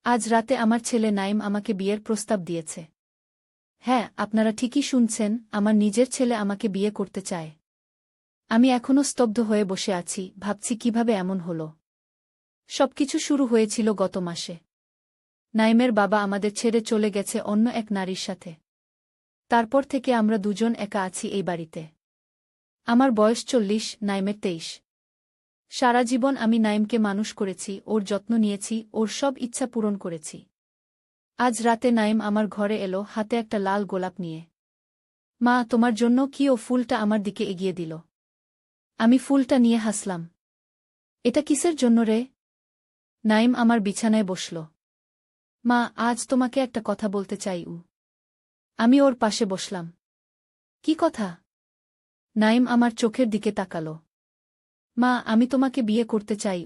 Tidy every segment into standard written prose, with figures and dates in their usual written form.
আজ রাতে আমার ছেলে নাইম আমাকে বিয়ের প্রস্তাব দিয়েছে। হ্যাঁ, আপনারা ঠিকই শুনছেন, আমার নিজের ছেলে আমাকে বিয়ে করতে চায়। আমি এখনও স্তব্ধ হয়ে বসে আছি, ভাবছি কিভাবে এমন হল। সবকিছু শুরু হয়েছিল গত মাসে। নাইমের বাবা আমাদের ছেড়ে চলে গেছে অন্য এক নারীর সাথে। তারপর থেকে আমরা দুজন একা আছি এই বাড়িতে। আমার বয়স 40, নাইমের 23। সারা জীবন আমি নাইমকে মানুষ করেছি, ওর যত্ন নিয়েছি, ওর সব ইচ্ছা পূরণ করেছি। আজ রাতে নাইম আমার ঘরে এলো হাতে একটা লাল গোলাপ নিয়ে। মা, তোমার জন্য কি? ও ফুলটা আমার দিকে এগিয়ে দিল। আমি ফুলটা নিয়ে হাসলাম। এটা কিসের জন্য রে? নাইম আমার বিছানায় বসল। মা, আজ তোমাকে একটা কথা বলতে চাই। আমি ওর পাশে বসলাম। কি কথা? নাইম আমার চোখের দিকে তাকাল। মা, আমি তোমাকে বিয়ে করতে চাই।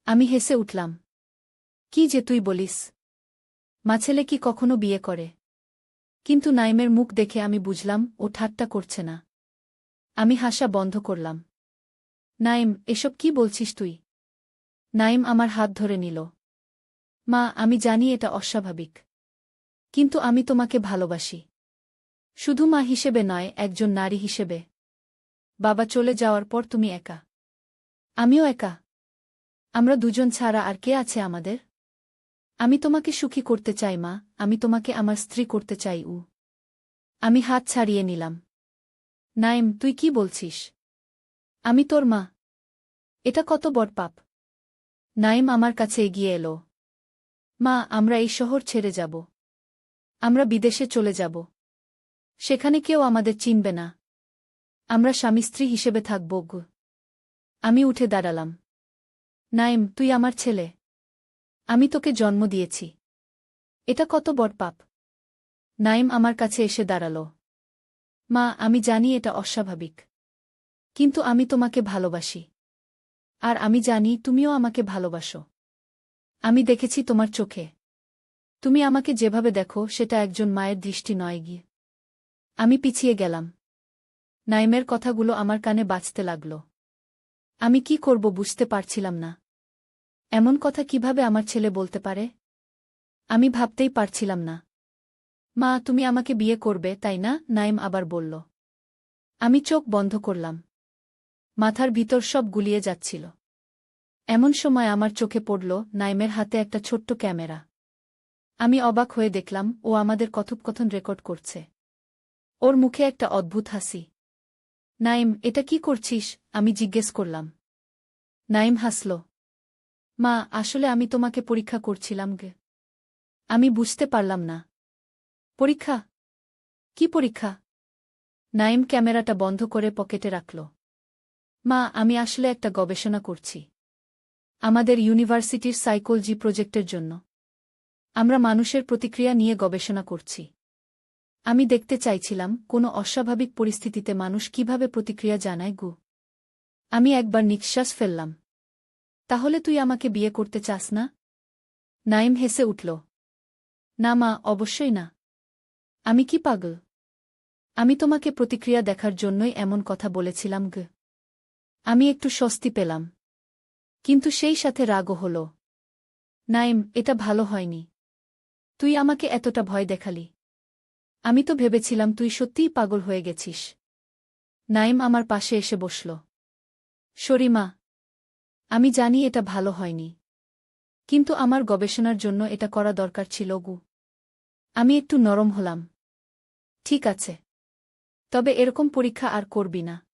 আমি হেসে উঠলাম। কি যে তুই বলিস? মা, ছেলে কি কখনো বিয়ে করে? কিন্তু নাইমের মুখ দেখে আমি বুঝলাম ও ঠাট্টা করছে না। আমি হাসা বন্ধ করলাম। নাইম, এসব কি বলছিস তুই? নাইম আমার হাত ধরে নিল। মা, আমি জানি এটা অস্বাভাবিক। কিন্তু আমি তোমাকে ভালোবাসি। শুধু মা হিসেবে নয়, একজন নারী হিসেবে। বাবা চলে যাওয়ার পর তুমি একা। আমিও একা। আমরা দুজন ছাড়া আর কে আছে আমাদের? আমি তোমাকে সুখী করতে চাই মা, আমি তোমাকে আমার স্ত্রী করতে চাই। আমি হাত ছাড়িয়ে নিলাম। নাইম, তুই কি বলছিস? আমি তোর মা। এটা কত বড় পাপ। নাইম আমার কাছে এগিয়ে এলো। মা, আমরা এই শহর ছেড়ে যাব। আমরা বিদেশে চলে যাব। সেখানে কেউ আমাদের চিনবে না। আমরা স্বামী স্ত্রী হিসেবে থাকব। আমি উঠে দাঁড়ালাম। নাইম, তুই আমার ছেলে। আমি তোকে জন্ম দিয়েছি। এটা কত বড় পাপ। নাইম আমার কাছে এসে দাঁড়াল। মা, আমি জানি এটা অস্বাভাবিক। কিন্তু আমি তোমাকে ভালোবাসি। আর আমি জানি তুমিও আমাকে ভালোবাসো। আমি দেখেছি তোমার চোখে। তুমি আমাকে যেভাবে দেখো সেটা একজন মায়ের দৃষ্টি নয়। গিয়ে আমি পিছিয়ে গেলাম। নাইমের কথাগুলো আমার কানে বাজতে লাগল। আমি কি করব বুঝতে পারছিলাম না। এমন কথা কিভাবে আমার ছেলে বলতে পারে? আমি ভাবতেই পারছিলাম না। মা, তুমি আমাকে বিয়ে করবে, তাই না? নাইম আবার বলল। আমি চোখ বন্ধ করলাম। মাথার ভিতর সব গুলিয়ে যাচ্ছিল। এমন সময় আমার চোখে পড়ল নাইমের হাতে একটা ছোট্ট ক্যামেরা। আমি অবাক হয়ে দেখলাম ও আমাদের কথোপকথন রেকর্ড করছে। ওর মুখে একটা অদ্ভুত হাসি। নাইম, এটা কি করছিস? আমি জিজ্ঞেস করলাম। নাইম হাসল। মা, আসলে আমি তোমাকে পরীক্ষা করছিলাম। আমি বুঝতে পারলাম না। পরীক্ষা? কি পরীক্ষা? নাইম ক্যামেরাটা বন্ধ করে পকেটে রাখল। মা, আমি আসলে একটা গবেষণা করছি। আমাদের ইউনিভার্সিটির সাইকোলজি প্রজেক্টের জন্য। আমরা মানুষের প্রতিক্রিয়া নিয়ে গবেষণা করছি। আমি দেখতে চাইছিলাম কোনো অস্বাভাবিক পরিস্থিতিতে মানুষ কিভাবে প্রতিক্রিয়া জানায়। আমি একবার নিঃশ্বাস ফেললাম। তাহলে তুই আমাকে বিয়ে করতে চাস না? নাইম হেসে উঠল। না মা, অবশ্যই না। আমি কি পাগল? আমি তোমাকে প্রতিক্রিয়া দেখার জন্যই এমন কথা বলেছিলাম। আমি একটু স্বস্তি পেলাম। কিন্তু সেই সাথে রাগও হল। নাইম, এটা ভালো হয়নি। তুই আমাকে এতটা ভয় দেখালি। আমি তো ভেবেছিলাম তুই সত্যিই পাগল হয়ে গেছিস। নাইম আমার পাশে এসে বসল। সরি মা। আমি জানি এটা ভালো হয়নি। কিন্তু আমার গবেষণার জন্য এটা করা দরকার ছিল। আমি একটু নরম হলাম। ঠিক আছে। তবে এরকম পরীক্ষা আর করবি না।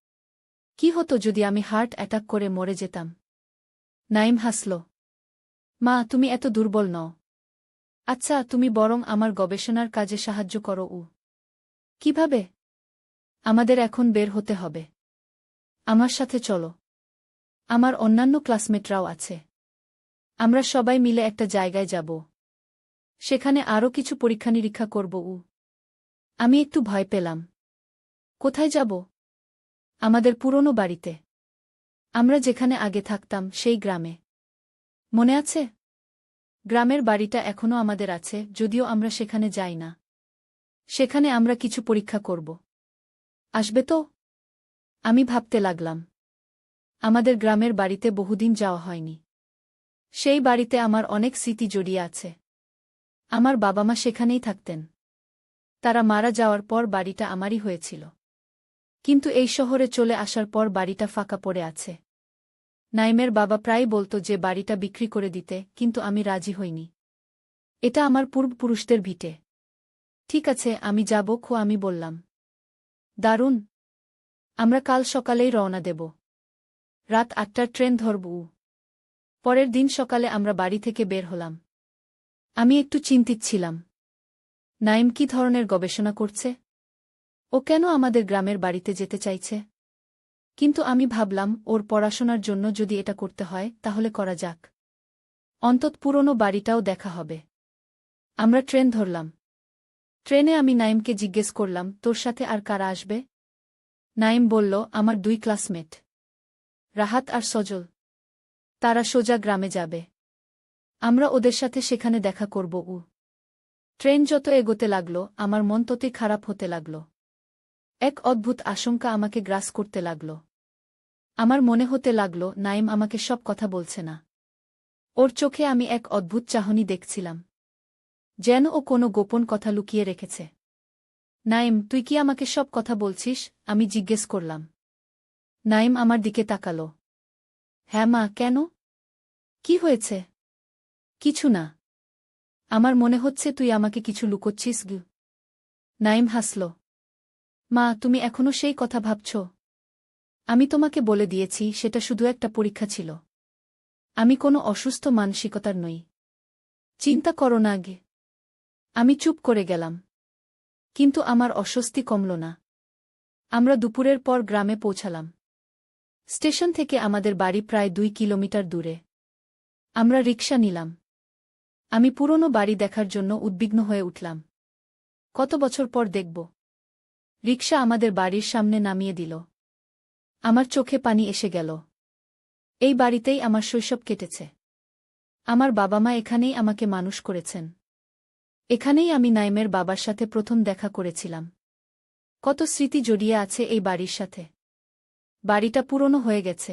কি হতো যদি আমি হার্ট অ্যাটাক করে মরে যেতাম? নাইম হাসল। মা, তুমি এত দুর্বল নও। আচ্ছা, তুমি বরং আমার গবেষণার কাজে সাহায্য করো। কিভাবে? আমাদের এখন বের হতে হবে। আমার সাথে চলো। আমার অন্যান্য ক্লাসমেটরাও আছে। আমরা সবাই মিলে একটা জায়গায় যাব। সেখানে আরও কিছু পরীক্ষা-নিরীক্ষা করব। আমি একটু ভয় পেলাম। কোথায় যাব? আমাদের পুরনো বাড়িতে। আমরা যেখানে আগে থাকতাম সেই গ্রামে। মনে আছে? গ্রামের বাড়িটা এখনও আমাদের আছে, যদিও আমরা সেখানে যাই না। সেখানে আমরা কিছু পরীক্ষা করব। আসবে তো? আমি ভাবতে লাগলাম। আমাদের গ্রামের বাড়িতে বহুদিন যাওয়া হয়নি। সেই বাড়িতে আমার অনেক স্মৃতি জড়িয়ে আছে। আমার বাবা মা সেখানেই থাকতেন। তারা মারা যাওয়ার পর বাড়িটা আমারই হয়েছিল। কিন্তু এই শহরে চলে আসার পর বাড়িটা ফাঁকা পড়ে আছে। নাইমের বাবা প্রায় বলতো যে বাড়িটা বিক্রি করে দিতে, কিন্তু আমি রাজি হইনি। এটা আমার পূর্বপুরুষদের ভিটে। ঠিক আছে, আমি যাব। আমি বললাম। দারুণ। আমরা কাল সকালেই রওনা দেব। রাত ৮টার ট্রেন ধরব। পরের দিন সকালে আমরা বাড়ি থেকে বের হলাম। আমি একটু চিন্তিত ছিলাম। নাইম কী ধরনের গবেষণা করছে? ও কেন আমাদের গ্রামের বাড়িতে যেতে চাইছে? কিন্তু আমি ভাবলাম, ওর পড়াশোনার জন্য যদি এটা করতে হয় তাহলে করা যাক। অন্তত পুরনো বাড়িটাও দেখা হবে। আমরা ট্রেন ধরলাম। ট্রেনে আমি নাইমকে জিজ্ঞেস করলাম, তোর সাথে আর কারা আসবে? নাইম বলল, আমার 2 ক্লাসমেট, রাহাত আর সজল। তারা সোজা গ্রামে যাবে। আমরা ওদের সাথে সেখানে দেখা করব। ট্রেন যত এগোতে লাগল, আমার মন ততই খারাপ হতে লাগল। এক অদ্ভুত আশঙ্কা আমাকে গ্রাস করতে লাগল। আমার মনে হতে লাগল, নাইম আমাকে সব কথা বলছে না। ওর চোখে আমি এক অদ্ভুত চাহনি দেখছিলাম, যেন ও কোনো গোপন কথা লুকিয়ে রেখেছে। নাইম, তুই কি আমাকে সব কথা বলছিস? আমি জিজ্ঞেস করলাম। নাইম আমার দিকে তাকালো। হ্যাঁ মা, কেন? কি হয়েছে? কিছু না। আমার মনে হচ্ছে তুই আমাকে কিছু লুকোচ্ছিস। নাইম হাসল। মা, তুমি এখনো সেই কথা ভাবছ? আমি তোমাকে বলে দিয়েছি, সেটা শুধু একটা পরীক্ষা ছিল। আমি কোনো অসুস্থ মানসিকতার নই। চিন্তা করো না। আমি চুপ করে গেলাম। কিন্তু আমার অস্বস্তি কমল না। আমরা দুপুরের পর গ্রামে পৌঁছালাম। স্টেশন থেকে আমাদের বাড়ি প্রায় 2 কিলোমিটার দূরে। আমরা রিকশা নিলাম। আমি পুরনো বাড়ি দেখার জন্য উদ্বিগ্ন হয়ে উঠলাম। কত বছর পর দেখব। রিকশা আমাদের বাড়ির সামনে নামিয়ে দিল। আমার চোখে পানি এসে গেল। এই বাড়িতেই আমার শৈশব কেটেছে। আমার বাবা মা এখানেই আমাকে মানুষ করেছেন। এখানেই আমি নাইমের বাবার সাথে প্রথম দেখা করেছিলাম। কত স্মৃতি জড়িয়ে আছে এই বাড়ির সাথে। বাড়িটা পুরনো হয়ে গেছে।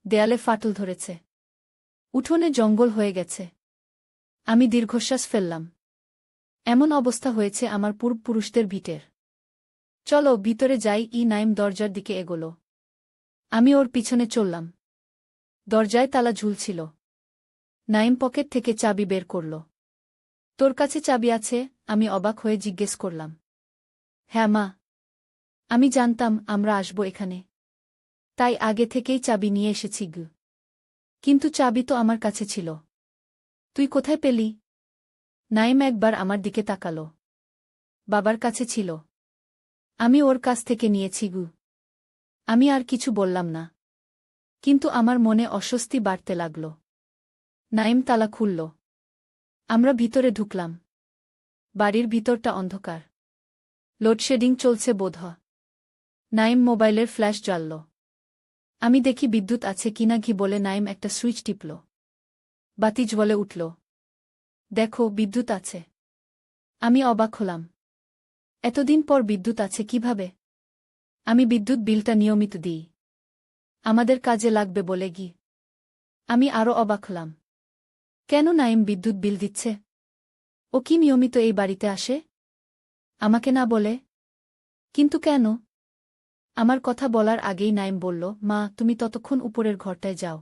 দেয়ালে ফাটল ধরেছে। উঠোনে জঙ্গল হয়ে গেছে। আমি দীর্ঘশ্বাস ফেললাম। এমন অবস্থা হয়েছে আমার পূর্বপুরুষদের ভিটের। চলো ভিতরে যাই। নাইম দরজার দিকে এগোল। আমি ওর পিছনে চললাম। দরজায় তালা ঝুলছিল। নাইম পকেট থেকে চাবি বের করল। তোর কাছে চাবি আছে? আমি অবাক হয়ে জিজ্ঞেস করলাম। হ্যাঁ মা। আমি জানতাম আমরা আসব এখানে। তাই আগে থেকেই চাবি নিয়ে এসেছি। কিন্তু চাবি তো আমার কাছে ছিল। তুই কোথায় পেলি? নাইম একবার আমার দিকে তাকাল। বাবার কাছে ছিল। আমি ওর কাছ থেকে নিয়েছি। আমি আর কিছু বললাম না। কিন্তু আমার মনে অস্বস্তি বাড়তে লাগল। নাইম তালা খুলল। আমরা ভিতরে ঢুকলাম। বাড়ির ভিতরটা অন্ধকার। লোডশেডিং চলছে বোধহয়। নাইম মোবাইলের ফ্ল্যাশ জ্বালল। আমি দেখি বিদ্যুৎ আছে কিনা বলে নাইম একটা সুইচ টিপল। বাতি জ্বলে উঠল। দেখো, বিদ্যুৎ আছে। আমি অবাক হলাম। এতদিন পর বিদ্যুৎ আছে কিভাবে? আমি বিদ্যুৎ বিলটা নিয়মিত দিই। আমাদের কাজে লাগবে বলে। আমি আরও অবাক হলাম। কেন নাইম বিদ্যুৎ বিল দিচ্ছে? ও কি নিয়মিত এই বাড়িতে আসে? আমাকে না বলে? কিন্তু কেন? আমার কথা বলার আগেই নাইম বলল, মা, তুমি ততক্ষণ উপরের ঘরটায় যাও।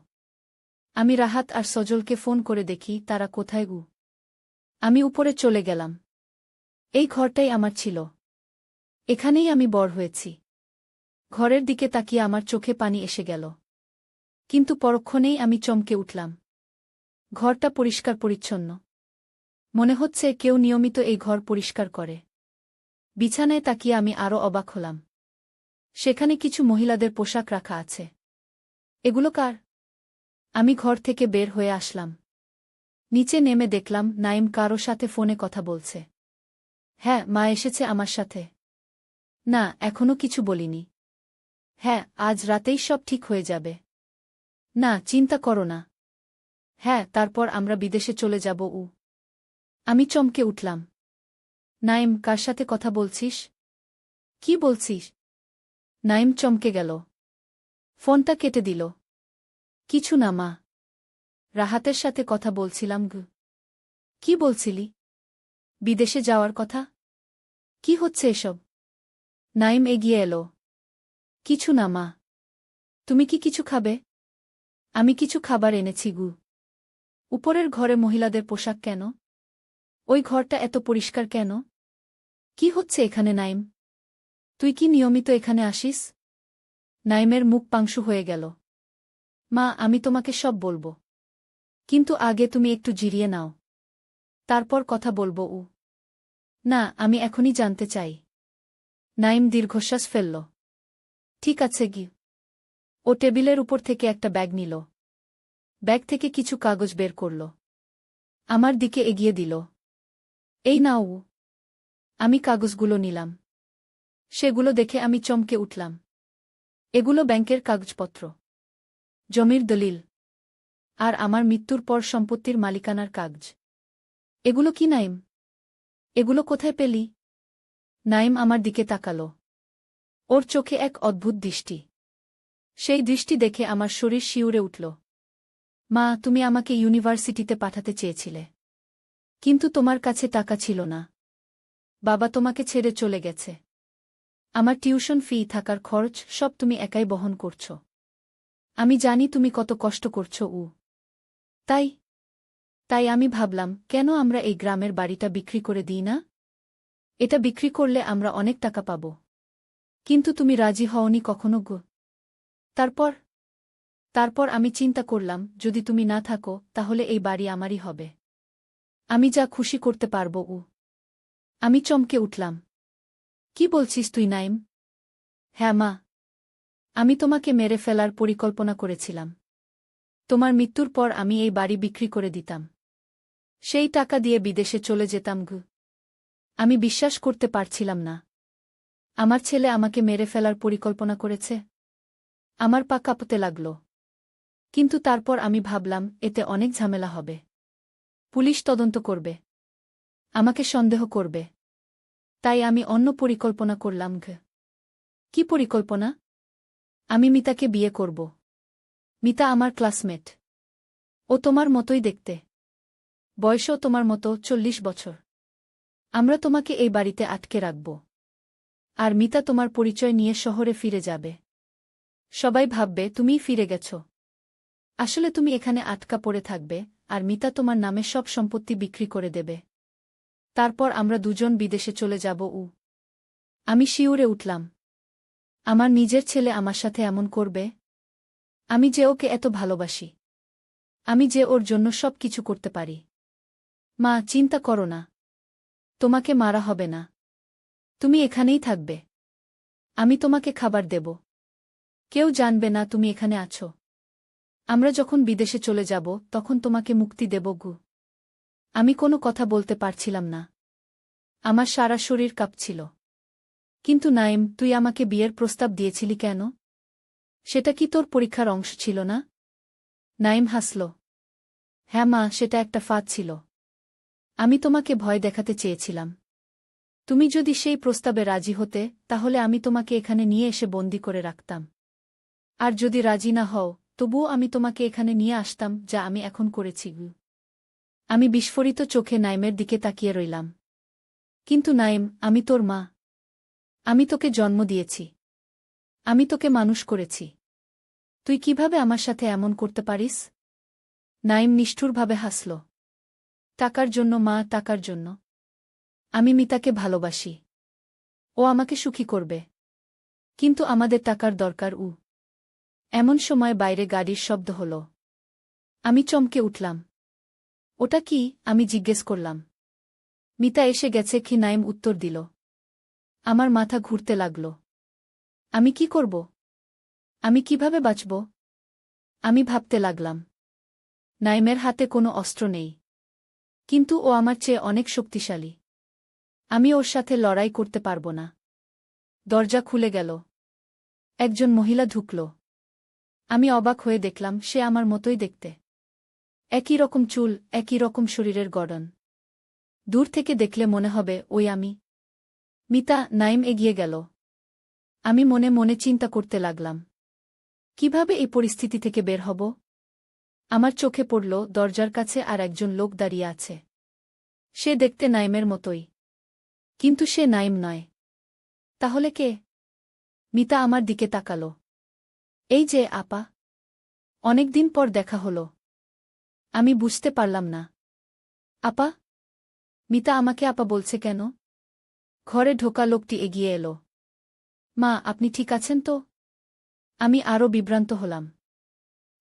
আমি রাহাত আর সজলকে ফোন করে দেখি তারা কোথায়। আমি উপরে চলে গেলাম। এই ঘরটাই আমার ছিল। এখানেই আমি বড় হয়েছি। ঘরের দিকে তাকিয়ে আমার চোখে পানি এসে গেল। কিন্তু পরক্ষণেই আমি চমকে উঠলাম। ঘরটা পরিষ্কার পরিচ্ছন্ন। মনে হচ্ছে কেউ নিয়মিত এই ঘর পরিষ্কার করে। বিছানায় তাকিয়ে আমি আরও অবাক হলাম। সেখানে কিছু মহিলাদের পোশাক রাখা আছে। এগুলো কার? আমি ঘর থেকে বের হয়ে আসলাম। নিচে নেমে দেখলাম নাইম কারো সাথে ফোনে কথা বলছে। হ্যাঁ, মা এসেছে আমার সাথে। না, এখনো কিছু বলিনি। হ্যাঁ, আজ রাতেই সব ঠিক হয়ে যাবে। না, চিন্তা করো না। হ্যাঁ, তারপর আমরা বিদেশে চলে যাব। আমি চমকে উঠলাম। নাইম, কার সাথে কথা বলছিস? কি বলছিস? নাইম চমকে গেল। ফোনটা কেটে দিল। কিছু না মা। রাহাতের সাথে কথা বলছিলাম গু। কি বলছিলি? বিদেশে যাওয়ার কথা? কি হচ্ছে এসব? নাইম এগিয়ে এলো। কিছু না মা। তুমি কি কিছু খাবে? আমি কিছু খাবার এনেছি গু। উপরের ঘরে মহিলাদের পোশাক কেন? ওই ঘরটা এত পরিষ্কার কেন? কি হচ্ছে এখানে নাইম? তুই কি নিয়মিত এখানে আসিস? নাইমের মুখ পাংশু হয়ে গেল। মা, আমি তোমাকে সব বলবো। কিন্তু আগে তুমি একটু জিরিয়ে নাও। তারপর কথা বলবো। না, আমি এখনই জানতে চাই। নাইম দীর্ঘশ্বাস ফেলল। ঠিক আছে গি। ও টেবিলের উপর থেকে একটা ব্যাগ নিল। ব্যাগ থেকে কিছু কাগজ বের করল। আমার দিকে এগিয়ে দিল। এই নাও। আমি কাগজগুলো নিলাম। সেগুলো দেখে আমি চমকে উঠলাম। এগুলো ব্যাংকের কাগজপত্র, জমির দলিল, আর আমার মৃত্যুর পর সম্পত্তির মালিকানার কাগজ। এগুলো কি নাইম? এগুলো কোথায় পেলি? নাইম আমার দিকে তাকাল। ওর চোখে এক অদ্ভুত দৃষ্টি। সেই দৃষ্টি দেখে আমার শরীর শিউরে উঠল। মা, তুমি আমাকে ইউনিভার্সিটিতে পাঠাতে চেয়েছিলে। কিন্তু তোমার কাছে টাকা ছিল না। বাবা তোমাকে ছেড়ে চলে গেছে। আমার টিউশন ফি, থাকার খরচ সব তুমি একাই বহন করছ। আমি জানি তুমি কত কষ্ট করছ। তাই তাই আমি ভাবলাম, কেন আমরা এই গ্রামের বাড়িটা বিক্রি করে দিই না? এটা বিক্রি করলে আমরা অনেক টাকা পাব। কিন্তু তুমি রাজি হওনি কখনো গো। তারপর তারপর আমি চিন্তা করলাম, যদি তুমি না থাকো তাহলে এই বাড়ি আমারই হবে। আমি যা খুশি করতে পারব। আমি চমকে উঠলাম। কি বলছিস তুই নাইম? হ্যাঁ মা। আমি তোমাকে মেরে ফেলার পরিকল্পনা করেছিলাম। তোমার মৃত্যুর পর আমি এই বাড়ি বিক্রি করে দিতাম। সেই টাকা দিয়ে বিদেশে চলে যেতাম গু। আমি বিশ্বাস করতে পারছিলাম না। আমার ছেলে আমাকে মেরে ফেলার পরিকল্পনা করেছে। আমার পা কাঁপতে লাগল। কিন্তু তারপর আমি ভাবলাম, এতে অনেক ঝামেলা হবে। পুলিশ তদন্ত করবে, আমাকে সন্দেহ করবে। তাই আমি অন্য পরিকল্পনা করলাম গু। কি পরিকল্পনা? আমি মিতাকে বিয়ে করব। মিতা আমার ক্লাসমেট। ও তোমার মতোই দেখতে। বয়সও তোমার মতো, 40 বছর। আমরা তোমাকে এই বাড়িতে আটকে রাখব। আর মিতা তোমার পরিচয় নিয়ে শহরে ফিরে যাবে। সবাই ভাববে তুমিই ফিরে গেছ। আসলে তুমি এখানে আটকা পড়ে থাকবে, আর মিতা তোমার নামে সব সম্পত্তি বিক্রি করে দেবে। তারপর আমরা দুজন বিদেশে চলে যাব। আমি শিউরে উঠলাম। আমার নিজের ছেলে আমার সাথে এমন করবে? আমি যে ওকে এত ভালোবাসি। আমি যে ওর জন্য সব কিছু করতে পারি। মা, চিন্তা করো না। তোমাকে মারা হবে না। তুমি এখানেই থাকবে। আমি তোমাকে খাবার দেব। কেউ জানবে না তুমি এখানে আছো। আমরা যখন বিদেশে চলে যাব তখন তোমাকে মুক্তি দেব গু। আমি কোনো কথা বলতে পারছিলাম না। আমার সারা শরীর কাঁপছিল। কিন্তু নাইম, তুই আমাকে বিয়ের প্রস্তাব দিয়েছিলি কেন? সেটা কি তোর পরীক্ষার অংশ ছিল না? নাইম হাসল। হ্যাঁ মা, সেটা একটা ফাঁদ ছিল। আমি তোমাকে ভয় দেখাতে চেয়েছিলাম। তুমি যদি সেই প্রস্তাবে রাজি হতে, তাহলে আমি তোমাকে এখানে নিয়ে এসে বন্দি করে রাখতাম। আর যদি রাজি না হও, তবুও আমি তোমাকে এখানে নিয়ে আসতাম, যা আমি এখন করেছি। আমি বিস্ফোরিত চোখে নাইমের দিকে তাকিয়ে রইলাম। কিন্তু নাইম, আমি তোর মা। আমি তোকে জন্ম দিয়েছি। আমি তোকে মানুষ করেছি। তুই কিভাবে আমার সাথে এমন করতে পারিস? নাইম নিষ্ঠুরভাবে হাসল। টাকার জন্য মা, টাকার জন্য। আমি মিতাকে ভালোবাসি। ও আমাকে সুখী করবে। কিন্তু আমাদের টাকার দরকার। এমন সময় বাইরে গাড়ির শব্দ হল। আমি চমকে উঠলাম। ওটা কি? আমি জিজ্ঞেস করলাম। মিতা এসে গেছে কি? নাইম উত্তর দিল। আমার মাথা ঘুরতে লাগল। আমি কি করব? আমি কিভাবে বাঁচব? আমি ভাবতে লাগলাম। নাইমের হাতে কোনো অস্ত্র নেই। কিন্তু ও আমার চেয়ে অনেক শক্তিশালী। আমি ওর সাথে লড়াই করতে পারব না। দরজা খুলে গেল। একজন মহিলা ঢুকল। আমি অবাক হয়ে দেখলাম, সে আমার মতোই দেখতে। একই রকম চুল, একই রকম শরীরের গড়ন। দূর থেকে দেখলে মনে হবে ওই আমি। মিতা। নাইম এগিয়ে গেল। আমি মনে মনে চিন্তা করতে লাগলাম, কিভাবে এই পরিস্থিতি থেকে বের হব। আমার চোখে পড়ল দরজার কাছে আর একজন লোক দাঁড়িয়ে আছে। সে দেখতে নাইমের মতোই, কিন্তু সে নাইম নয়। তাহলে কে? মিতা আমার দিকে তাকাল। এই যে আপা, অনেকদিন পর দেখা হলো। আমি বুঝতে পারলাম না। আপা? মিতা আমাকে আপা বলছে কেন? ঘরে ঢোকা লোকটি এগিয়ে এলো। মা, আপনি ঠিক আছেন তো? আমি আরও বিভ্রান্ত হলাম।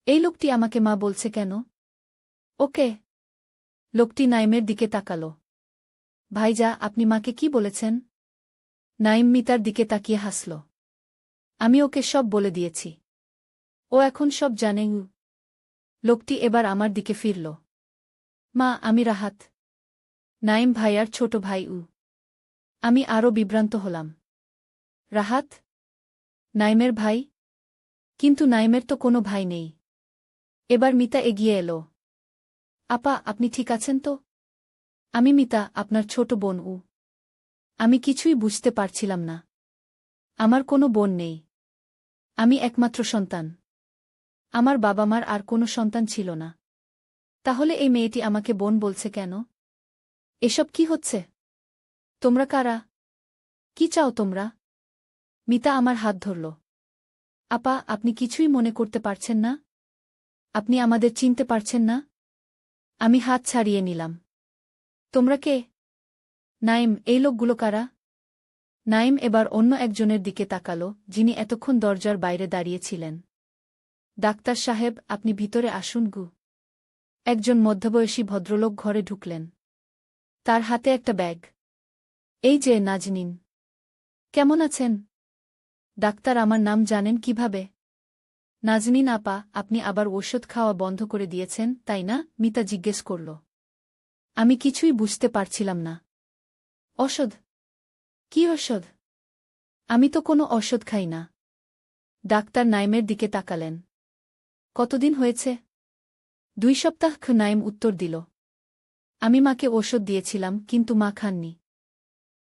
এই লোকটি আমাকে মা বলছে কেন? ওকে। লোকটি নাইমের দিকে তাকাল। ভাইজা, আপনি মাকে কি বলেছেন? নাইম মিতার দিকে তাকিয়ে হাসল। আমি ওকে সব বলে দিয়েছি। ও এখন সব জানে। লোকটি এবার আমার দিকে ফিরল। মা, আমি রাহাত, নাইম ভাইয়ার ছোট ভাই। আমি আরও বিভ্রান্ত হলাম। রাহাত? নাইমের ভাই? কিন্তু নাইমের তো কোনো ভাই নেই। এবার মিতা এগিয়ে এলো। আপা, আপনি ঠিক আছেন তো? আমি মিতা, আপনার ছোট বোন। আমি কিছুই বুঝতে পারছিলাম না। আমার কোনো বোন নেই। আমি একমাত্র সন্তান। আমার বাবা মার আর কোনো সন্তান ছিল না। তাহলে এই মেয়েটি আমাকে বোন বলছে কেন? এসব কি হচ্ছে? তোমরা কারা? কি চাও তোমরা? মিতা আমার হাত ধরল। আপা, আপনি কিছুই মনে করতে পারছেন না? আপনি আমাদের চিনতে পারছেন না? আমি হাত ছাড়িয়ে নিলাম। তোমরা কে? নাইম, এই লোকগুলো কারা? নাইম এবার অন্য একজনের দিকে তাকাল, যিনি এতক্ষণ দরজার বাইরে দাঁড়িয়েছিলেন। ডাক্তার সাহেব, আপনি ভিতরে আসুন। একজন মধ্যবয়সী ভদ্রলোক ঘরে ঢুকলেন। তার হাতে একটা ব্যাগ। এই যে নাজনীন। কেমন আছেন? ডাক্তার, আমার নাম জানেন কিভাবে? নাজনীন আপা, আপনি আবার ওষুধ খাওয়া বন্ধ করে দিয়েছেন, তাই না? মিতা জিজ্ঞেস করল। আমি কিছুই বুঝতে পারছিলাম না। ওষুধ? কি ওষুধ? আমি তো কোনো ওষুধ খাই না। ডাক্তার নাইমের দিকে তাকালেন। কতদিন হয়েছে? 2 সপ্তাহ। নাইম উত্তর দিল। আমি মাকে ওষুধ দিয়েছিলাম, কিন্তু মা খাননি।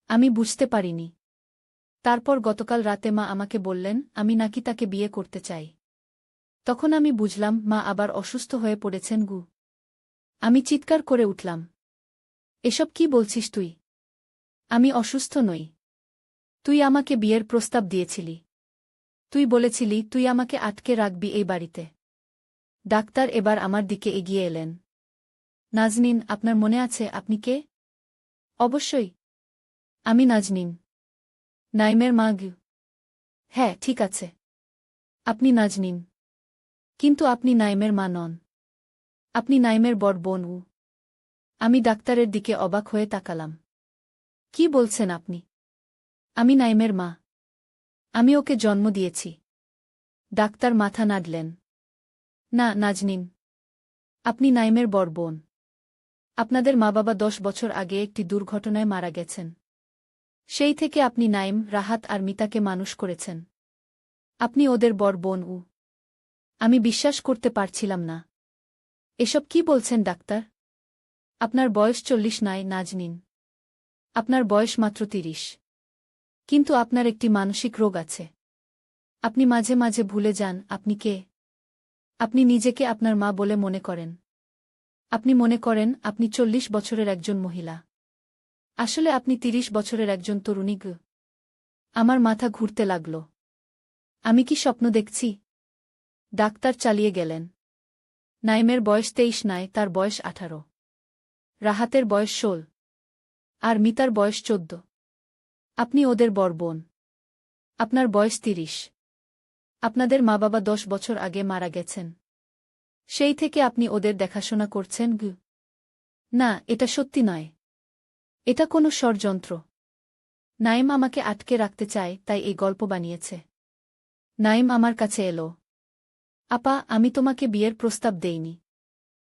আমি বুঝতে পারিনি। তারপর গতকাল রাতে মা আমাকে বললেন আমি নাকি তাকে বিয়ে করতে চাই। তখন আমি বুঝলাম মা আবার অসুস্থ হয়ে পড়েছেন। আমি চিৎকার করে উঠলাম। এসব কি বলছিস তুই? আমি অসুস্থ নই। তুই আমাকে বিয়ের প্রস্তাব দিয়েছিলি। তুই বলেছিলি তুই আমাকে আটকে রাখবি এই বাড়িতে। ডাক্তার এবার আমার দিকে এগিয়ে এলেন। নাজনীন, আপনার মনে আছে আপনি কে? অবশ্যই। আমি নাজনীন, নাইমের মা। হ্যাঁ, ঠিক আছে। আপনি নাজনীন। কিন্তু আপনি নাইমের মা নন। আপনি নাইমের বড় বোন। আমি ডাক্তারের দিকে অবাক হয়ে তাকালাম। কি বলছেন আপনি? আমি নাইমের মা। আমি ওকে জন্ম দিয়েছি। ডাক্তার মাথা নাড়লেন। না নাজনীন, আপনি নাইমের বড় বোন। আপনাদের মা-বাবা 10 বছর আগে একটি দুর্ঘটনায় মারা গেছেন। সেই থেকে আপনি নাইম, রাহাত আর মিতাকে মানুষ করেছেন। আপনি ওদের বড় বোন। আমি বিশ্বাস করতে পারছিলাম না। এসব কি বলছেন ডাক্তার? আপনার বয়স 40 নয় নাজনীন। আপনার বয়স মাত্র 30। কিন্তু আপনার একটি মানসিক রোগ আছে। আপনি মাঝে মাঝে ভুলে যান আপনি কে। আপনি নিজেকে আপনার মা বলে মনে করেন। আপনি মনে করেন আপনি 40 বছরের একজন মহিলা। আসলে আপনি 30 বছরের একজন তরুণী। আমার মাথা ঘুরতে লাগল। আমি কি স্বপ্ন দেখছি? ডাক্তার চালিয়ে গেলেন। নাইমের বয়স 23 নয়, তার বয়স 18। রাহাতের বয়স 16। আর মিতার বয়স 14। আপনি ওদের বড় বোন। আপনার বয়স 30। আপনাদের মা-বাবা 10 বছর আগে মারা গেছেন। সেই থেকে আপনি ওদের দেখাশোনা করছেন। না, এটা সত্যি নয়। এটা কোনো ষড়যন্ত্র। নাইম আমাকে আটকে রাখতে চায়, তাই এই গল্প বানিয়েছে। নাইম আমার কাছে এলো। আপা, আমি তোমাকে বিয়ের প্রস্তাব দেইনি।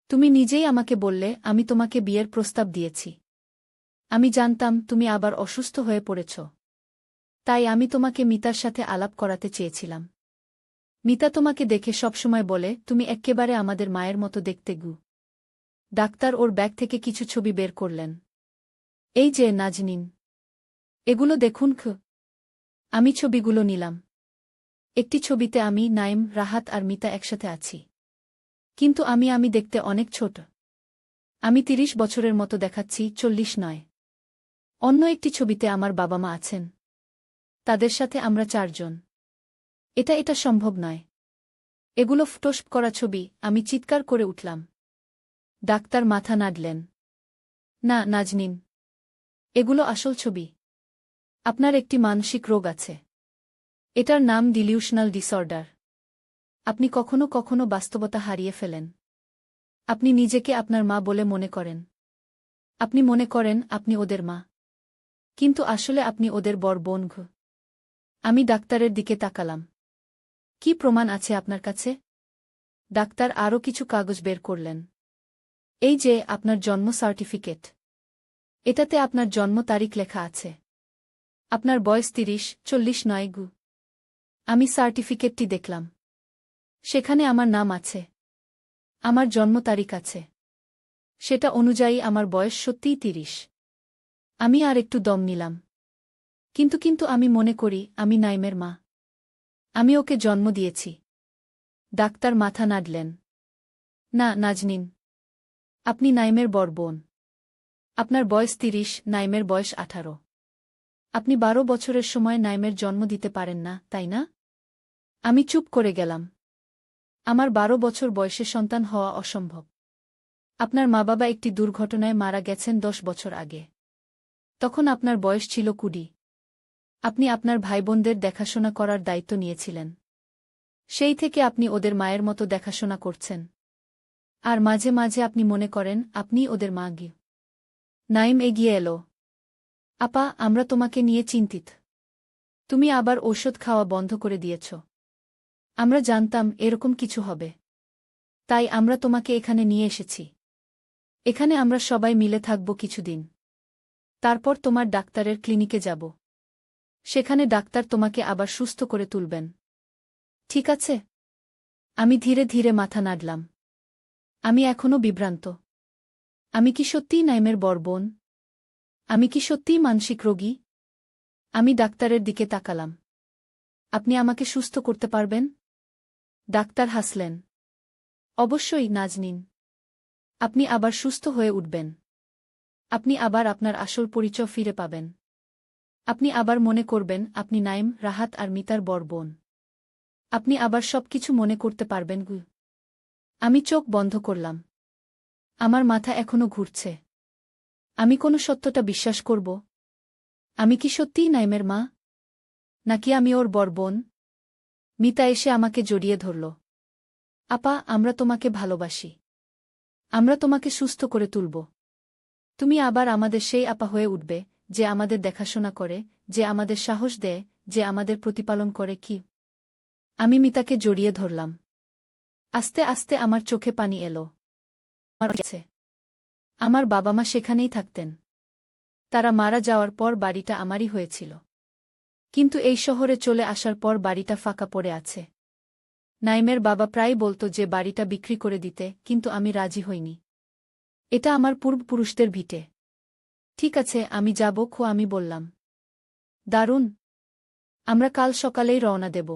তুমি নিজেই আমাকে বললে আমি তোমাকে বিয়ের প্রস্তাব দিয়েছি। আমি জানতাম তুমি আবার অসুস্থ হয়ে পড়েছ। তাই আমি তোমাকে মিতার সাথে আলাপ করাতে চেয়েছিলাম। মিতা তোমাকে দেখে সবসময় বলে তুমি এক্কেবারে আমাদের মায়ের মতো দেখতে। ডাক্তার ওর ব্যাগ থেকে কিছু ছবি বের করলেন। এই যে নাজনীন, এগুলো দেখুন। আমি ছবিগুলো নিলাম। একটি ছবিতে আমি, নাইম, রাহাত আর মিতা একসাথে আছি। কিন্তু আমি দেখতে অনেক ছোট। আমি ৩০ বছরের মতো দেখাচ্ছি, ৪০ নয়। অন্য একটি ছবিতে আমার বাবা মা আছেন। তাদের সাথে আমরা ৪ জন। এটা সম্ভব নয়। এগুলো ফটোশপ করা ছবি। আমি চিৎকার করে উঠলাম। ডাক্তার মাথা নাড়লেন। না নাজনীন, এগুলো আসল ছবি। আপনার একটি মানসিক রোগ আছে। এটার নাম ডিলিউশনাল ডিসঅর্ডার। আপনি কখনো কখনো বাস্তবতা হারিয়ে ফেলেন। আপনি নিজেকে আপনার মা বলে মনে করেন। আপনি মনে করেন আপনি ওদের মা। কিন্তু আসলে আপনি ওদের বড় বোন। আমি ডাক্তারের দিকে তাকালাম। কি প্রমাণ আছে আপনার কাছে? ডাক্তার আরও কিছু কাগজ বের করলেন। এই যে আপনার জন্ম সার্টিফিকেট। এটাতে আপনার জন্ম তারিখ লেখা আছে। আপনার বয়স ৩০-৪০ নয়। আমি সার্টিফিকেটটি দেখলাম। সেখানে আমার নাম আছে। আমার জন্ম তারিখ আছে। সেটা অনুযায়ী আমার বয়স সত্যিই ৩০। আমি আর একটু দম নিলাম। কিন্তু আমি মনে করি আমি নাইমের মা। আমি ওকে জন্ম দিয়েছি। ডাক্তার মাথা নাড়লেন। না নাজনীন, আপনি নাইমের বড় বোন। আপনার বয়স ৩০, নাইমের বয়স ১৮। আপনি ১২ বছরের সময় নাইমের জন্ম দিতে পারেন না, তাই না? আমি চুপ করে গেলাম। আমার ১২ বছর বয়সে সন্তান হওয়া অসম্ভব। আপনার মা বাবা একটি দুর্ঘটনায় মারা গেছেন ১০ বছর আগে। তখন আপনার বয়স ছিল ২০। আপনি আপনার ভাইবোনদের দেখাশোনা করার দায়িত্ব নিয়েছিলেন। সেই থেকে আপনি ওদের মায়ের মতো দেখাশোনা করছেন। আর মাঝে মাঝে আপনি মনে করেন আপনিই ওদের মা। নাইম এগিয়ে এলো। আপা, আমরা তোমাকে নিয়ে চিন্তিত। তুমি আবার ঔষধ খাওয়া বন্ধ করে দিয়েছ। আমরা জানতাম এরকম কিছু হবে। তাই আমরা তোমাকে এখানে নিয়ে এসেছি। এখানে আমরা সবাই মিলে থাকব কিছুদিন। তারপর তোমার ডাক্তারের ক্লিনিকে যাব। সেখানে ডাক্তার তোমাকে আবার সুস্থ করে তুলবেন। ঠিক আছে? আমি ধীরে ধীরে মাথা নাড়লাম। আমি এখনও বিভ্রান্ত। আমি কি সত্যিই নাইমের বড় বোন? আমি কি সত্যিই মানসিক রোগী? আমি ডাক্তারের দিকে তাকালাম। আপনি আমাকে সুস্থ করতে পারবেন? ডাক্তার হাসলেন। অবশ্যই নাজনীন। আপনি আবার সুস্থ হয়ে উঠবেন। আপনি আবার আপনার আসল পরিচয় ফিরে পাবেন। আপনি আবার মনে করবেন আপনি নাইম, রাহাত আর মিতার বড় বোন। আপনি আবার সবকিছু মনে করতে পারবেন। আমি চোখ বন্ধ করলাম। আমার মাথা এখনো ঘুরছে। আমি কোনো সত্যটা বিশ্বাস করব? আমি কি সত্যিই নাইমের মা? নাকি আমি ওর বড় বোন? মিতা এসে আমাকে জড়িয়ে ধরল। আপা, আমরা তোমাকে ভালোবাসি। আমরা তোমাকে সুস্থ করে তুলব। তুমি আবার আমাদের সেই আপা হয়ে উঠবে, যে আমাদের দেখাশোনা করে, যে আমাদের সাহস দেয়, যে আমাদের প্রতিপালন করে। কি? আমি মিতাকে জড়িয়ে ধরলাম। আস্তে আস্তে আমার চোখে পানি এলো। আমার বাবা মা সেখানেই থাকতেন। তারা মারা যাওয়ার পর বাড়িটা আমারই হয়েছিল। কিন্তু এই শহরে চলে আসার পর বাড়িটা ফাঁকা পড়ে আছে। নাইমের বাবা প্রায় বলতো যে বাড়িটা বিক্রি করে দিতে, কিন্তু আমি রাজি হইনি। এটা আমার পূর্বপুরুষদের ভিটে। ঠিক আছে, আমি যাব। আমি বললাম। দারুণ। আমরা কাল সকালেই রওনা দেব।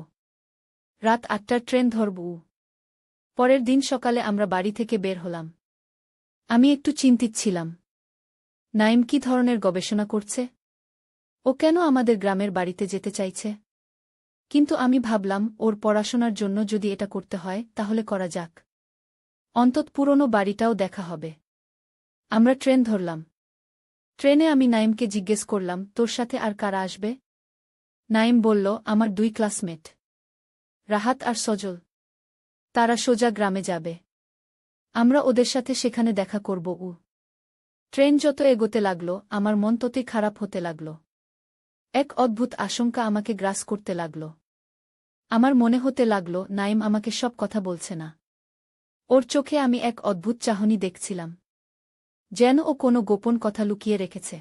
রাত ৮টার ট্রেন ধরব। পরের দিন সকালে আমরা বাড়ি থেকে বের হলাম। আমি একটু চিন্তিত ছিলাম। নাইম কি ধরনের গবেষণা করছে? ও কেন আমাদের গ্রামের বাড়িতে যেতে চাইছে? কিন্তু আমি ভাবলাম ওর পড়াশোনার জন্য যদি এটা করতে হয় তাহলে করা যাক। অন্তত পুরনো বাড়িটাও দেখা হবে। আমরা ট্রেন ধরলাম। ট্রেনে আমি নাইমকে জিজ্ঞেস করলাম, তোর সাথে আর কারা আসবে? নাইম বলল, আমার 2 ক্লাসমেট, রাহাত আর সজল। তারা সোজা গ্রামে যাবে। আমরা ওদের সাথে সেখানে দেখা করব। ট্রেন যত এগোতে লাগল আমার মন ততই খারাপ হতে লাগল। এক অদ্ভুত আশঙ্কা আমাকে গ্রাস করতে লাগল। আমার মনে হতে লাগল নাইম আমাকে সব কথা বলছে না। ওর চোখে আমি এক অদ্ভুত চাহনি দেখছিলাম। যেন ও কোনো গোপন কথা লুকিয়ে রেখেছে।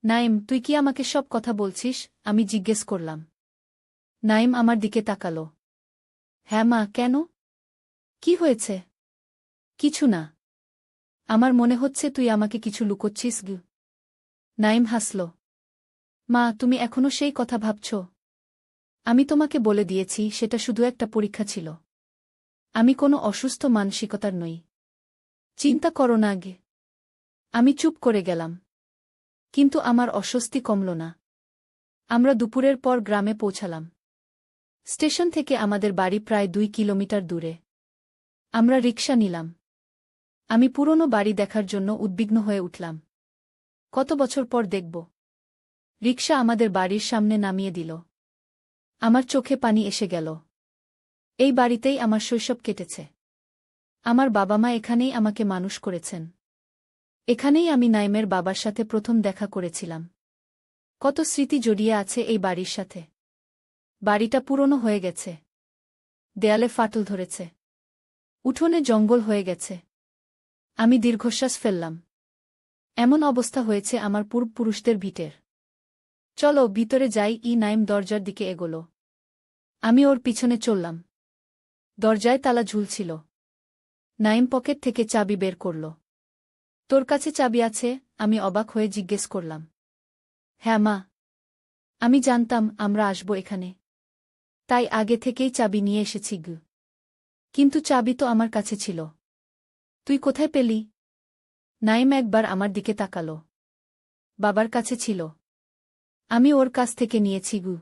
নাইম, তুই কি আমাকে সব কথা বলছিস? আমি জিজ্ঞেস করলাম। নাইম আমার দিকে তাকাল। হ্যাঁ মা, কেন? কি হয়েছে? কিছু না। আমার মনে হচ্ছে তুই আমাকে কিছু লুকোচ্ছিস। নাইম হাসল। মা, তুমি এখনো সেই কথা ভাবছ? আমি তোমাকে বলে দিয়েছি সেটা শুধু একটা পরীক্ষা ছিল। আমি কোনো অসুস্থ মানসিকতার নই। চিন্তা করো না আগে। আমি চুপ করে গেলাম। কিন্তু আমার অস্বস্তি কমল না। আমরা দুপুরের পর গ্রামে পৌঁছালাম। স্টেশন থেকে আমাদের বাড়ি প্রায় 2 কিলোমিটার দূরে। আমরা রিকশা নিলাম। আমি পুরনো বাড়ি দেখার জন্য উদ্বিগ্ন হয়ে উঠলাম। কত বছর পর দেখব। রিকশা আমাদের বাড়ির সামনে নামিয়ে দিল। আমার চোখে পানি এসে গেল। এই বাড়িতেই আমার শৈশব কেটেছে। আমার বাবা মা এখানেই আমাকে মানুষ করেছেন। এখানেই আমি নাইমের বাবার সাথে প্রথম দেখা করেছিলাম। কত স্মৃতি জড়িয়ে আছে এই বাড়ির সাথে। বাড়িটা পুরনো হয়ে গেছে। দেয়ালে ফাটল ধরেছে। উঠোনে জঙ্গল হয়ে গেছে। আমি দীর্ঘশ্বাস ফেললাম। এমন অবস্থা হয়েছে আমার পূর্বপুরুষদের ভিটের। চলো ভিতরে যাই। নাইম দরজার দিকে এগোল। আমি ওর পিছনে চললাম। দরজায় তালা ঝুলছিল। নাইম পকেট থেকে চাবি বের করল। তোর কাছে চাবি আছে? আমি অবাক হয়ে জিজ্ঞেস করলাম। হ্যাঁ মা। আমি জানতাম আমরা আসব এখানে। তাই আগে থেকেই চাবি নিয়ে এসেছি গু। কিন্তু চাবি তো আমার কাছে ছিল। তুই কোথায় পেলি? নাইম একবার আমার দিকে তাকাল। বাবার কাছে ছিল। আমি ওর কাছ থেকে নিয়েছি গু।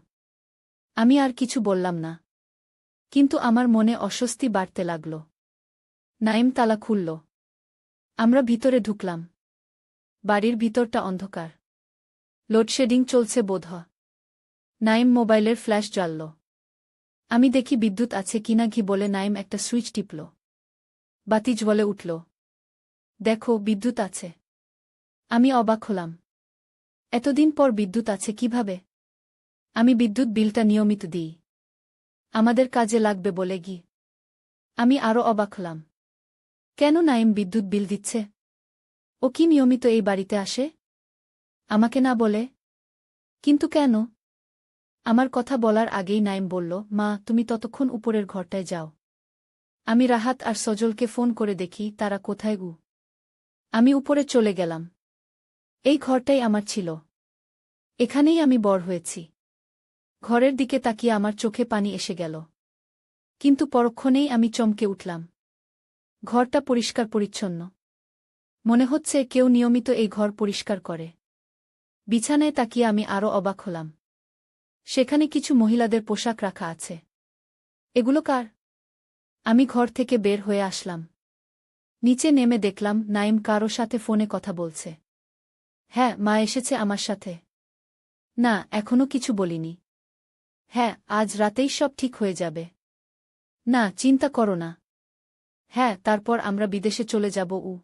আমি আর কিছু বললাম না। কিন্তু আমার মনে অস্বস্তি বাড়তে লাগল। নাইম তালা খুলল। আমরা ভিতরে ঢুকলাম। বাড়ির ভিতরটা অন্ধকার। লোডশেডিং চলছে বোধহয়। নাইম মোবাইলের ফ্ল্যাশ জ্বালল। আমি দেখি বিদ্যুৎ আছে কিনা ঘি বলে নাইম একটা সুইচ টিপল। বাতি জ্বলে উঠল। দেখো বিদ্যুৎ আছে। আমি অবাক হলাম। এতদিন পর বিদ্যুৎ আছে কিভাবে? আমি বিদ্যুৎ বিলটা নিয়মিত দিই। আমাদের কাজে লাগবে বলে গি। আমি আরও অবাক হলাম। কেন নাইম বিদ্যুৎ বিল দিচ্ছে? ও কি নিয়মিত এই বাড়িতে আসে? আমাকে না বলে? কিন্তু কেন? আমার কথা বলার আগেই নাইম বলল, মা তুমি ততক্ষণ উপরের ঘরটায় যাও। আমি রাহাত আর সজলকে ফোন করে দেখি তারা কোথায় গু। আমি উপরে চলে গেলাম। এই ঘরটাই আমার ছিল। এখানেই আমি বড় হয়েছি। ঘরের দিকে তাকিয়ে আমার চোখে পানি এসে গেল। কিন্তু পরক্ষণেই আমি চমকে উঠলাম। ঘরটা পরিষ্কার পরিচ্ছন্ন। মনে হচ্ছে কেউ নিয়মিত এই ঘর পরিষ্কার করে। বিছানায় তাকিয়ে আমি আরও অবাক হলাম। সেখানে কিছু মহিলাদের পোশাক রাখা আছে। এগুলো কার? আমি ঘর থেকে বের হয়ে আসলাম। নিচে নেমে দেখলাম নাইম কারো সাথে ফোনে কথা বলছে। হ্যাঁ মা এসেছে আমার সাথে। না এখনো কিছু বলিনি। হ্যাঁ আজ রাতেই সব ঠিক হয়ে যাবে। না চিন্তা করো না। হ্যাঁ তারপর আমরা বিদেশে চলে যাব।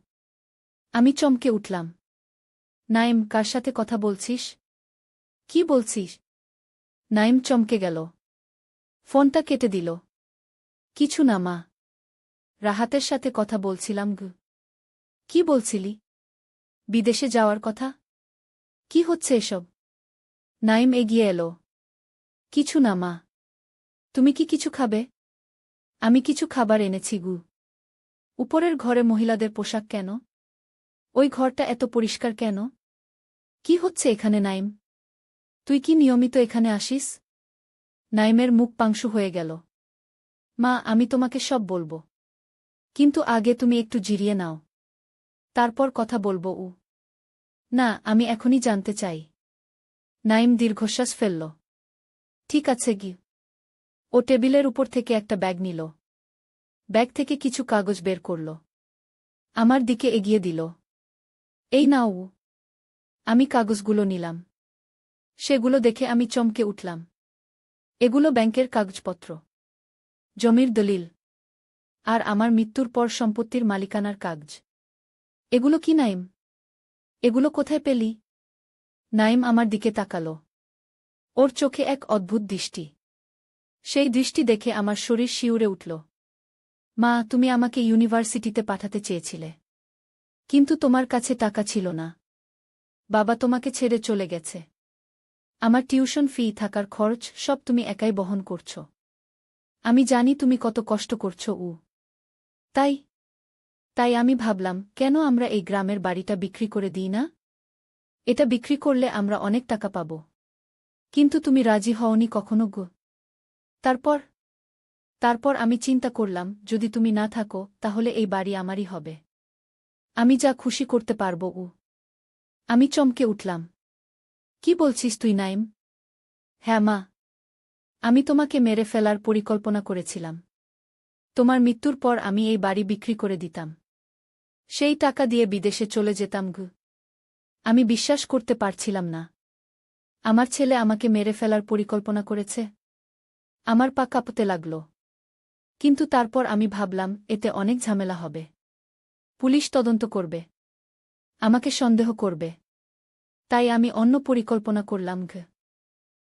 আমি চমকে উঠলাম। নাইম কার সাথে কথা বলছিস? কি বলছিস? নাইম চমকে গেল। ফোনটা কেটে দিল। কিছু না মা। রাহাতের সাথে কথা বলছিলাম গু। কি বলছিলি? বিদেশে যাওয়ার কথা? কি হচ্ছে এসব? নাইম এগিয়ে এলো। কিছু না মা। তুমি কি কিছু খাবে? আমি কিছু খাবার এনেছি গু। উপরের ঘরে মহিলাদের পোশাক কেন? ওই ঘরটা এত পরিষ্কার কেন? কি হচ্ছে এখানে নাইম? তুই কি নিয়মিত এখানে আসিস? নাইমের মুখ পাংশু হয়ে গেল। মা আমি তোমাকে সব বলবো। কিন্তু আগে তুমি একটু জিরিয়ে নাও। তারপর কথা বলবো। না আমি এখনই জানতে চাই। নাইম দীর্ঘশ্বাস ফেলল। ঠিক আছে গি। ও টেবিলের উপর থেকে একটা ব্যাগ নিল। ব্যাগ থেকে কিছু কাগজ বের করল। আমার দিকে এগিয়ে দিল। এই নাও। আমি কাগজগুলো নিলাম। সেগুলো দেখে আমি চমকে উঠলাম। এগুলো ব্যাংকের কাগজপত্র। জমির দলিল। আর আমার মৃত্যুর পর সম্পত্তির মালিকানার কাগজ। এগুলো কি নাইম? এগুলো কোথায় পেলি? নাইম আমার দিকে তাকালো। ওর চোখে এক অদ্ভুত দৃষ্টি। সেই দৃষ্টি দেখে আমার শরীর শিউরে উঠল। মা তুমি আমাকে ইউনিভার্সিটিতে পাঠাতে চেয়েছিলে। কিন্তু তোমার কাছে টাকা ছিল না। বাবা তোমাকে ছেড়ে চলে গেছে। আমার টিউশন ফি থাকার খরচ সব তুমি একাই বহন করছো। আমি জানি তুমি কত কষ্ট করছো। তাই তাই আমি ভাবলাম কেন আমরা এই গ্রামের বাড়িটা বিক্রি করে দিই না? এটা বিক্রি করলে আমরা অনেক টাকা পাব। কিন্তু তুমি রাজি হওনি কখনো গো। তারপর তারপর আমি চিন্তা করলাম, যদি তুমি না থাকো তাহলে এই বাড়ি আমারই হবে। আমি যা খুশি করতে পারবো। আমি চমকে উঠলাম। কি বলছিস তুই নাইম? হ্যাঁ মা, আমি তোমাকে মেরে ফেলার পরিকল্পনা করেছিলাম। তোমার মৃত্যুর পর আমি এই বাড়ি বিক্রি করে দিতাম। সেই টাকা দিয়ে বিদেশে চলে যেতাম। আমি বিশ্বাস করতে পারছিলাম না। আমার ছেলে আমাকে মেরে ফেলার পরিকল্পনা করেছে। আমার পা কাঁপতে লাগল। কিন্তু তারপর আমি ভাবলাম, এতে অনেক ঝামেলা হবে। পুলিশ তদন্ত করবে, আমাকে সন্দেহ করবে। তাই আমি অন্য পরিকল্পনা করলাম।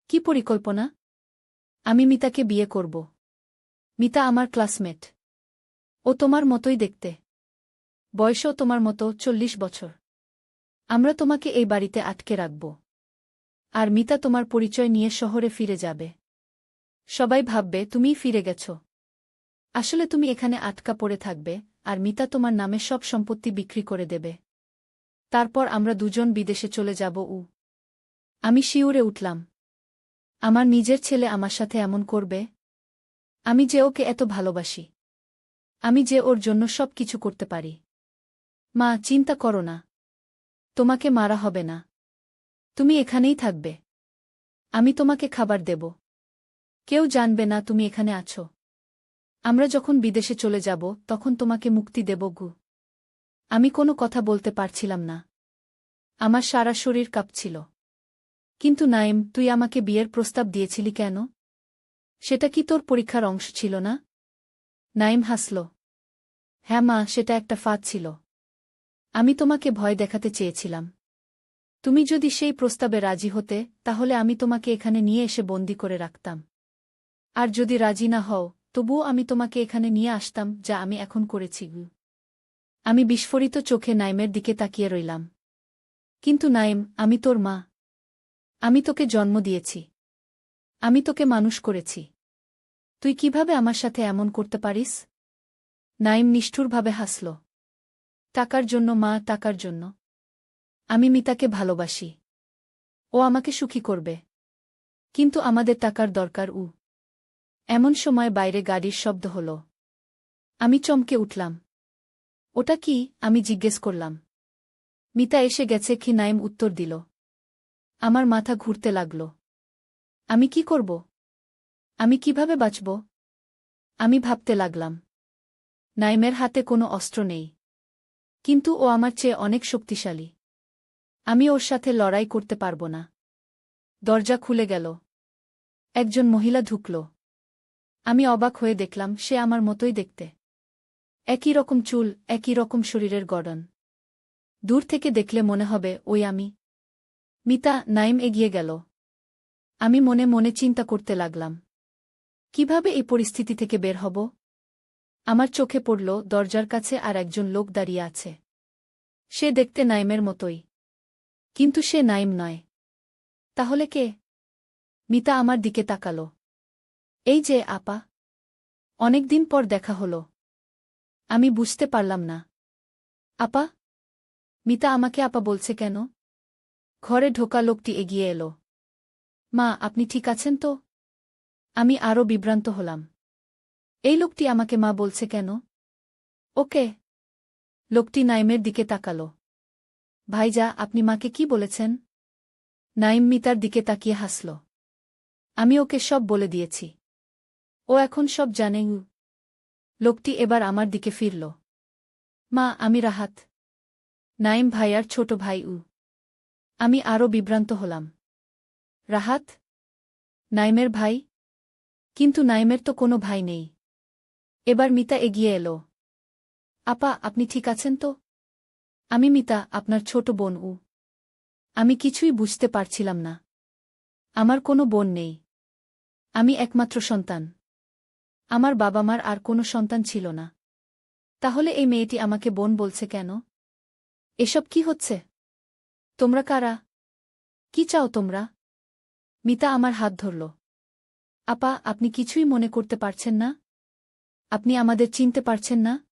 কি পরিকল্পনা? আমি মিতাকে বিয়ে করব। মিতা আমার ক্লাসমেট। ও তোমার মতোই দেখতে। বয়সও তোমার মতো, 40 বছর। আমরা তোমাকে এই বাড়িতে আটকে রাখব। আর মিতা তোমার পরিচয় নিয়ে শহরে ফিরে যাবে। সবাই ভাববে তুমিই ফিরে গেছ। আসলে তুমি এখানে আটকা পড়ে থাকবে, আর মিতা তোমার নামে সব সম্পত্তি বিক্রি করে দেবে। তারপর আমরা দুজন বিদেশে চলে যাব। আমি শিউরে উঠলাম। আমার নিজের ছেলে আমার সাথে এমন করবে? আমি যে ওকে এত ভালোবাসি। আমি যে ওর জন্য সব কিছু করতে পারি। মা, চিন্তা করো না। তোমাকে মারা হবে না। তুমি এখানেই থাকবে। আমি তোমাকে খাবার দেব। কেউ জানবে না তুমি এখানে আছো। আমরা যখন বিদেশে চলে যাব তখন তোমাকে মুক্তি দেব। আমি কোনো কথা বলতে পারছিলাম না। আমার সারা শরীর কাঁপছিল। কিন্তু নাইম, তুই আমাকে বিয়ের প্রস্তাব দিয়েছিলি কেন? সেটা কি তোর পরীক্ষার অংশ ছিল না? নাইম হাসল। হ্যাঁ মা, সেটা একটা ফাঁদ ছিল। আমি তোমাকে ভয় দেখাতে চেয়েছিলাম। তুমি যদি সেই প্রস্তাবে রাজি হতে, তাহলে আমি তোমাকে এখানে নিয়ে এসে বন্দি করে রাখতাম। আর যদি রাজি না হও, তবুও আমি তোমাকে এখানে নিয়ে আসতাম, যা আমি এখন করেছি। আমি বিস্ফোরিত চোখে নাইমের দিকে তাকিয়ে রইলাম। কিন্তু নাইম, আমি তোর মা। আমি তোকে জন্ম দিয়েছি। আমি তোকে মানুষ করেছি। তুই কিভাবে আমার সাথে এমন করতে পারিস? নাইম নিষ্ঠুরভাবে হাসল। টাকার জন্য মা, টাকার জন্য। আমি মিতাকে ভালোবাসি। ও আমাকে সুখী করবে। কিন্তু আমাদের টাকার দরকার। এমন সময় বাইরে গাড়ির শব্দ হল। আমি চমকে উঠলাম। ওটা কি? আমি জিজ্ঞেস করলাম। মিতা এসে গেছে কি? নাইম উত্তর দিল। আমার মাথা ঘুরতে লাগল। আমি কি করব? আমি কিভাবে বাঁচব? আমি ভাবতে লাগলাম। নাইমের হাতে কোনো অস্ত্র নেই। কিন্তু ও আমার চেয়ে অনেক শক্তিশালী। আমি ওর সাথে লড়াই করতে পারব না। দরজা খুলে গেল। একজন মহিলা ঢুকল। আমি অবাক হয়ে দেখলাম, সে আমার মতোই দেখতে। একই রকম চুল, একই রকম শরীরের গড়ন। দূর থেকে দেখলে মনে হবে ওই আমি। মিতা। নাইম এগিয়ে গেল। আমি মনে মনে চিন্তা করতে লাগলাম, কিভাবে এই পরিস্থিতি থেকে বের হব? আমার চোখে পড়ল দরজার কাছে আর একজন লোক দাঁড়িয়ে আছে। সে দেখতে নাইমের মতোই। কিন্তু সে নাইম নয়। তাহলে কে? মিতা আমার দিকে তাকাল। এই যে আপা। অনেকদিন পর দেখা হল। আমি বুঝতে পারলাম না। আপা? মিতা আমাকে আপা বলছে কেন? ঘরে ঢোকা লোকটি এগিয়ে এল। মা, আপনি ঠিক আছেন তো? আমি আরও বিভ্রান্ত হলাম। এই লোকটি আমাকে মা বলছে কেন? ওকে। লোকটি নাইমের দিকে তাকাল। ভাইজা, আপনি মাকে কি বলেছেন? নাইম মিতার দিকে তাকিয়ে হাসল। আমি ওকে সব বলে দিয়েছি। ও এখন সব জানে। লোকটি এবার আমার দিকে ফিরল। মা, আমি রাহাত। নাইম ভাইয়ার ছোট ভাই। আমি আরও বিভ্রান্ত হলাম। রাহাত? নাইমের ভাই? কিন্তু নাইমের তো কোনো ভাই নেই। এবার মিতা এগিয়ে এল। আপা, আপনি ঠিক আছেন তো? আমি মিতা, আপনার ছোট বোন। আমি কিছুই বুঝতে পারছিলাম না। আমার কোনো বোন নেই। আমি একমাত্র সন্তান। আমার বাবা মার আর কোনো সন্তান ছিল না। তাহলে এই মেয়েটি আমাকে বোন বলছে কেন? এসব কি হচ্ছে? তোমরা কারা? কি চাও তোমরা? মিতা আমার হাত ধরল। আপা, আপনি কিছুই মনে করতে পারছেন না? আপনি আমাদের চিনতে পারছেন না?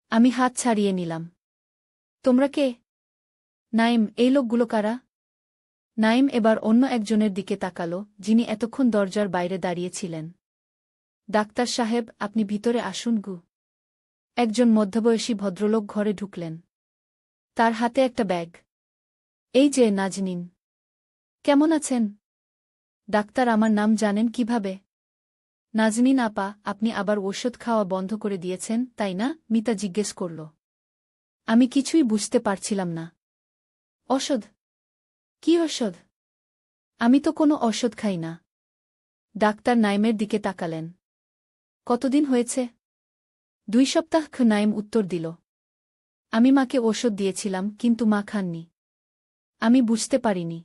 আমি হাত ছাড়িয়ে নিলাম। তোমরা কে? নাইম, এই লোকগুলো কারা? নাইম এবার অন্য একজনের দিকে তাকাল, যিনি এতক্ষণ দরজার বাইরে দাঁড়িয়েছিলেন। ডাক্তার সাহেব, আপনি ভিতরে আসুন গু। একজন মধ্যবয়সী ভদ্রলোক ঘরে ঢুকলেন। তার হাতে একটা ব্যাগ। এই যে নাজনীন। কেমন আছেন? ডাক্তার, আমার নাম জানেন কিভাবে? নাজনীন আপা, আপনি আবার ওষুধ খাওয়া বন্ধ করে দিয়েছেন, তাই না? মিতা জিজ্ঞেস করল। আমি কিছুই বুঝতে পারছিলাম না। ওষুধ? কি ওষুধ? আমি তো কোনো ওষুধ খাই না। ডাক্তার নাইমের দিকে তাকালেন। কতদিন হয়েছে? 2 সপ্তাহ। নাইম উত্তর দিল। আমি মাকে ওষুধ দিয়েছিলাম, কিন্তু মা খাননি। আমি বুঝতে পারিনি।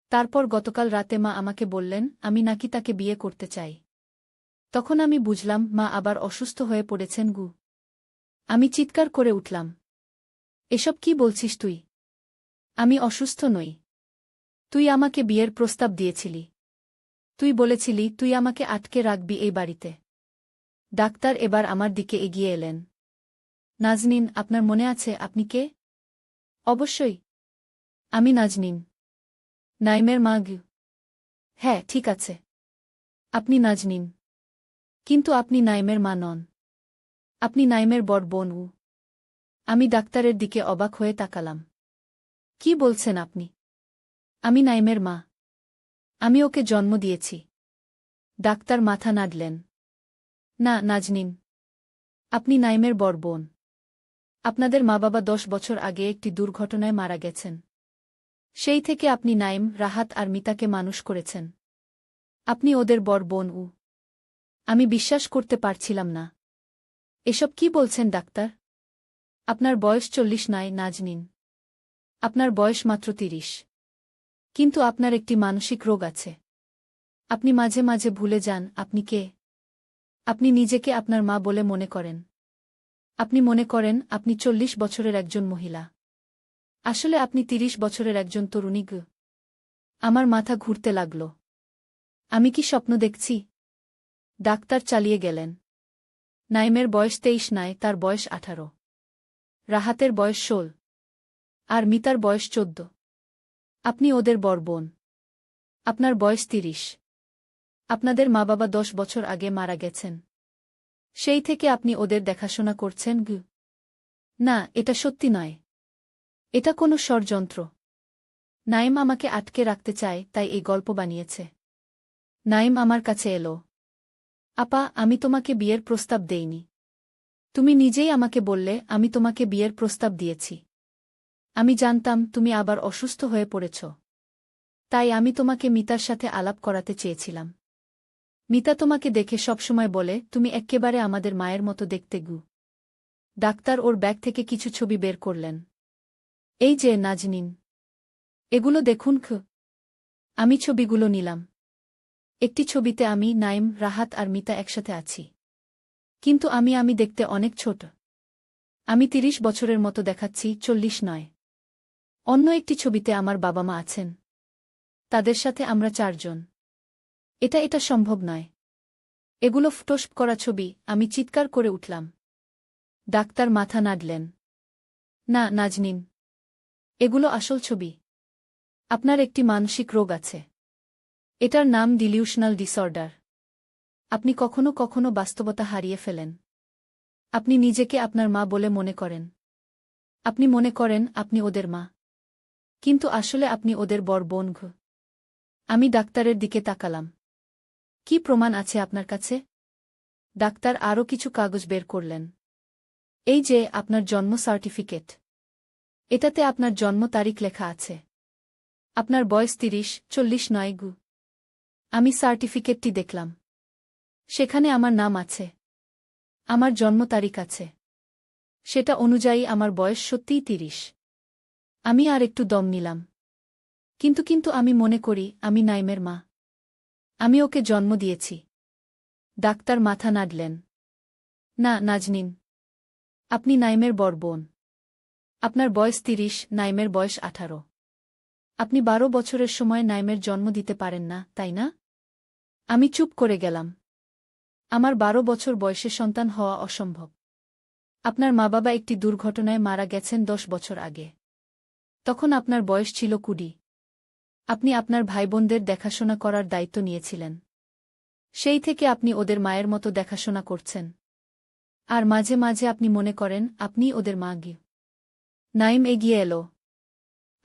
তারপর গতকাল রাতে মা আমাকে বললেন আমি নাকি তাকে বিয়ে করতে চাই। তখন আমি বুঝলাম মা আবার অসুস্থ হয়ে পড়েছেন গু। আমি চিৎকার করে উঠলাম। এসব কি বলছিস তুই? আমি অসুস্থ নই। তুই আমাকে বিয়ের প্রস্তাব দিয়েছিলি। তুই বলেছিলি তুই আমাকে আটকে রাখবি এই বাড়িতে। ডাক্তার এবার আমার দিকে এগিয়ে এলেন। নাজনীন, আপনার মনে আছে আপনি কে? অবশ্যই। আমি নাজনীন, নাইমের মা গু। হ্যাঁ, ঠিক আছে। আপনি নাজনীন। কিন্তু আপনি নাইমের মা নন। আপনি নাইমের বড় বোন। আমি ডাক্তারের দিকে অবাক হয়ে তাকালাম। কি বলছেন আপনি? আমি নাইমের মা। আমি ওকে জন্ম দিয়েছি। ডাক্তার মাথা নাড়লেন। না নাজনীন, আপনি নাইমের বড় বোন। আপনাদের মা-বাবা 10 বছর আগে একটি দুর্ঘটনায় মারা গেছেন। সেই থেকে আপনি নাইম, রাহাত আর মিতাকে মানুষ করেছেন। আপনি ওদের বড় বোন। আমি বিশ্বাস করতে পারছিলাম না। এসব কি বলছেন ডাক্তার? আপনার বয়স 40 নয় নাজনীন। আপনার বয়স মাত্র 30। কিন্তু আপনার একটি মানসিক রোগ আছে। আপনি মাঝে মাঝে ভুলে যান আপনি কে। আপনি নিজেকে আপনার মা বলে মনে করেন। আপনি মনে করেন আপনি 40 বছরের একজন মহিলা। আসলে আপনি 30 বছরের একজন তরুণী গু। আমার মাথা ঘুরতে লাগল। আমি কি স্বপ্ন দেখছি? ডাক্তার চালিয়ে গেলেন। নাইমের বয়স 23 নয়, তার বয়স 18। রাহাতের বয়স 16। আর মিতার বয়স 14। আপনি ওদের বড় বোন। আপনার বয়স 30। আপনাদের মা-বাবা 10 বছর আগে মারা গেছেন। সেই থেকে আপনি ওদের দেখাশোনা করছেন গু। না, এটা সত্যি নয়। এটা কোনো ষড়যন্ত্র। নাইম আমাকে আটকে রাখতে চায়, তাই এই গল্প বানিয়েছে। নাইম আমার কাছে এলো। আপা, আমি তোমাকে বিয়ের প্রস্তাব দেইনি। তুমি নিজেই আমাকে বললে আমি তোমাকে বিয়ের প্রস্তাব দিয়েছি। আমি জানতাম তুমি আবার অসুস্থ হয়ে পড়েছ। তাই আমি তোমাকে মিতার সাথে আলাপ করাতে চেয়েছিলাম। মিতা তোমাকে দেখে সবসময় বলে তুমি এক্কেবারে আমাদের মায়ের মতো দেখতে গু। ডাক্তার ওর ব্যাগ থেকে কিছু ছবি বের করলেন। এই যে নাজনীন। এগুলো দেখুন। আমি ছবিগুলো নিলাম। একটি ছবিতে আমি, নাইম, রাহাত আর মিতা একসাথে আছি। কিন্তু আমি দেখতে অনেক ছোট। আমি 30 বছরের মতো দেখাচ্ছি, 40 নয়। অন্য একটি ছবিতে আমার বাবা মা আছেন। তাদের সাথে আমরা 4 জন। এটা সম্ভব নয়। এগুলো ফটোশপ করা ছবি। আমি চিৎকার করে উঠলাম। ডাক্তার মাথা নাড়লেন। না নাজনীন, এগুলো আসল ছবি। আপনার একটি মানসিক রোগ আছে। এটার নাম ডিলিউশনাল ডিসঅর্ডার। আপনি কখনো কখনো বাস্তবতা হারিয়ে ফেলেন। আপনি নিজেকে আপনার মা বলে মনে করেন। আপনি মনে করেন আপনি ওদের মা। কিন্তু আসলে আপনি ওদের বড় বোন গু। আমি ডাক্তারের দিকে তাকালাম। কি প্রমাণ আছে আপনার কাছে? ডাক্তার আরও কিছু কাগজ বের করলেন। এই যে আপনার জন্ম সার্টিফিকেট। এটাতে আপনার জন্ম তারিখ লেখা আছে। আপনার বয়স 30, 40 নয় গু। আমি সার্টিফিকেটটি দেখলাম। সেখানে আমার নাম আছে। আমার জন্ম তারিখ আছে। সেটা অনুযায়ী আমার বয়স সত্যিই 30। আমি আর একটু দম নিলাম। কিন্তু আমি মনে করি আমি নাইমের মা। আমি ওকে জন্ম দিয়েছি। ডাক্তার মাথা নাড়লেন। না নাজনীন, আপনি নাইমের বড় বোন। আপনার বয়স 30, নাইমের বয়স 18। আপনি 12 বছরের সময় নাইমের জন্ম দিতে পারেন না, তাই না? আমি চুপ করে গেলাম। আমার 12 বছর বয়সে সন্তান হওয়া অসম্ভব। আপনার মা-বাবা একটি দুর্ঘটনায় মারা গেছেন 10 বছর আগে। তখন আপনার বয়স ছিল 20। আপনি আপনার ভাইবোনদের দেখাশোনা করার দায়িত্ব নিয়েছিলেন। সেই থেকে আপনি ওদের মায়ের মতো দেখাশোনা করছেন। আর মাঝে মাঝে আপনি মনে করেন আপনি ওদের মা গি। নাইম এগিয়ে এলো।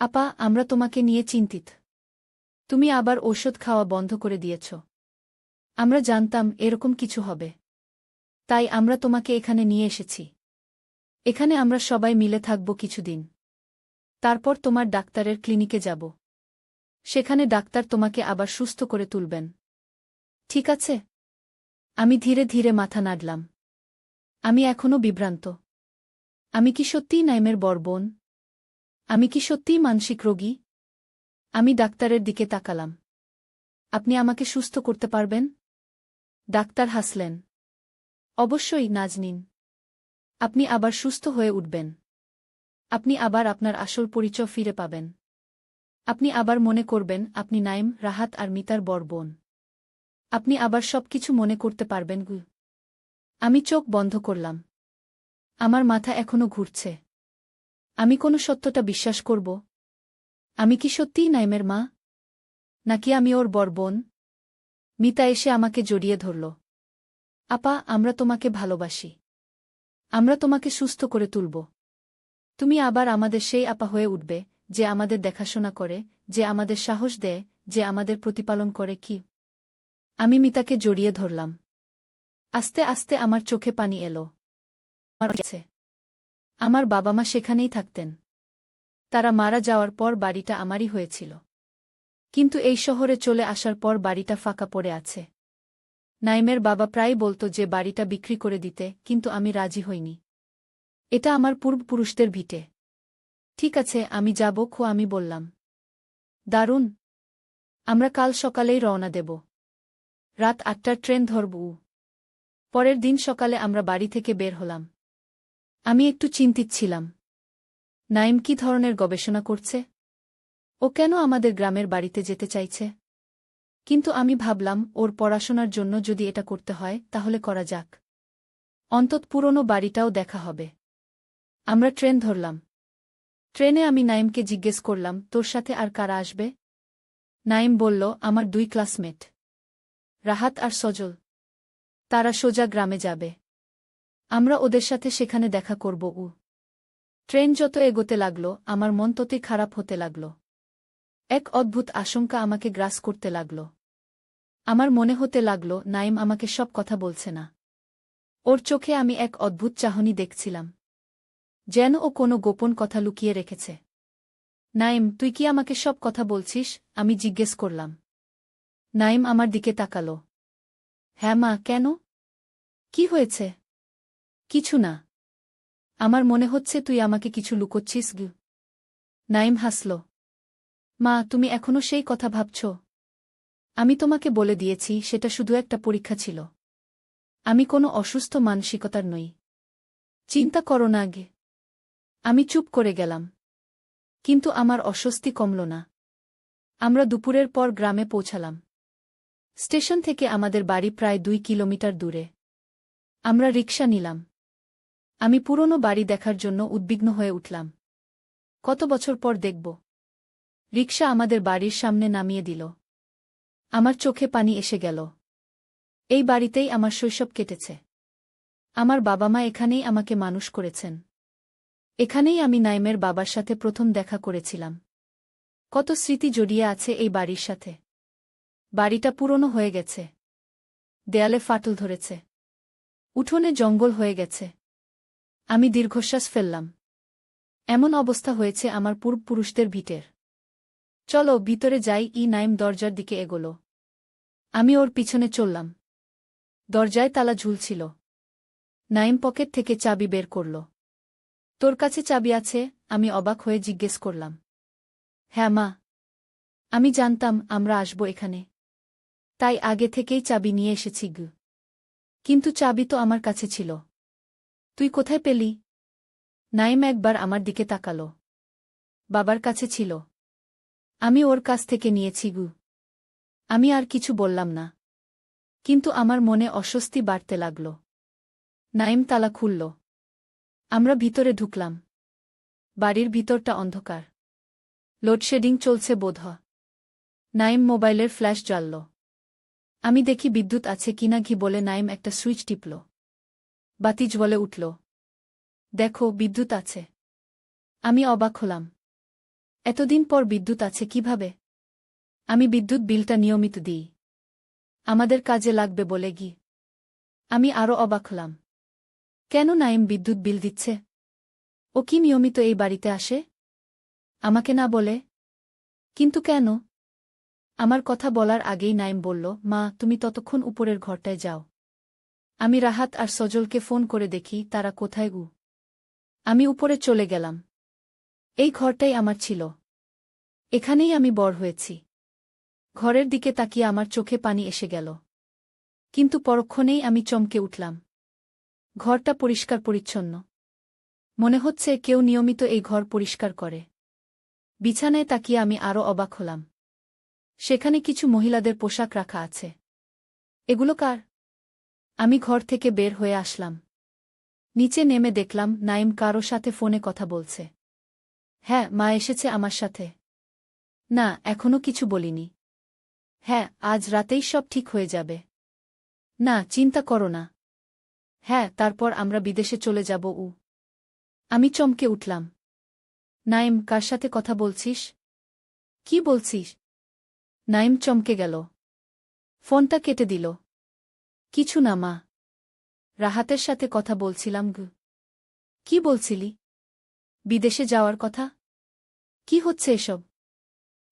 আপা, আমরা তোমাকে নিয়ে চিন্তিত। তুমি আবার ঔষধ খাওয়া বন্ধ করে দিয়েছ। আমরা জানতাম এরকম কিছু হবে। তাই আমরা তোমাকে এখানে নিয়ে এসেছি। এখানে আমরা সবাই মিলে থাকব কিছুদিন। তারপর তোমার ডাক্তারের ক্লিনিকে যাব। সেখানে ডাক্তার তোমাকে আবার সুস্থ করে তুলবেন। ঠিক আছে? আমি ধীরে ধীরে মাথা নাড়লাম। আমি এখনও বিভ্রান্ত। আমি কি সত্যিই নাইমের বড় বোন? আমি কি সত্যিই মানসিক রোগী? আমি ডাক্তারের দিকে তাকালাম। আপনি আমাকে সুস্থ করতে পারবেন? ডাক্তার হাসলেন। অবশ্যই নাজনীন। আপনি আবার সুস্থ হয়ে উঠবেন। আপনি আবার আপনার আসল পরিচয় ফিরে পাবেন। আপনি আবার মনে করবেন আপনি নাইম, রাহাত আর মিতার বড় বোন। আপনি আবার সবকিছু মনে করতে পারবেন। আমি চোখ বন্ধ করলাম। আমার মাথা এখনো ঘুরছে। আমি কোন সত্যটা বিশ্বাস করব? আমি কি সত্যিই নাইমের মা? নাকি আমি ওর বড় বোন? মিতা এসে আমাকে জড়িয়ে ধরল। আপা, আমরা তোমাকে ভালোবাসি। আমরা তোমাকে সুস্থ করে তুলব। তুমি আবার আমাদের সেই আপা হয়ে উঠবে, যে আমাদের দেখাশোনা করে, যে আমাদের সাহস দেয়, যে আমাদের প্রতিপালন করে। কি? আমি মিতাকে জড়িয়ে ধরলাম। আস্তে আস্তে আমার চোখে পানি এলো। আমার বাবা মা সেখানেই থাকতেন। তারা মারা যাওয়ার পর বাড়িটা আমারই হয়েছিল। কিন্তু এই শহরে চলে আসার পর বাড়িটা ফাঁকা পড়ে আছে। নাইমের বাবা প্রায় বলতো যে বাড়িটা বিক্রি করে দিতে, কিন্তু আমি রাজি হইনি। এটা আমার পূর্বপুরুষদের ভিটে। ঠিক আছে, আমি যাব। আমি বললাম। দারুণ। আমরা কাল সকালেই রওনা দেব। রাত ৮টার ট্রেন ধরব। পরের দিন সকালে আমরা বাড়ি থেকে বের হলাম। আমি একটু চিন্তিত ছিলাম। নাইম কি ধরনের গবেষণা করছে? ও কেন আমাদের গ্রামের বাড়িতে যেতে চাইছে? কিন্তু আমি ভাবলাম, ওর পড়াশোনার জন্য যদি এটা করতে হয় তাহলে করা যাক। অন্তত পুরনো বাড়িটাও দেখা হবে। আমরা ট্রেন ধরলাম। ট্রেনে আমি নাইমকে জিজ্ঞেস করলাম, তোর সাথে আর কারা আসবে? নাইম বলল, আমার 2 ক্লাসমেট, রাহাত আর সজল। তারা সোজা গ্রামে যাবে। আমরা ওদের সাথে সেখানে দেখা করব। ট্রেন যত এগোতে লাগল, আমার মন ততই খারাপ হতে লাগল। এক অদ্ভুত আশঙ্কা আমাকে গ্রাস করতে লাগল। আমার মনে হতে লাগল নাইম আমাকে সব কথা বলছে না। ওর চোখে আমি এক অদ্ভুত চাহনি দেখছিলাম, যেন ও কোনো গোপন কথা লুকিয়ে রেখেছে। নাইম, তুই কি আমাকে সব কথা বলছিস? আমি জিজ্ঞেস করলাম। নাইম আমার দিকে তাকাল। হ্যাঁ মা, কেন? কি হয়েছে? কিছু না। আমার মনে হচ্ছে তুই আমাকে কিছু লুকোচ্ছিস। নাইম হাসল। মা, তুমি এখনো সেই কথা ভাবছ? আমি তোমাকে বলে দিয়েছি সেটা শুধু একটা পরীক্ষা ছিল। আমি কোনো অসুস্থ মানসিকতার নই। চিন্তা করো না আগে। আমি চুপ করে গেলাম। কিন্তু আমার অস্বস্তি কমল না। আমরা দুপুরের পর গ্রামে পৌঁছালাম। স্টেশন থেকে আমাদের বাড়ি প্রায় 2 কিলোমিটার দূরে। আমরা রিকশা নিলাম। আমি পুরনো বাড়ি দেখার জন্য উদ্বিগ্ন হয়ে উঠলাম। কত বছর পর দেখব। রিকশা আমাদের বাড়ির সামনে নামিয়ে দিল। আমার চোখে পানি এসে গেল। এই বাড়িতেই আমার শৈশব কেটেছে। আমার বাবা মা এখানেই আমাকে মানুষ করেছেন। এখানেই আমি নাইমের বাবার সাথে প্রথম দেখা করেছিলাম। কত স্মৃতি জড়িয়ে আছে এই বাড়ির সাথে। বাড়িটা পুরনো হয়ে গেছে। দেয়ালে ফাটল ধরেছে। উঠোনে জঙ্গল হয়ে গেছে। আমি দীর্ঘশ্বাস ফেললাম। এমন অবস্থা হয়েছে আমার পূর্বপুরুষদের ভিটের। চলো ভিতরে যাই। নাইম দরজার দিকে এগোল। আমি ওর পিছনে চললাম। দরজায় তালা ঝুলছিল। নাইম পকেট থেকে চাবি বের করল। তোর কাছে চাবি আছে? আমি অবাক হয়ে জিজ্ঞেস করলাম। হ্যাঁ মা। আমি জানতাম আমরা আসব এখানে। তাই আগে থেকেই চাবি নিয়ে এসেছি। কিন্তু চাবি তো আমার কাছে ছিল। তুই কোথায় পেলি? নাইম একবার আমার দিকে তাকাল। বাবার কাছে ছিল। আমি ওর কাছ থেকে নিয়েছি। আমি আর কিছু বললাম না। কিন্তু আমার মনে অস্বস্তি বাড়তে লাগল। নাইম তালা খুলল। আমরা ভিতরে ঢুকলাম। বাড়ির ভিতরটা অন্ধকার। লোডশেডিং চলছে বোধহয়। নাইম মোবাইলের ফ্ল্যাশ জ্বালল। আমি দেখি বিদ্যুৎ আছে কিনা ঘি বলে নাইম একটা সুইচ টিপল। বাতি জ্বলে উঠল। দেখো, বিদ্যুৎ আছে। আমি অবাক হলাম। এতদিন পর বিদ্যুৎ আছে কিভাবে? আমি বিদ্যুৎ বিলটা নিয়মিত দিই। আমাদের কাজে লাগবে বলে গি। আমি আরও অবাক হলাম। কেন নাইম বিদ্যুৎ বিল দিচ্ছে? ও কি নিয়মিত এই বাড়িতে আসে? আমাকে না বলে? কিন্তু কেন? আমার কথা বলার আগেই নাইম বলল, মা, তুমি ততক্ষণ উপরের ঘরটায় যাও। আমি রাহাত আর সজলকে ফোন করে দেখি তারা কোথায় গু। আমি উপরে চলে গেলাম। এই ঘরটাই আমার ছিল। এখানেই আমি বড় হয়েছি। ঘরের দিকে তাকিয়ে আমার চোখে পানি এসে গেল। কিন্তু পরক্ষণেই আমি চমকে উঠলাম। ঘরটা পরিষ্কার পরিচ্ছন্ন। মনে হচ্ছে কেউ নিয়মিত এই ঘর পরিষ্কার করে। বিছানায় তাকিয়ে আমি আরও অবাক হলাম। সেখানে কিছু মহিলাদের পোশাক রাখা আছে। এগুলো কার? আমি ঘর থেকে বের হয়ে আসলাম। নিচে নেমে দেখলাম নাইম কারো সাথে ফোনে কথা বলছে। হ্যাঁ, মা এসেছে আমার সাথে। না, এখনো কিছু বলিনি। হ্যাঁ, আজ রাতেই সব ঠিক হয়ে যাবে। না, চিন্তা করো না। হ্যাঁ, তারপর আমরা বিদেশে চলে যাব। আমি চমকে উঠলাম। নাইম, কার সাথে কথা বলছিস? কি বলছিস? নাইম চমকে গেল। ফোনটা কেটে দিল। কিছু না মা। রাহাতের সাথে কথা বলছিলাম গু। কি বলছিলি? বিদেশে যাওয়ার কথা? কি হচ্ছে এসব?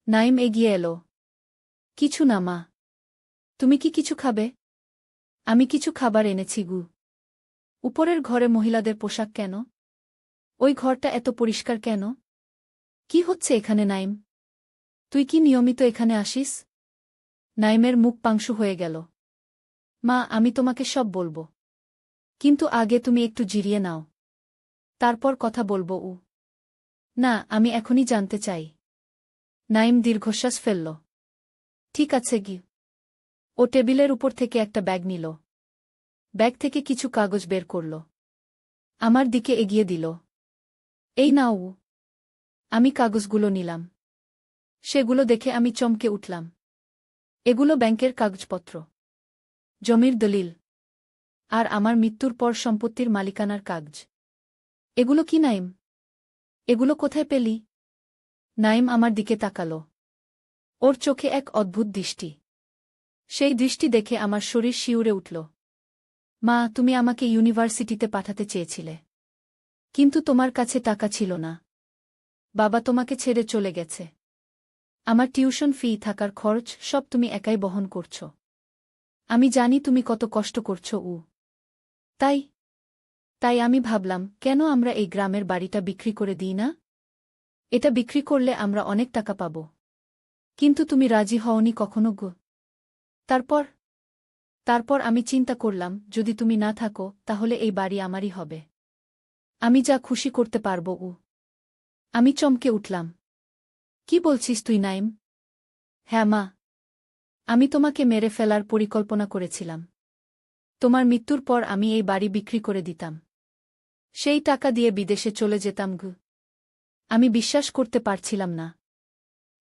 নাইম এগিয়ে এলো। কিছু না মা। তুমি কি কিছু খাবে? আমি কিছু খাবার এনেছি গু। উপরের ঘরে মহিলাদের পোশাক কেন? ওই ঘরটা এত পরিষ্কার কেন? কি হচ্ছে এখানে নাইম? তুই কি নিয়মিত এখানে আসিস? নাইমের মুখ পাংশু হয়ে গেল। মা, আমি তোমাকে সব বলবো। কিন্তু আগে তুমি একটু জিরিয়ে নাও। তারপর কথা বলবো। না, আমি এখনই জানতে চাই। নাইম দীর্ঘশ্বাস ফেলল। ঠিক আছে গি। ও টেবিলের উপর থেকে একটা ব্যাগ নিল। ব্যাগ থেকে কিছু কাগজ বের করল। আমার দিকে এগিয়ে দিল। এই নাও। আমি কাগজগুলো নিলাম। সেগুলো দেখে আমি চমকে উঠলাম। এগুলো ব্যাংকের কাগজপত্র, জমির দলিল, আর আমার মৃত্যুর পর সম্পত্তির মালিকানার কাগজ। এগুলো কি নাইম? এগুলো কোথায় পেলি? নাইম আমার দিকে তাকাল। ওর চোখে এক অদ্ভুত দৃষ্টি। সেই দৃষ্টি দেখে আমার শরীর শিউরে উঠল। মা, তুমি আমাকে ইউনিভার্সিটিতে পাঠাতে চেয়েছিলে। কিন্তু তোমার কাছে টাকা ছিল না। বাবা তোমাকে ছেড়ে চলে গেছে। আমার টিউশন ফি, থাকার খরচ সব তুমি একাই বহন করছ। আমি জানি তুমি কত কষ্ট করছ। তাই তাই আমি ভাবলাম, কেন আমরা এই গ্রামের বাড়িটা বিক্রি করে দিই না? এটা বিক্রি করলে আমরা অনেক টাকা পাব। কিন্তু তুমি রাজি হওনি কখনো গো। তারপর তারপর আমি চিন্তা করলাম, যদি তুমি না থাকো তাহলে এই বাড়ি আমারই হবে। আমি যা খুশি করতে পারব। আমি চমকে উঠলাম। কি বলছিস তুই নাইম? হ্যাঁ মা। আমি তোমাকে মেরে ফেলার পরিকল্পনা করেছিলাম। তোমার মৃত্যুর পর আমি এই বাড়ি বিক্রি করে দিতাম। সেই টাকা দিয়ে বিদেশে চলে যেতাম গু। আমি বিশ্বাস করতে পারছিলাম না।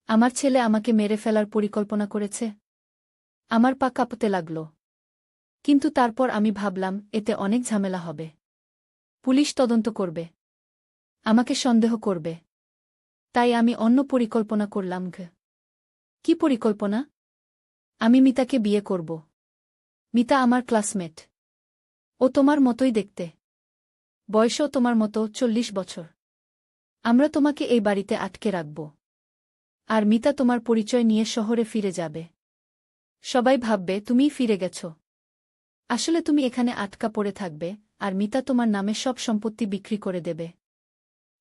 আমার ছেলে আমাকে মেরে ফেলার পরিকল্পনা করেছে। আমার পা কাঁপতে লাগল। কিন্তু তারপর আমি ভাবলাম, এতে অনেক ঝামেলা হবে। পুলিশ তদন্ত করবে। আমাকে সন্দেহ করবে। তাই আমি অন্য পরিকল্পনা করলাম। কি পরিকল্পনা? আমি মিতাকে বিয়ে করব। মিতা আমার ক্লাসমেট। ও তোমার মতোই দেখতে। বয়সও তোমার মতো, 40 বছর। আমরা তোমাকে এই বাড়িতে আটকে রাখব। আর মিতা তোমার পরিচয় নিয়ে শহরে ফিরে যাবে। সবাই ভাববে তুমিই ফিরে গেছ। আসলে তুমি এখানে আটকা পড়ে থাকবে, আর মিতা তোমার নামে সব সম্পত্তি বিক্রি করে দেবে।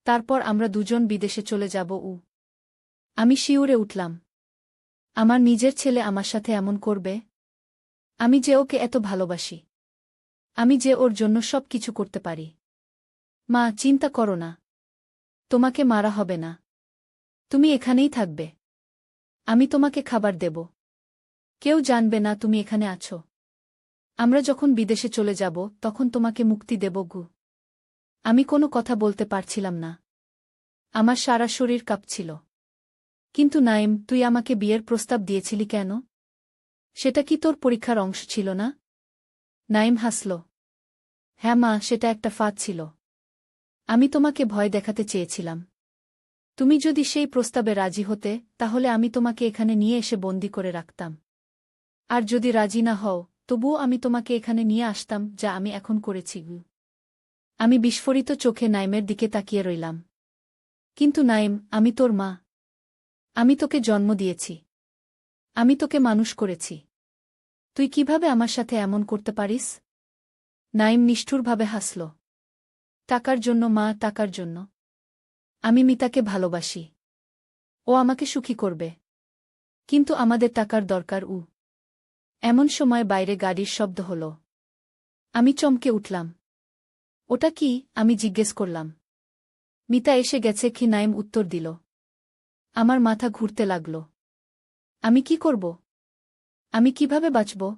তারপর আমরা দুজন বিদেশে চলে যাব। আমি শিউরে উঠলাম। আমার নিজের ছেলে আমার সাথে এমন করবে? আমি যে ওকে এত ভালোবাসি। আমি যে ওর জন্য সব কিছু করতে পারি। মা, চিন্তা করো না। তোমাকে মারা হবে না। তুমি এখানেই থাকবে। আমি তোমাকে খাবার দেব। কেউ জানবে না তুমি এখানে আছো। আমরা যখন বিদেশে চলে যাব তখন তোমাকে মুক্তি দেব গু। আমি কোনো কথা বলতে পারছিলাম না। আমার সারা শরীর কাঁপছিল। কিন্তু নাইম, তুই আমাকে বিয়ের প্রস্তাব দিয়েছিলি কেন? সেটা কি তোর পরীক্ষার অংশ ছিল না? নাইম হাসল। হ্যাঁ মা, সেটা একটা ফাঁদ ছিল। আমি তোমাকে ভয় দেখাতে চেয়েছিলাম। তুমি যদি সেই প্রস্তাবে রাজি হতে, তাহলে আমি তোমাকে এখানে নিয়ে এসে বন্দি করে রাখতাম। আর যদি রাজি না হও, তবুও আমি তোমাকে এখানে নিয়ে আসতাম, যা আমি এখন করেছি। আমি বিস্ফোরিত চোখে নাইমের দিকে তাকিয়ে রইলাম। কিন্তু নাইম, আমি তোর মা। আমি তোকে জন্ম দিয়েছি। আমি তোকে মানুষ করেছি। তুই কিভাবে আমার সাথে এমন করতে পারিস? নাইম নিষ্ঠুরভাবে হাসল। টাকার জন্য মা, টাকার জন্য। আমি মিতাকে ভালোবাসি। ও আমাকে সুখী করবে। কিন্তু আমাদের টাকার দরকার। এমন সময় বাইরে গাড়ির শব্দ হল। আমি চমকে উঠলাম। ওটা কি? আমি জিজ্ঞেস করলাম। মিতা এসে গেছে কি? নাইম উত্তর দিল। আমার মাথা ঘুরতে লাগল। আমি কি করব? আমি কিভাবে বাঁচব?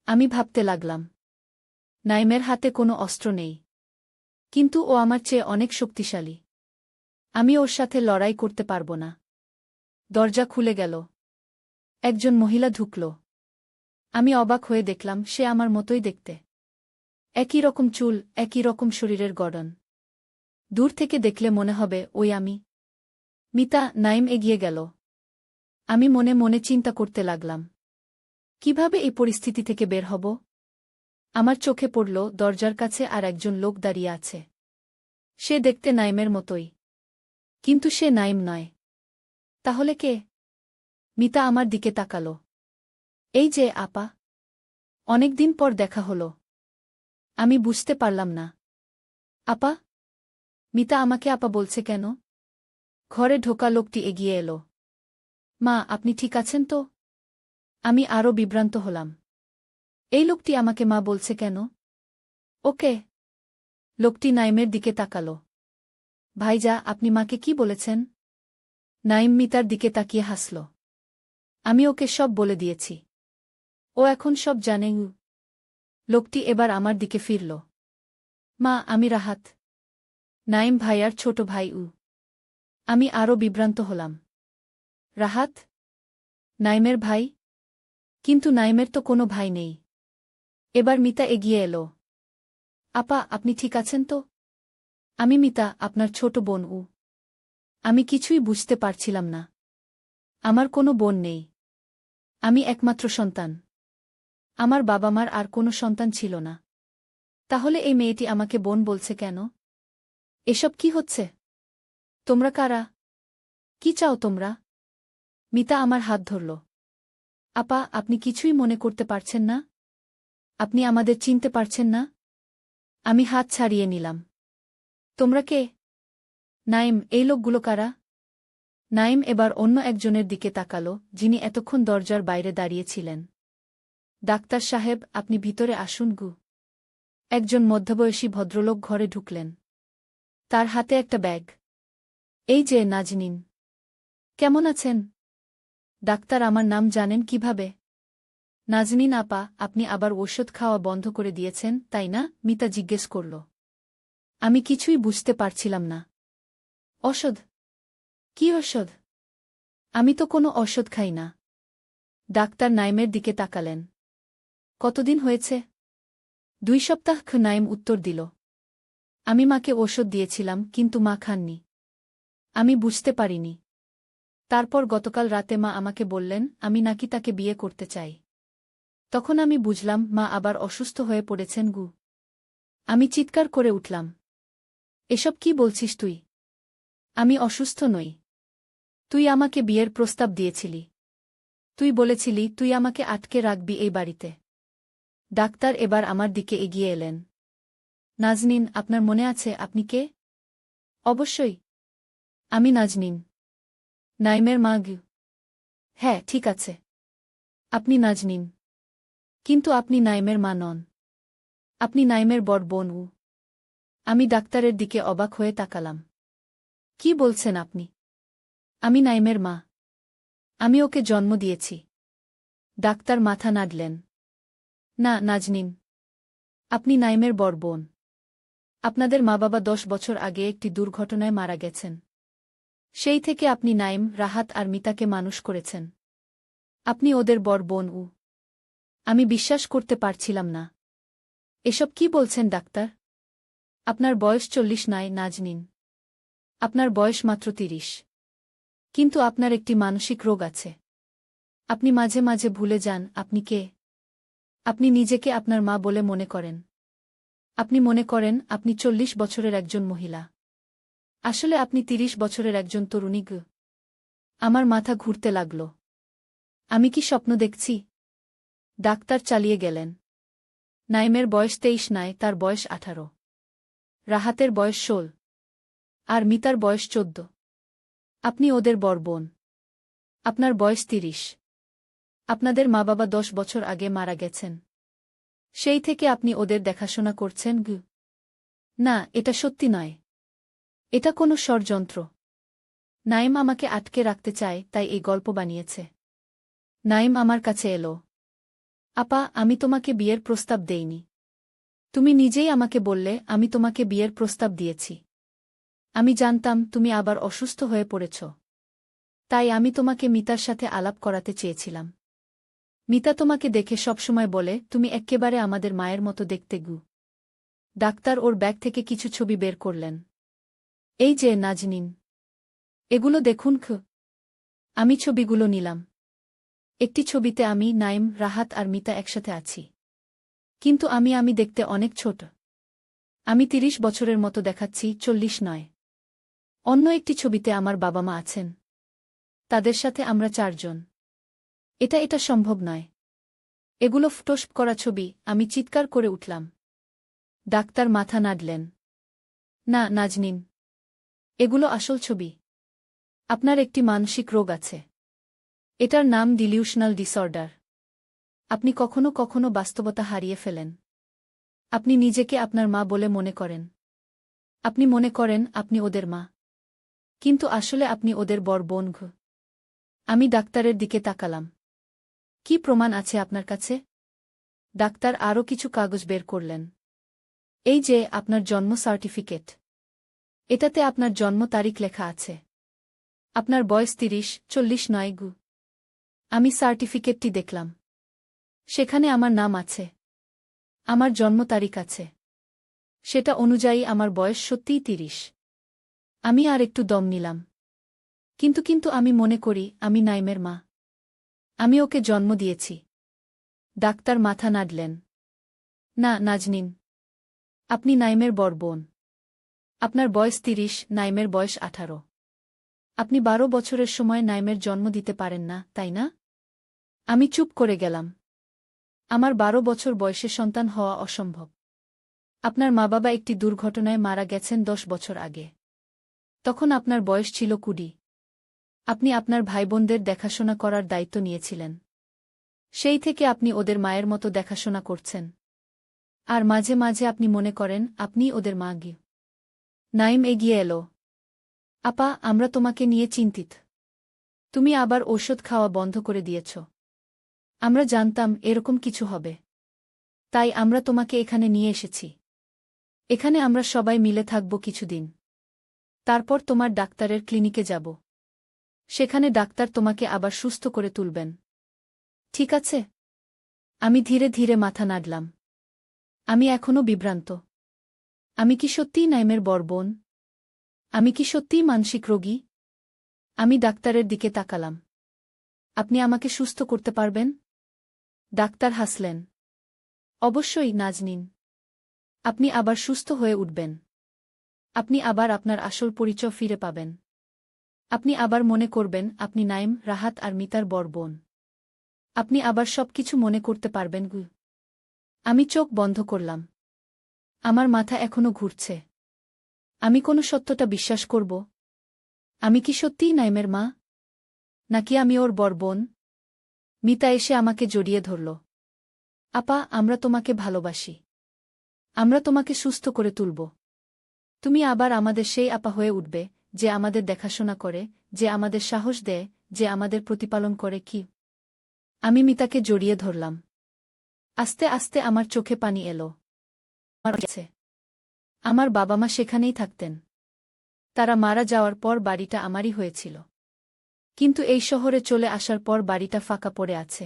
আমি ভাবতে লাগলাম। নাইমের হাতে কোনো অস্ত্র নেই। কিন্তু ও আমার চেয়ে অনেক শক্তিশালী। আমি ওর সাথে লড়াই করতে পারব না। দরজা খুলে গেল। একজন মহিলা ঢুকল। আমি অবাক হয়ে দেখলাম, সে আমার মতোই দেখতে। একই রকম চুল, একই রকম শরীরের গড়ন। দূর থেকে দেখলে মনে হবে ওই আমি। মিতা। নাইম এগিয়ে গেল। আমি মনে মনে চিন্তা করতে লাগলাম, কিভাবে এই পরিস্থিতি থেকে বের হব? আমার চোখে পড়ল দরজার কাছে আর একজন লোক দাঁড়িয়ে আছে। সে দেখতে নাইমের মতোই। কিন্তু সে নাইম নয়। তাহলে কে? মিতা আমার দিকে তাকাল। এই যে আপা। অনেকদিন পর দেখা হলো। আমি বুঝতে পারলাম না। আপা? মিতা আমাকে আপা বলছে কেন? ঘরে ঢোকা লোকটি এগিয়ে এলো। মা, আপনি ঠিক আছেন তো? আমি আরও বিভ্রান্ত হলাম। এই লোকটি আমাকে মা বলছে কেন? ওকে। লোকটি নাইমের দিকে তাকাল। ভাইজা, আপনি মাকে কি বলেছেন? নাইম মিতার দিকে তাকিয়ে হাসল। আমি ওকে সব বলে দিয়েছি। ও এখন সব জানে। লোকটি এবার আমার দিকে ফিরল। মা, আমি রাহাত। নাইম ভাইয়ার ছোট ভাই। আমি আরও বিভ্রান্ত হলাম। রাহাত? নাইমের ভাই? কিন্তু নাইমের তো কোনো ভাই নেই। এবার মিতা এগিয়ে এলো। আপা, আপনি ঠিক আছেন তো? আমি মিতা, আপনার ছোট বোন। আমি কিছুই বুঝতে পারছিলাম না। আমার কোনো বোন নেই। আমি একমাত্র সন্তান। আমার বাবা মার আর কোনো সন্তান ছিল না। তাহলে এই মেয়েটি আমাকে বোন বলছে কেন? এসব কি হচ্ছে? তোমরা কারা? কি চাও তোমরা? মিতা আমার হাত ধরল। আপা, আপনি কিছুই মনে করতে পারছেন না? আপনি আমাদের চিনতে পারছেন না? আমি হাত ছাড়িয়ে নিলাম। তোমরা কে? নাইম, এই লোকগুলো কারা? নাইম এবার অন্য একজনের দিকে তাকাল, যিনি এতক্ষণ দরজার বাইরে দাঁড়িয়েছিলেন। ডাক্তার সাহেব, আপনি ভিতরে আসুন। একজন মধ্যবয়সী ভদ্রলোক ঘরে ঢুকলেন। তার হাতে একটা ব্যাগ। এই যে নাজনীন। কেমন আছেন? ডাক্তার আমার নাম জানেন কিভাবে? নাজনীন আপা, আপনি আবার ওষুধ খাওয়া বন্ধ করে দিয়েছেন, তাই না? মিতা জিজ্ঞেস করল। আমি কিছুই বুঝতে পারছিলাম না। ওষুধ? কি ওষুধ? আমি তো কোনো ওষুধ খাই না। ডাক্তার নাইমের দিকে তাকালেন। কতদিন হয়েছে? 2 সপ্তাহ। নাইম উত্তর দিল। আমি মাকে ওষুধ দিয়েছিলাম, কিন্তু মা খাননি। আমি বুঝতে পারিনি। তারপর গতকাল রাতে মা আমাকে বললেন আমি নাকি তাকে বিয়ে করতে চাই। তখন আমি বুঝলাম মা আবার অসুস্থ হয়ে পড়েছেন। আমি চিৎকার করে উঠলাম। এসব কি বলছিস তুই? আমি অসুস্থ নই। তুই আমাকে বিয়ের প্রস্তাব দিয়েছিলি। তুই বলেছিলি তুই আমাকে আটকে রাখবি এই বাড়িতে। ডাক্তার এবার আমার দিকে এগিয়ে এলেন। নাজনীন, আপনার মনে আছে আপনি কে? অবশ্যই। আমি নাজনীন, নাইমের মা। হ্যাঁ, ঠিক আছে। আপনি নাজনীন। কিন্তু আপনি নাইমের মা নন। আপনি নাইমের বড় বোন। আমি ডাক্তারের দিকে অবাক হয়ে তাকালাম। কি বলছেন আপনি? আমি নাইমের মা। আমি ওকে জন্ম দিয়েছি। ডাক্তার মাথা নাড়লেন। না নাজনীন, আপনি নাইমের বড় বোন। আপনাদের মা-বাবা 10 বছর আগে একটি দুর্ঘটনায় মারা গেছেন। সেই থেকে আপনি নাইম, রাহাত আর মিতাকে মানুষ করেছেন। আপনি ওদের বড় বোন। আমি বিশ্বাস করতে পারছিলাম না। এসব কি বলছেন ডাক্তার? আপনার বয়স 40 নয় নাজনীন। আপনার বয়স মাত্র 30। কিন্তু আপনার একটি মানসিক রোগ আছে। আপনি মাঝে মাঝে ভুলে যান আপনি কে। আপনি নিজেকে আপনার মা বলে মনে করেন। আপনি মনে করেন আপনি 40 বছরের একজন মহিলা। আসলে আপনি 30 বছরের একজন তরুণী। আমার মাথা ঘুরতে লাগল। আমি কি স্বপ্ন দেখছি? ডাক্তার চালিয়ে গেলেন। নাইমের বয়স 23 নয়, তার বয়স 18। রাহাতের বয়স 16। আর মিতার বয়স 14। আপনি ওদের বড় বোন। আপনার বয়স 30। আপনাদের মা বাবা 10 বছর আগে মারা গেছেন। সেই থেকে আপনি ওদের দেখাশোনা করছেন। না, এটা সত্যি নয়। এটা কোনো ষড়যন্ত্র। নাইম আমাকে আটকে রাখতে চায়, তাই এই গল্প বানিয়েছে। নাইম আমার কাছে এলো। আপা, আমি তোমাকে বিয়ের প্রস্তাব দেইনি। তুমি নিজেই আমাকে বললে আমি তোমাকে বিয়ের প্রস্তাব দিয়েছি। আমি জানতাম তুমি আবার অসুস্থ হয়ে পড়েছ। তাই আমি তোমাকে মিতার সাথে আলাপ করাতে চেয়েছিলাম। মিতা তোমাকে দেখে সবসময় বলে তুমি এক্কেবারে আমাদের মায়ের মতো দেখতে। ডাক্তার ওর ব্যাগ থেকে কিছু ছবি বের করলেন। এই যে নাজনীন, এগুলো দেখুন। আমি ছবিগুলো নিলাম। একটি ছবিতে আমি, নাইম, রাহাত আর মিতা একসাথে আছি। কিন্তু আমি দেখতে অনেক ছোট। আমি 30 বছরের মতো দেখাচ্ছি, 40 নয়। অন্য একটি ছবিতে আমার বাবা মা আছেন। তাদের সাথে আমরা 4 জন। এটা সম্ভব নয়। এগুলো ফটোশপ করা ছবি। আমি চিৎকার করে উঠলাম। ডাক্তার মাথা নাড়লেন। না নাজনীন, এগুলো আসল ছবি। আপনার একটি মানসিক রোগ আছে। এটার নাম ডিলিউশনাল ডিসঅর্ডার। আপনি কখনো কখনো বাস্তবতা হারিয়ে ফেলেন। আপনি নিজেকে আপনার মা বলে মনে করেন। আপনি মনে করেন আপনি ওদের মা। কিন্তু আসলে আপনি ওদের বড় বোন। আমি ডাক্তারের দিকে তাকালাম। কি প্রমাণ আছে আপনার কাছে? ডাক্তার আরও কিছু কাগজ বের করলেন। এই যে আপনার জন্ম সার্টিফিকেট। এটাতে আপনার জন্ম তারিখ লেখা আছে। আপনার বয়স 30, 40 নয়। আমি সার্টিফিকেটটি দেখলাম। সেখানে আমার নাম আছে। আমার জন্ম তারিখ আছে। সেটা অনুযায়ী আমার বয়স সত্যিই 30। আমি আর একটু দম নিলাম। কিন্তু আমি মনে করি আমি নাইমের মা। আমি ওকে জন্ম দিয়েছি। ডাক্তার মাথা নাড়লেন। না নাজনীন, আপনি নাইমের বড় বোন। আপনার বয়স 30, নাইমের বয়স 18। আপনি 12 বছরের সময় নাইমের জন্ম দিতে পারেন না, তাই না? আমি চুপ করে গেলাম। আমার 12 বছর বয়সে সন্তান হওয়া অসম্ভব। আপনার মা বাবা একটি দুর্ঘটনায় মারা গেছেন 10 বছর আগে। তখন আপনার বয়স ছিল 20। আপনি আপনার ভাইবোনদের দেখাশোনা করার দায়িত্ব নিয়েছিলেন। সেই থেকে আপনি ওদের মায়ের মতো দেখাশোনা করছেন। আর মাঝে মাঝে আপনি মনে করেন আপনিই ওদের মা। নাইম এগিয়ে এলো। আপা, আমরা তোমাকে নিয়ে চিন্তিত। তুমি আবার ঔষধ খাওয়া বন্ধ করে দিয়েছ। আমরা জানতাম এরকম কিছু হবে। তাই আমরা তোমাকে এখানে নিয়ে এসেছি। এখানে আমরা সবাই মিলে থাকব কিছুদিন। তারপর তোমার ডাক্তারের ক্লিনিকে যাব। সেখানে ডাক্তার তোমাকে আবার সুস্থ করে তুলবেন। ঠিক আছে? আমি ধীরে ধীরে মাথা নাড়লাম। আমি এখনও বিভ্রান্ত। আমি কি সত্যিই নাইমের বড় বোন? আমি কি সত্যিই মানসিক রোগী? আমি ডাক্তারের দিকে তাকালাম। আপনি আমাকে সুস্থ করতে পারবেন? ডাক্তার হাসলেন। অবশ্যই নাজনীন। আপনি আবার সুস্থ হয়ে উঠবেন। আপনি আবার আপনার আসল পরিচয় ফিরে পাবেন। আপনি আবার মনে করবেন আপনি নাইম, রাহাত আর মিতার বড় বোন। আপনি আবার সবকিছু মনে করতে পারবেন। আমি চোখ বন্ধ করলাম। আমার মাথা এখনো ঘুরছে। আমি কোন সত্যটা বিশ্বাস করব? আমি কি সত্যিই নাইমের মা? নাকি আমি ওর বড় বোন? মিতা এসে আমাকে জড়িয়ে ধরল। আপা, আমরা তোমাকে ভালোবাসি। আমরা তোমাকে সুস্থ করে তুলব। তুমি আবার আমাদের সেই আপা হয়ে উঠবে, যে আমাদের দেখাশোনা করে, যে আমাদের সাহস দেয়, যে আমাদের প্রতিপালন করে। কি? আমি মিতাকে জড়িয়ে ধরলাম। আস্তে আস্তে আমার চোখে পানি এলো। আমার বাবা মা সেখানেই থাকতেন। তারা মারা যাওয়ার পর বাড়িটা আমারই হয়েছিল। কিন্তু এই শহরে চলে আসার পর বাড়িটা ফাঁকা পড়ে আছে।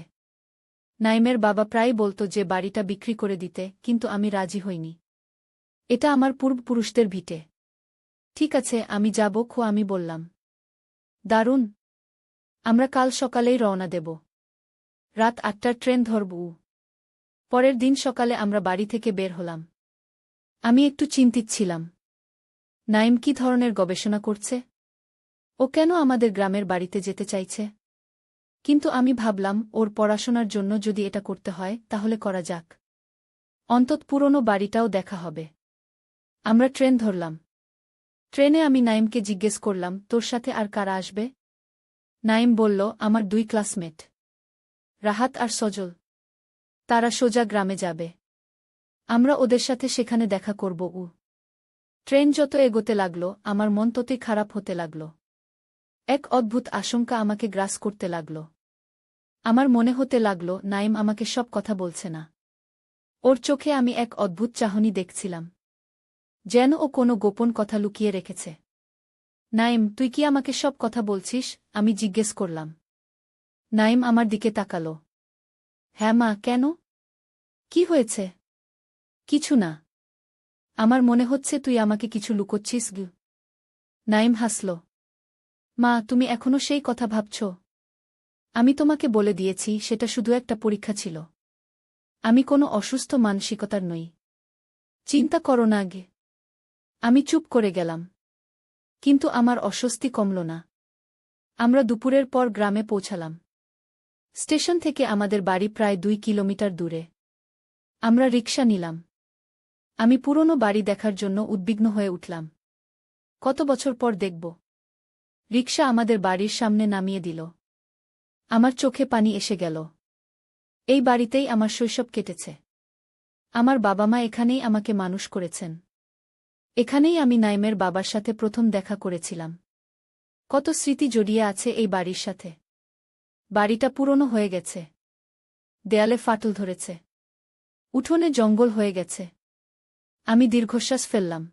নাইমের বাবা প্রায় বলতো যে বাড়িটা বিক্রি করে দিতে, কিন্তু আমি রাজি হইনি। এটা আমার পূর্বপুরুষদের ভিটে। ঠিক আছে, আমি যাব আমি বললাম। দারুণ। আমরা কাল সকালেই রওনা দেব। রাত ৮টার ট্রেন ধরব। পরের দিন সকালে আমরা বাড়ি থেকে বের হলাম। আমি একটু চিন্তিত ছিলাম। নাইম কী ধরনের গবেষণা করছে? ও কেন আমাদের গ্রামের বাড়িতে যেতে চাইছে? কিন্তু আমি ভাবলাম, ওর পড়াশোনার জন্য যদি এটা করতে হয় তাহলে করা যাক। অন্তত পুরনো বাড়িটাও দেখা হবে। আমরা ট্রেন ধরলাম। ট্রেনে আমি নাইমকে জিজ্ঞেস করলাম, তোর সাথে আর কারা আসবে? নাইম বলল, আমার 2 ক্লাসমেট, রাহাত আর সজল। তারা সোজা গ্রামে যাবে। আমরা ওদের সাথে সেখানে দেখা করব। ট্রেন যত এগোতে লাগল, আমার মন ততই খারাপ হতে লাগল। এক অদ্ভুত আশঙ্কা আমাকে গ্রাস করতে লাগল। আমার মনে হতে লাগল, নাইম আমাকে সব কথা বলছে না। ওর চোখে আমি এক অদ্ভুত চাহনি দেখছিলাম, যেন ও কোনো গোপন কথা লুকিয়ে রেখেছে। নাইম, তুই কি আমাকে সব কথা বলছিস? আমি জিজ্ঞেস করলাম। নাইম আমার দিকে তাকাল। হ্যাঁ মা, কেন? কি হয়েছে? কিছু না। আমার মনে হচ্ছে তুই আমাকে কিছু লুকোচ্ছিস। নাইম হাসল। মা, তুমি এখনো সেই কথা ভাবছ? আমি তোমাকে বলে দিয়েছি সেটা শুধু একটা পরীক্ষা ছিল। আমি কোনো অসুস্থ মানসিকতার নই। চিন্তা করো না আগে। আমি চুপ করে গেলাম। কিন্তু আমার অস্বস্তি কমল না। আমরা দুপুরের পর গ্রামে পৌঁছালাম। স্টেশন থেকে আমাদের বাড়ি প্রায় 2 কিলোমিটার দূরে। আমরা রিকশা নিলাম। আমি পুরনো বাড়ি দেখার জন্য উদ্বিগ্ন হয়ে উঠলাম। কত বছর পর দেখব। রিকশা আমাদের বাড়ির সামনে নামিয়ে দিল। আমার চোখে পানি এসে গেল। এই বাড়িতেই আমার শৈশব কেটেছে। আমার বাবা মা এখানেই আমাকে মানুষ করেছেন। এখানেই আমি নাইমের বাবার সাথে প্রথম দেখা করেছিলাম। কত স্মৃতি জড়িয়ে আছে এই বাড়ির সাথে। বাড়িটা পুরনো হয়ে গেছে। দেয়ালে ফাটল ধরেছে। উঠোনে জঙ্গল হয়ে গেছে। আমি দীর্ঘশ্বাস ফেললাম।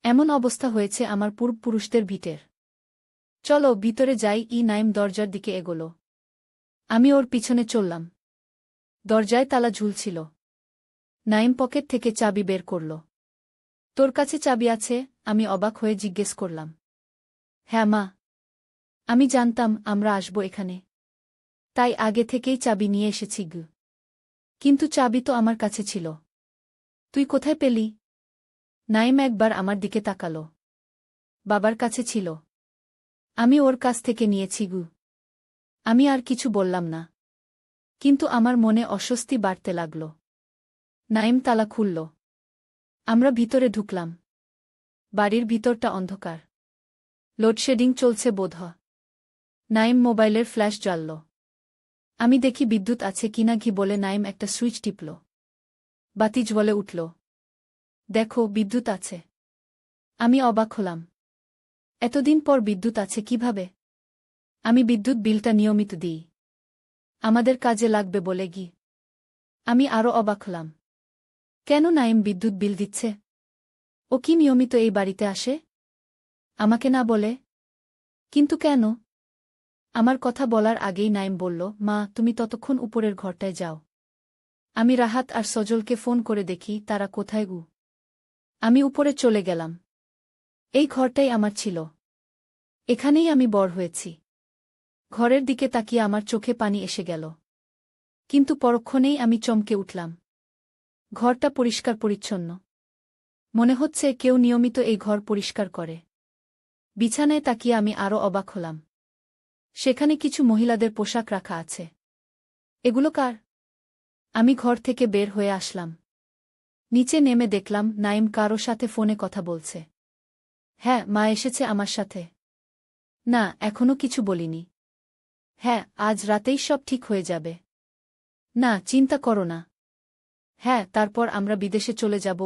এমন অবস্থা হয়েছে আমার পূর্বপুরুষদের ভিটের। চলো ভিতরে যাই। নাইম দরজার দিকে এগোল। আমি ওর পিছনে চললাম। দরজায় তালা ঝুলছিল। নাইম পকেট থেকে চাবি বের করল। তোর কাছে চাবি আছে? আমি অবাক হয়ে জিজ্ঞেস করলাম। হ্যাঁ মা। আমি জানতাম আমরা আসব এখানে। তাই আগে থেকেই চাবি নিয়ে এসেছি। কিন্তু চাবি তো আমার কাছে ছিল। তুই কোথায় পেলি? নাইম একবার আমার দিকে তাকাল। বাবার কাছে ছিল। আমি ওর কাছ থেকে নিয়েছি। আমি আর কিছু বললাম না। কিন্তু আমার মনে অস্বস্তি বাড়তে লাগল। নাইম তালা খুলল। আমরা ভিতরে ঢুকলাম। বাড়ির ভিতরটা অন্ধকার। লোডশেডিং চলছে বোধহয়। নাইম মোবাইলের ফ্ল্যাশ জ্বালল। আমি দেখি বিদ্যুৎ আছে কিনা বলে নাইম একটা সুইচ টিপল। বাতি জ্বলে উঠল। দেখো, বিদ্যুৎ আছে। আমি অবাক হলাম। এতদিন পর বিদ্যুৎ আছে কিভাবে? আমি বিদ্যুৎ বিলটা নিয়মিত দিই। আমাদের কাজে লাগবে বলে। আমি আরও অবাক হলাম। কেন নাইম বিদ্যুৎ বিল দিচ্ছে? ও কি নিয়মিত এই বাড়িতে আসে? আমাকে না বলে? কিন্তু কেন? আমার কথা বলার আগেই নাইম বলল, মা, তুমি ততক্ষণ উপরের ঘরটায় যাও। আমি রাহাত আর সজলকে ফোন করে দেখি তারা কোথায়। আমি উপরে চলে গেলাম। এই ঘরটাই আমার ছিল। এখানেই আমি বড় হয়েছি। ঘরের দিকে তাকিয়ে আমার চোখে পানি এসে গেল। কিন্তু পরক্ষণেই আমি চমকে উঠলাম। ঘরটা পরিষ্কার পরিচ্ছন্ন। মনে হচ্ছে কেউ নিয়মিত এই ঘর পরিষ্কার করে। বিছানায় তাকিয়ে আমি আরও অবাক হলাম। সেখানে কিছু মহিলাদের পোশাক রাখা আছে। এগুলো কার? আমি ঘর থেকে বের হয়ে আসলাম। নিচে নেমে দেখলাম নাইম কারো সাথে ফোনে কথা বলছে। হ্যাঁ, মা এসেছে আমার সাথে। না, এখনো কিছু বলিনি। হ্যাঁ, আজ রাতেই সব ঠিক হয়ে যাবে। না, চিন্তা করো না। হ্যাঁ, তারপর আমরা বিদেশে চলে যাব।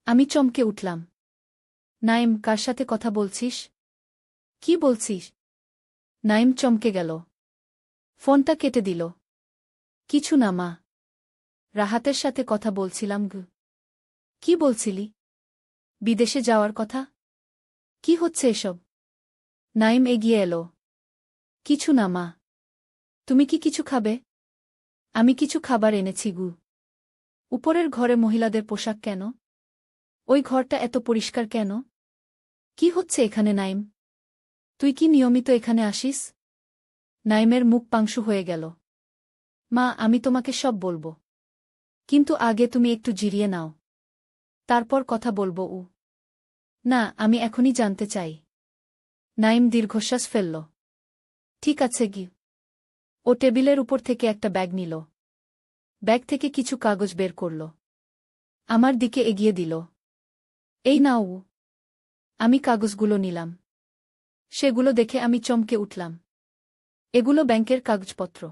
আমি চমকে উঠলাম। নাইম, কার সাথে কথা বলছিস? কি বলছিস? নাইম চমকে গেল। ফোনটা কেটে দিল। কিছু না মা। রাহাতের সাথে কথা বলছিলাম। কি বলছিলি? বিদেশে যাওয়ার কথা? কি হচ্ছে এসব? নাইম এগিয়ে এলো। কিছু না মা। তুমি কি কিছু খাবে? আমি কিছু খাবার এনেছি গু। উপরের ঘরে মহিলাদের পোশাক কেন? ওই ঘরটা এত পরিষ্কার কেন? কি হচ্ছে এখানে নাইম? তুই কি নিয়মিত এখানে আসিস? নাইমের মুখ পাংশু হয়ে গেল। মা, আমি তোমাকে সব বলবো। কিন্তু আগে তুমি একটু জিরিয়ে নাও। তারপর কথা বলবো। না, আমি এখনই জানতে চাই। নাইম দীর্ঘশ্বাস ফেলল। ঠিক আছে গি। ও টেবিলের উপর থেকে একটা ব্যাগ নিল। ব্যাগ থেকে কিছু কাগজ বের করল। আমার দিকে এগিয়ে দিল। এই নাও। আমি কাগজগুলো নিলাম। সেগুলো দেখে আমি চমকে উঠলাম। এগুলো ব্যাংকের কাগজপত্র,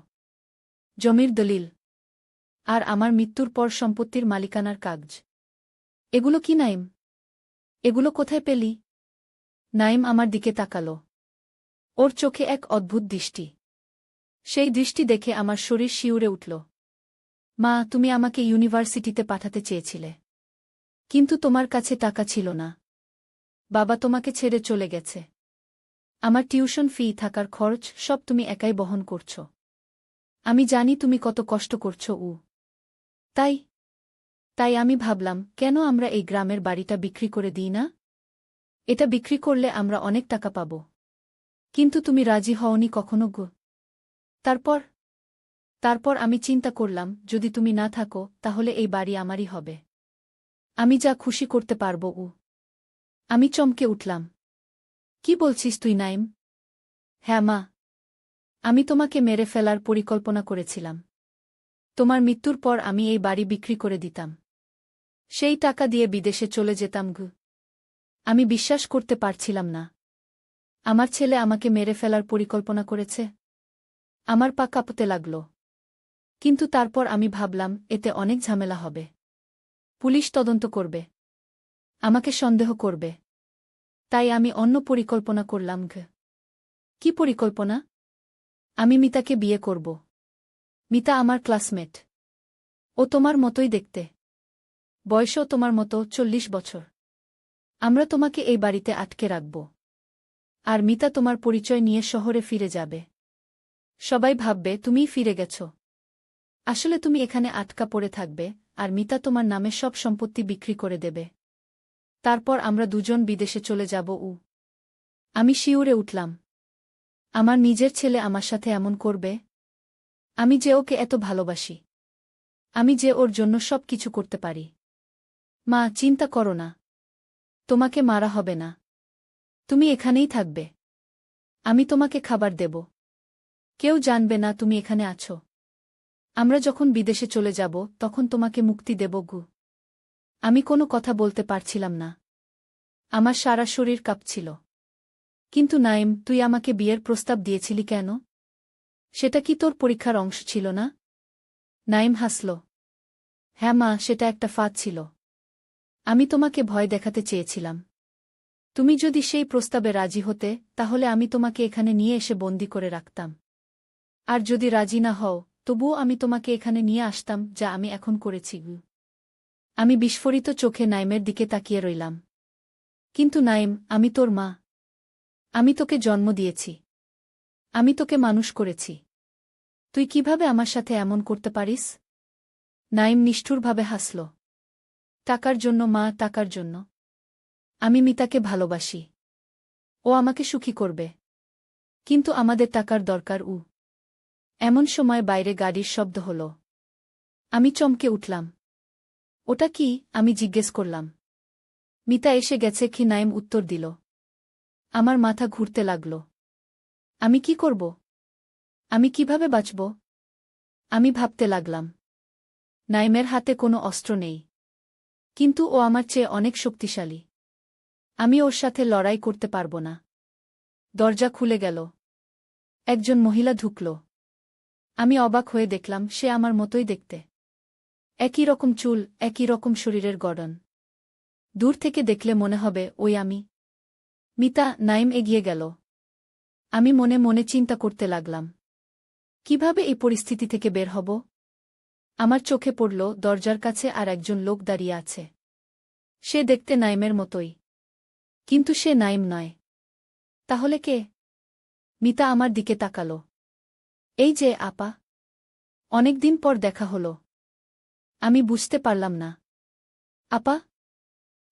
জমির দলিল, আর আমার মৃত্যুর পর সম্পত্তির মালিকানার কাগজ। এগুলো কি নাইম? এগুলো কোথায় পেলি? নাইম আমার দিকে তাকাল। ওর চোখে এক অদ্ভুত দৃষ্টি। সেই দৃষ্টি দেখে আমার শরীর শিউরে উঠল। মা, তুমি আমাকে ইউনিভার্সিটিতে পাঠাতে চেয়েছিলে। কিন্তু তোমার কাছে টাকা ছিল না। বাবা তোমাকে ছেড়ে চলে গেছে। আমার টিউশন ফি, থাকার খরচ সব তুমি একাই বহন করছ। আমি জানি তুমি কত কষ্ট করছ। তাই তাই আমি ভাবলাম, কেন আমরা এই গ্রামের বাড়িটা বিক্রি করে দিই না? এটা বিক্রি করলে আমরা অনেক টাকা পাব। কিন্তু তুমি রাজি হওনি কখনো গো। তারপর তারপর আমি চিন্তা করলাম, যদি তুমি না থাকো তাহলে এই বাড়ি আমারই হবে। আমি যা খুশি করতে পারব। আমি চমকে উঠলাম। কি বলছিস তুই নাইম? হ্যাঁ মা, আমি তোমাকে মেরে ফেলার পরিকল্পনা করেছিলাম। তোমার মৃত্যুর পর আমি এই বাড়ি বিক্রি করে দিতাম। সেই টাকা দিয়ে বিদেশে চলে যেতাম গু। আমি বিশ্বাস করতে পারছিলাম না। আমার ছেলে আমাকে মেরে ফেলার পরিকল্পনা করেছে। আমার পা কাঁপতে লাগল। কিন্তু তারপর আমি ভাবলাম, এতে অনেক ঝামেলা হবে। পুলিশ তদন্ত করবে, আমাকে সন্দেহ করবে। তাই আমি অন্য পরিকল্পনা করলাম গু। কি পরিকল্পনা? আমি মিতাকে বিয়ে করব। মিতা আমার ক্লাসমেট। ও তোমার মতোই দেখতে। বয়সও তোমার মতো, 40 বছর। আমরা তোমাকে এই বাড়িতে আটকে রাখব। আর মিতা তোমার পরিচয় নিয়ে শহরে ফিরে যাবে। সবাই ভাববে তুমিই ফিরে গেছ। আসলে তুমি এখানে আটকা পড়ে থাকবে, আর মিতা তোমার নামে সব সম্পত্তি বিক্রি করে দেবে। তারপর আমরা দুজন বিদেশে চলে যাব। আমি শিউরে উঠলাম। আমার নিজের ছেলে আমার সাথে এমন করবে? আমি যে ওকে এত ভালোবাসি। আমি যে ওর জন্য সব কিছু করতে পারি। মা, চিন্তা করো না। তোমাকে মারা হবে না। তুমি এখানেই থাকবে। আমি তোমাকে খাবার দেব। কেউ জানবে না তুমি এখানে আছো। আমরা যখন বিদেশে চলে যাব তখন তোমাকে মুক্তি দেব গু। আমি কোনো কথা বলতে পারছিলাম না। আমার সারা শরীর কাঁপছিল। কিন্তু নাইম, তুই আমাকে বিয়ের প্রস্তাব দিয়েছিলি কেন? সেটা কি তোর পরীক্ষার অংশ ছিল না? নাইম হাসল। হ্যাঁ মা, সেটা একটা ফাঁদ ছিল। আমি তোমাকে ভয় দেখাতে চেয়েছিলাম। তুমি যদি সেই প্রস্তাবে রাজি হতে, তাহলে আমি তোমাকে এখানে নিয়ে এসে বন্দি করে রাখতাম। আর যদি রাজি না হও, তবুও আমি তোমাকে এখানে নিয়ে আসতাম, যা আমি এখন করেছি। আমি বিস্ফোরিত চোখে নাইমের দিকে তাকিয়ে রইলাম। কিন্তু নাইম, আমি তোর মা। আমি তোকে জন্ম দিয়েছি। আমি তোকে মানুষ করেছি। তুই কিভাবে আমার সাথে এমন করতে পারিস? নাইম নিষ্ঠুরভাবে হাসল। টাকার জন্য মা, টাকার জন্য। আমি মিতাকে ভালোবাসি। ও আমাকে সুখী করবে। কিন্তু আমাদের টাকার দরকার। এমন সময় বাইরে গাড়ির শব্দ হল। আমি চমকে উঠলাম। ওটা কি? আমি জিজ্ঞেস করলাম। মিতা এসে গেছে কি? নাইম উত্তর দিল। আমার মাথা ঘুরতে লাগল। আমি কি করব? আমি কিভাবে বাঁচব? আমি ভাবতে লাগলাম। নাইমের হাতে কোনো অস্ত্র নেই। কিন্তু ও আমার চেয়ে অনেক শক্তিশালী। আমি ওর সাথে লড়াই করতে পারব না। দরজা খুলে গেল। একজন মহিলা ঢুকল। আমি অবাক হয়ে দেখলাম, সে আমার মতোই দেখতে। একই রকম চুল, একই রকম শরীরের গড়ন। দূর থেকে দেখলে মনে হবে ওই আমি। মিতা। নাইম এগিয়ে গেল। আমি মনে মনে চিন্তা করতে লাগলাম, কিভাবে এই পরিস্থিতি থেকে বের হব? আমার চোখে পড়ল দরজার কাছে আর একজন লোক দাঁড়িয়ে আছে। সে দেখতে নাইমের মতোই। কিন্তু সে নাইম নয়। তাহলে কে? মিতা আমার দিকে তাকাল। এই যে আপা। অনেকদিন পর দেখা হল। আমি বুঝতে পারলাম না। আপা?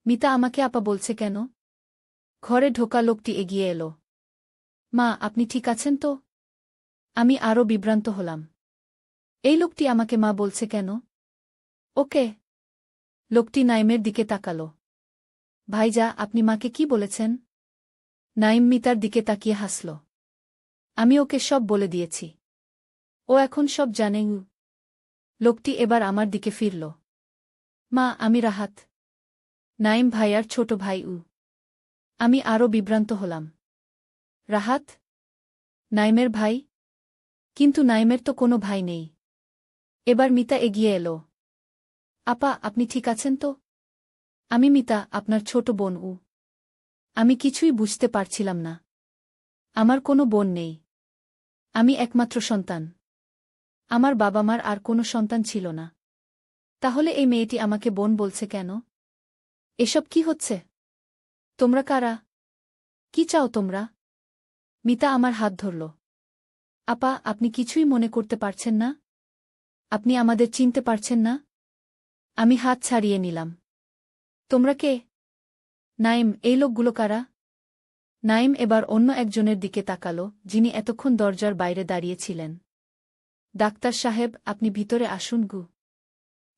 মিতা আমাকে আপা বলছে কেন? ঘরে ঢোকা লোকটি এগিয়ে এলো। মা, আপনি ঠিক আছেন তো? আমি আরও বিভ্রান্ত হলাম। এই লোকটি আমাকে মা বলছে কেন? ওকে। লোকটি নাইমের দিকে তাকাল। ভাইজা, আপনি মাকে কি বলেছেন? নাইম মিতার দিকে তাকিয়ে হাসল। আমি ওকে সব বলে দিয়েছি। ও এখন সব জানে। লোকটি এবার আমার দিকে ফিরল। মা, আমি রাহাত। নাইম ভাইয়ার ছোট ভাই। আমি আরও বিভ্রান্ত হলাম। রাহাত? নাইমের ভাই? কিন্তু নাইমের তো কোনো ভাই নেই। এবার মিতা এগিয়ে এলো। আপা, আপনি ঠিক আছেন তো? আমি মিতা, আপনার ছোট বোন। আমি কিছুই বুঝতে পারছিলাম না। আমার কোনো বোন নেই। আমি একমাত্র সন্তান। আমার বাবা মার আর কোনো সন্তান ছিল না। তাহলে এই মেয়েটি আমাকে বোন বলছে কেন? এসব কি হচ্ছে? তোমরা কারা? কি চাও তোমরা? মিতা আমার হাত ধরল। আপা, আপনি কিছুই মনে করতে পারছেন না? আপনি আমাদের চিনতে পারছেন না? আমি হাত ছাড়িয়ে নিলাম। তোমরা কে? নাইম, এই লোকগুলো কারা? নাইম এবার অন্য একজনের দিকে তাকাল, যিনি এতক্ষণ দরজার বাইরে দাঁড়িয়েছিলেন। ডাক্তার সাহেব, আপনি ভিতরে আসুন।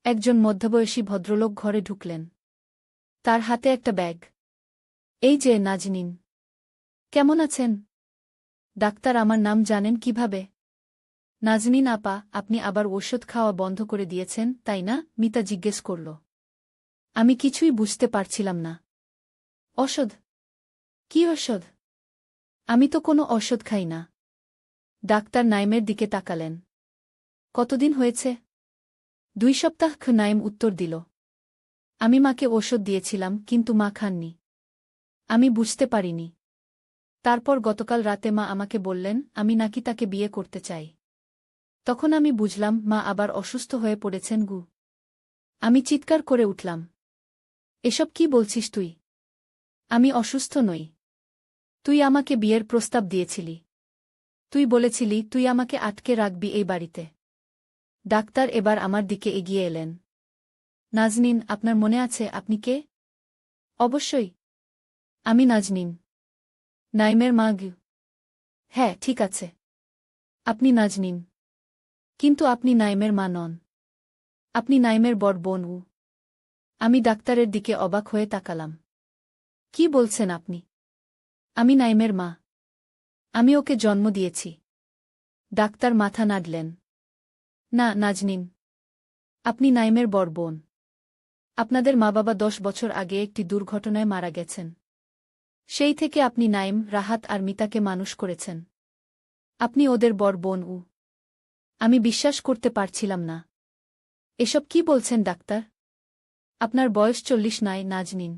একজন মধ্যবয়সী ভদ্রলোক ঘরে ঢুকলেন। তার হাতে একটা ব্যাগ। এই যে নাজনীন। কেমন আছেন? ডাক্তার, আমার নাম জানেন কিভাবে? নাজনীন আপা, আপনি আবার ওষুধ খাওয়া বন্ধ করে দিয়েছেন, তাই না? মিতা জিজ্ঞেস করল। আমি কিছুই বুঝতে পারছিলাম না। ওষুধ? কি ওষুধ? আমি তো কোনো ওষুধ খাই না। ডাক্তার নাইমের দিকে তাকালেন। কতদিন হয়েছে? 2 সপ্তাহ। নাইম উত্তর দিল। আমি মাকে ওষুধ দিয়েছিলাম, কিন্তু মা খাননি। আমি বুঝতে পারিনি। তারপর গতকাল রাতে মা আমাকে বললেন আমি নাকি তাকে বিয়ে করতে চাই। তখন আমি বুঝলাম মা আবার অসুস্থ হয়ে পড়েছেন। আমি চিৎকার করে উঠলাম। এসব কি বলছিস তুই? আমি অসুস্থ নই। তুই আমাকে বিয়ের প্রস্তাব দিয়েছিলি। তুই বলেছিলি তুই আমাকে আটকে রাখবি এই বাড়িতে। ডাক্তার এবার আমার দিকে এগিয়ে এলেন। নাজনীন, আপনার মনে আছে আপনি কে? অবশ্যই। আমি নাজনীন, নাইমের মা। হ্যাঁ, ঠিক আছে। আপনি নাজনীন। কিন্তু আপনি নাইমের মা নন। আপনি নাইমের বড় বোন। আমি ডাক্তারের দিকে অবাক হয়ে তাকালাম। কি বলছেন আপনি? আমি নাইমের মা। আমি ওকে জন্ম দিয়েছি। ডাক্তার মাথা নাড়লেন। না নাজনীন, আপনি নাইমের বড় বোন। আপনাদের মা-বাবা 10 বছর আগে একটি দুর্ঘটনায় মারা গেছেন। সেই থেকে আপনি নাইম, রাহাত আর মিতাকে মানুষ করেছেন। আপনি ওদের বড় বোন। আমি বিশ্বাস করতে পারছিলাম না। এসব কি বলছেন ডাক্তার? আপনার বয়স 40 নয় নাজনীন।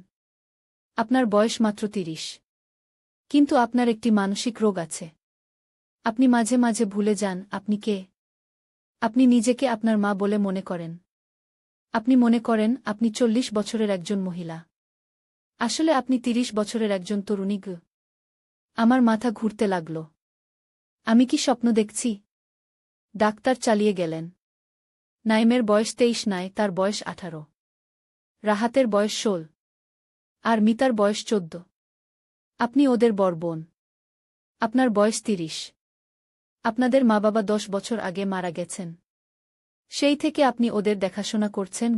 আপনার বয়স মাত্র 30। কিন্তু আপনার একটি মানসিক রোগ আছে। আপনি মাঝে মাঝে ভুলে যান আপনি কে। আপনি নিজেকে আপনার মা বলে মনে করেন। আপনি মনে করেন আপনি 40 বছরের একজন মহিলা। আসলে আপনি 30 বছরের একজন তরুণী। আমার মাথা ঘুরতে লাগল। আমি কি স্বপ্ন দেখছি? ডাক্তার চালিয়ে গেলেন। নাইমের বয়স 23 নয়, তার বয়স 18। রাহাতের বয়স 16। আর মিতার বয়স 14। আপনি ওদের বড় বোন। আপনার বয়স 30। আপনাদের মা-বাবা 10 বছর আগে মারা গেছেন। সেই থেকে আপনি ওদের দেখাশোনা করছেন।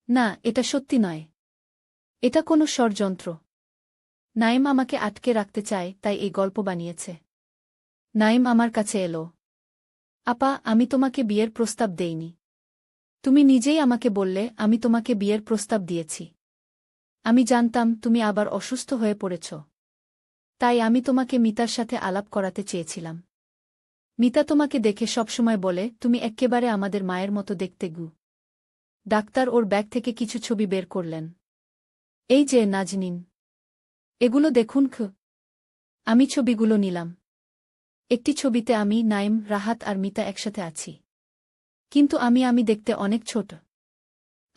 না, এটা সত্যি নয়। এটা কোনো ষড়যন্ত্র। নাইম আমাকে আটকে রাখতে চায়, তাই এই গল্প বানিয়েছে। নাইম আমার কাছে এলো। আপা, আমি তোমাকে বিয়ের প্রস্তাব দেইনি। তুমি নিজেই আমাকে বললে আমি তোমাকে বিয়ের প্রস্তাব দিয়েছি। আমি জানতাম তুমি আবার অসুস্থ হয়ে পড়েছ। তাই আমি তোমাকে মিতার সাথে আলাপ করাতে চেয়েছিলাম। মিতা তোমাকে দেখে সবসময় বলে তুমি এক্কেবারে আমাদের মায়ের মতো দেখতে। ডাক্তার ওর ব্যাগ থেকে কিছু ছবি বের করলেন। এই যে নাজনীন, এগুলো দেখুন। আমি ছবিগুলো নিলাম। একটি ছবিতে আমি, নাইম, রাহাত আর মিতা একসাথে আছি। কিন্তু আমি দেখতে অনেক ছোট।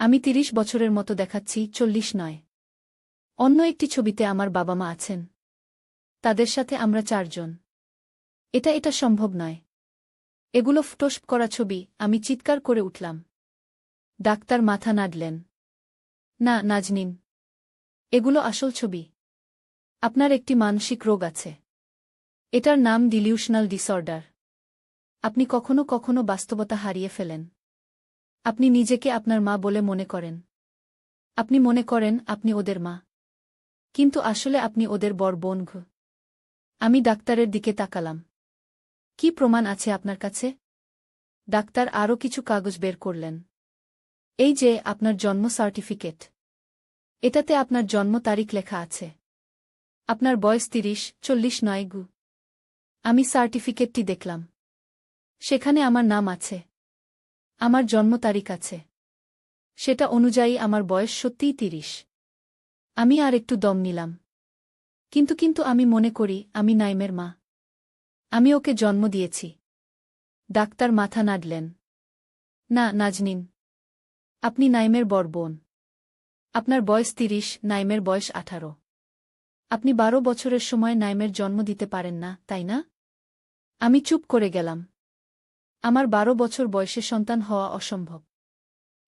আমি 30 বছরের মতো দেখাচ্ছি, 40 নয়। অন্য একটি ছবিতে আমার বাবা মা আছেন। তাদের সাথে আমরা 4 জন। এটা সম্ভব নয়। এগুলো ফটোশপ করা ছবি, আমি চিৎকার করে উঠলাম। ডাক্তার মাথা নাড়লেন। না নাজনীন, এগুলো আসল ছবি। আপনার একটি মানসিক রোগ আছে। এটার নাম ডিলিউশনাল ডিসঅর্ডার। আপনি কখনো কখনো বাস্তবতা হারিয়ে ফেলেন। আপনি নিজেকে আপনার মা বলে মনে করেন। আপনি মনে করেন আপনি ওদের মা, কিন্তু আসলে আপনি ওদের বড় বোন। আমি ডাক্তারের দিকে তাকালাম। কি প্রমাণ আছে আপনার কাছে? ডাক্তার আরও কিছু কাগজ বের করলেন। এই যে আপনার জন্ম সার্টিফিকেট, এটাতে আপনার জন্ম তারিখ লেখা আছে। আপনার বয়স 30-40 নয়। আমি সার্টিফিকেটটি দেখলাম। সেখানে আমার নাম আছে, আমার জন্ম তারিখ আছে। সেটা অনুযায়ী আমার বয়স সত্যিই 30। আমি আর একটু দম নিলাম। কিন্তু আমি মনে করি আমি নাইমের মা। আমি ওকে জন্ম দিয়েছি। ডাক্তার মাথা নাড়লেন। না নাজনীন, আপনি নাইমের বড় বোন। আপনার বয়স 30, নাইমের বয়স 18। আপনি 12 বছরের সময় নাইমের জন্ম দিতে পারেন না, তাই না? আমি চুপ করে গেলাম। আমার 12 বছর বয়সে সন্তান হওয়া অসম্ভব।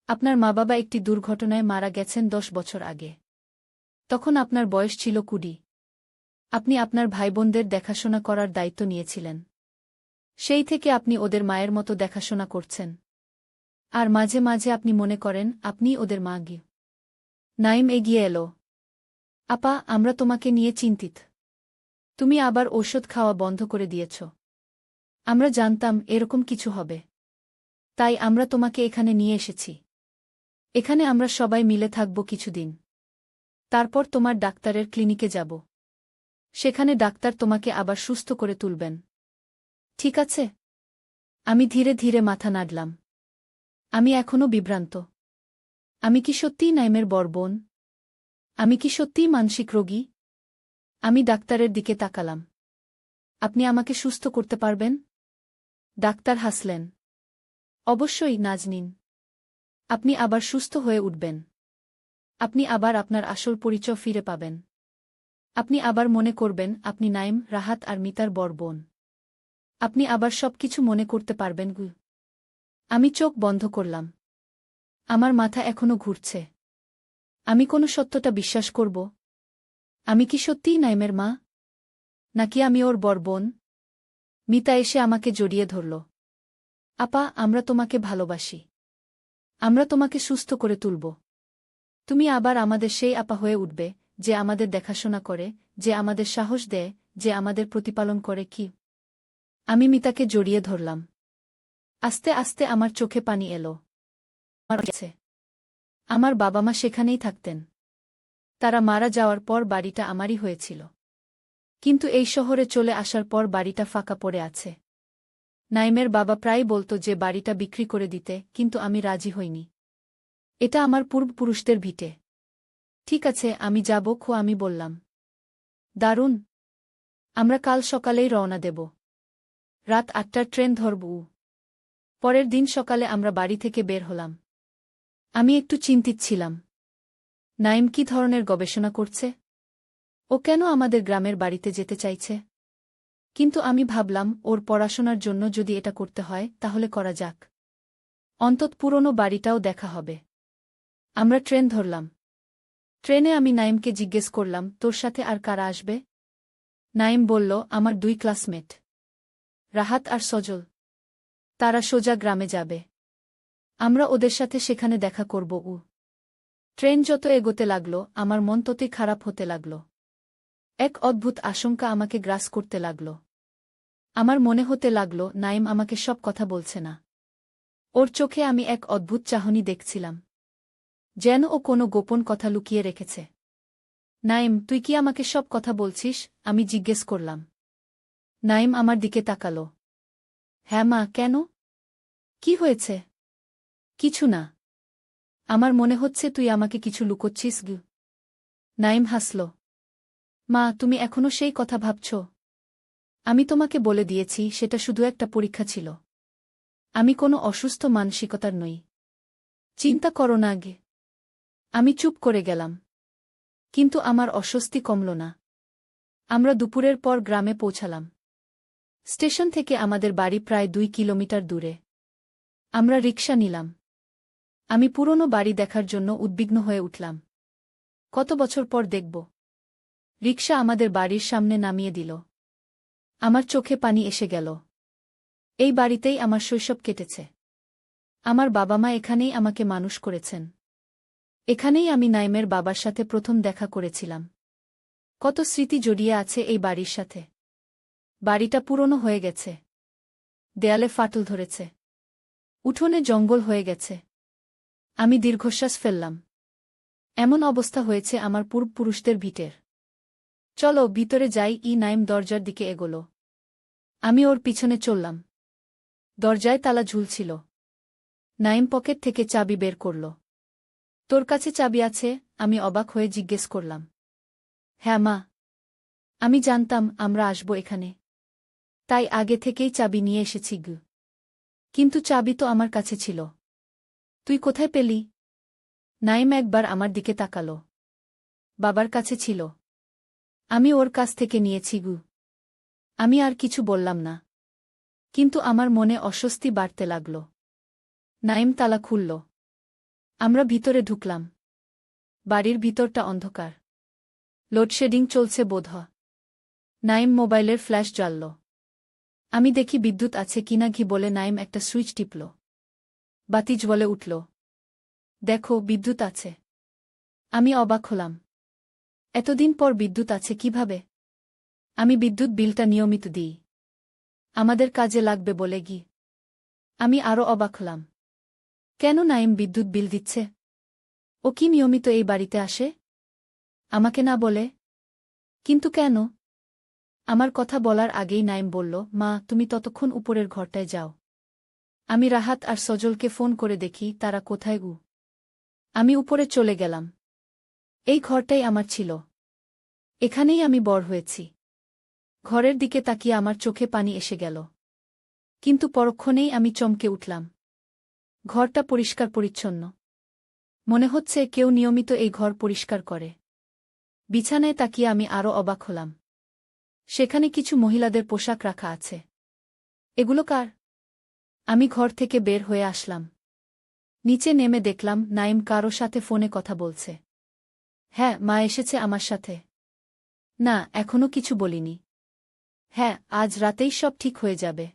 আপনার মা বাবা একটি দুর্ঘটনায় মারা গেছেন 10 বছর আগে। তখন আপনার বয়স ছিল 20। আপনি আপনার ভাইবোনদের দেখাশোনা করার দায়িত্ব নিয়েছিলেন। সেই থেকে আপনি ওদের মায়ের মতো দেখাশোনা করছেন। আর মাঝে মাঝে আপনি মনে করেন আপনি ওদের মা। নাইম এগিয়ে এলো। আপা, আমরা তোমাকে নিয়ে চিন্তিত। তুমি আবার ঔষধ খাওয়া বন্ধ করে দিয়েছ। আমরা জানতাম এরকম কিছু হবে, তাই আমরা তোমাকে এখানে নিয়ে এসেছি। এখানে আমরা সবাই মিলে থাকব কিছুদিন। তারপর তোমার ডাক্তারের ক্লিনিকে যাব। সেখানে ডাক্তার তোমাকে আবার সুস্থ করে তুলবেন। ঠিক আছে? আমি ধীরে ধীরে মাথা নাড়লাম। আমি এখনও বিভ্রান্ত। আমি কি সত্যিই নাইমের বড় বোন? আমি কি সত্যিই মানসিক রোগী? আমি ডাক্তারের দিকে তাকালাম। আপনি আমাকে সুস্থ করতে পারবেন? ডাক্তার হাসলেন। অবশ্যই নাজনীন। আপনি আবার সুস্থ হয়ে উঠবেন। আপনি আবার আপনার আসল পরিচয় ফিরে পাবেন। আপনি আবার মনে করবেন আপনি নাইম, রাহাত আর মিতার বড় বোন। আপনি আবার সবকিছু মনে করতে পারবেন। আমি চোখ বন্ধ করলাম। আমার মাথা এখনো ঘুরছে। আমি কোন সত্যটা বিশ্বাস করব? আমি কি সত্যিই নাইমের মা, নাকি আমি ওর বড় বোন? মিতা এসে আমাকে জড়িয়ে ধরল। আপা, আমরা তোমাকে ভালোবাসি। আমরা তোমাকে সুস্থ করে তুলব। তুমি আবার আমাদের সেই আপা হয়ে উঠবে, যে আমাদের দেখাশোনা করে, যে আমাদের সাহস দেয়, যে আমাদের প্রতিপালন করে। কি? আমি মিতাকে জড়িয়ে ধরলাম। আস্তে আস্তে আমার চোখে পানি এলো। আমার বাবা মা সেখানেই থাকতেন। তারা মারা যাওয়ার পর বাড়িটা আমারই হয়েছিল। কিন্তু এই শহরে চলে আসার পর বাড়িটা ফাঁকা পড়ে আছে। নাইমের বাবা প্রায় বলতো যে বাড়িটা বিক্রি করে দিতে, কিন্তু আমি রাজি হইনি। এটা আমার পূর্বপুরুষদের ভিটে। ঠিক আছে, আমি যাব। আমি বললাম। দারুণ। আমরা কাল সকালেই রওনা দেব। রাত 8টার ট্রেন ধরব। পরের দিন সকালে আমরা বাড়ি থেকে বের হলাম। আমি একটু চিন্তিত ছিলাম। নাইম কি ধরনের গবেষণা করছে? ও কেন আমাদের গ্রামের বাড়িতে যেতে চাইছে? কিন্তু আমি ভাবলাম ওর পড়াশোনার জন্য যদি এটা করতে হয় তাহলে করা যাক। অন্তত পুরনো বাড়িটাও দেখা হবে। আমরা ট্রেন ধরলাম। ট্রেনে আমি নাইমকে জিজ্ঞেস করলাম, তোর সাথে আর কারা আসবে? নাইম বলল, আমার 2 ক্লাসমেট, রাহাত আর সজল। তারা সোজা গ্রামে যাবে। আমরা ওদের সাথে সেখানে দেখা করব। ট্রেন যত এগোতে লাগল আমার মন ততই খারাপ হতে লাগল। এক অদ্ভুত আশঙ্কা আমাকে গ্রাস করতে লাগল। আমার মনে হতে লাগল নাইম আমাকে সব কথা বলছে না। ওর চোখে আমি এক অদ্ভুত চাহনি দেখছিলাম, যেন ও কোনো গোপন কথা লুকিয়ে রেখেছে। নাইম, তুই কি আমাকে সব কথা বলছিস? আমি জিজ্ঞেস করলাম। নাইম আমার দিকে তাকাল। হ্যাঁ মা, কেন? কি হয়েছে? কিছু না। আমার মনে হচ্ছে তুই আমাকে কিছু লুকোচ্ছিস। নাইম হাসল। মা, তুমি এখনো সেই কথা ভাবছ? আমি তোমাকে বলে দিয়েছি সেটা শুধু একটা পরীক্ষা ছিল। আমি কোনো অসুস্থ মানসিকতার নই। চিন্তা করো না। আমি চুপ করে গেলাম। কিন্তু আমার অস্বস্তি কমল না। আমরা দুপুরের পর গ্রামে পৌঁছালাম। স্টেশন থেকে আমাদের বাড়ি প্রায় 2 কিলোমিটার দূরে। আমরা রিকশা নিলাম। আমি পুরনো বাড়ি দেখার জন্য উদ্বিগ্ন হয়ে উঠলাম। কত বছর পর দেখব। রিকশা আমাদের বাড়ির সামনে নামিয়ে দিল। আমার চোখে পানি এসে গেল। এই বাড়িতেই আমার শৈশব কেটেছে। আমার বাবা মা এখানেই আমাকে মানুষ করেছেন। এখানেই আমি নাইমের বাবার সাথে প্রথম দেখা করেছিলাম। কত স্মৃতি জড়িয়ে আছে এই বাড়ির সাথে। বাড়িটা পুরনো হয়ে গেছে। দেয়ালে ফাটল ধরেছে। উঠোনে জঙ্গল হয়ে গেছে। আমি দীর্ঘশ্বাস ফেললাম। এমন অবস্থা হয়েছে আমার পূর্বপুরুষদের ভিটের। চলো ভিতরে যাই। নাইম দরজার দিকে এগোল। আমি ওর পিছনে চললাম। দরজায় তালা ঝুলছিল। নাইম পকেট থেকে চাবি বের করল। তোর কাছে চাবি আছে? আমি অবাক হয়ে জিজ্ঞেস করলাম। হ্যাঁ মা। আমি জানতাম আমরা আসব এখানে। তাই আগে থেকেই চাবি নিয়ে এসেছি গু। কিন্তু চাবি তো আমার কাছে ছিল। তুই কোথায় পেলি? নাইম একবার আমার দিকে তাকাল। বাবার কাছে ছিল। আমি ওর কাছ থেকে নিয়েছি গু। আমি আর কিছু বললাম না। কিন্তু আমার মনে অস্বস্তি বাড়তে লাগল। নাইম তালা খুলল। আমরা ভিতরে ঢুকলাম। বাড়ির ভিতরটা অন্ধকার। লোডশেডিং চলছে বোধহয়। নাইম মোবাইলের ফ্ল্যাশ জ্বালল। আমি দেখি বিদ্যুৎ আছে কিনা ঘি বলে নাইম একটা সুইচ টিপল। বাতি জ্বলে উঠল। দেখো বিদ্যুৎ আছে। আমি অবাক হলাম। এতদিন পর বিদ্যুৎ আছে কিভাবে? আমি বিদ্যুৎ বিলটা নিয়মিত দিই। আমাদের কাজে লাগবে বলে গি। আমি আরও অবাক হলাম। কেন নাইম বিদ্যুৎ বিল দিচ্ছে? ও কি নিয়মিত এই বাড়িতে আসে? আমাকে না বলে? কিন্তু কেন? আমার কথা বলার আগেই নাইম বলল, মা তুমি ততক্ষণ উপরের ঘরটায় যাও। আমি রাহাত আর সজলকে ফোন করে দেখি তারা কোথায় গু। আমি উপরে চলে গেলাম। এই ঘরটাই আমার ছিল। এখানেই আমি বড় হয়েছি। ঘরের দিকে তাকিয়ে আমার চোখে পানি এসে গেল। কিন্তু পরক্ষণেই আমি চমকে উঠলাম। ঘরটা পরিষ্কার পরিচ্ছন্ন। মনে হচ্ছে কেউ নিয়মিত এই ঘর পরিষ্কার করে। বিছানায় তাকিয়ে আমি আরও অবাক হলাম। সেখানে কিছু মহিলাদের পোশাক রাখা আছে। এগুলো কার? আমি ঘর থেকে বের হয়ে আসলাম। নিচে নেমে দেখলাম নাইম কারো সাথে ফোনে কথা বলছে। হ্যাঁ মা এসেছে আমার সাথে। না এখনো কিছু বলিনি। হ্যাঁ আজ রাতেই সব ঠিক হয়ে যাবে।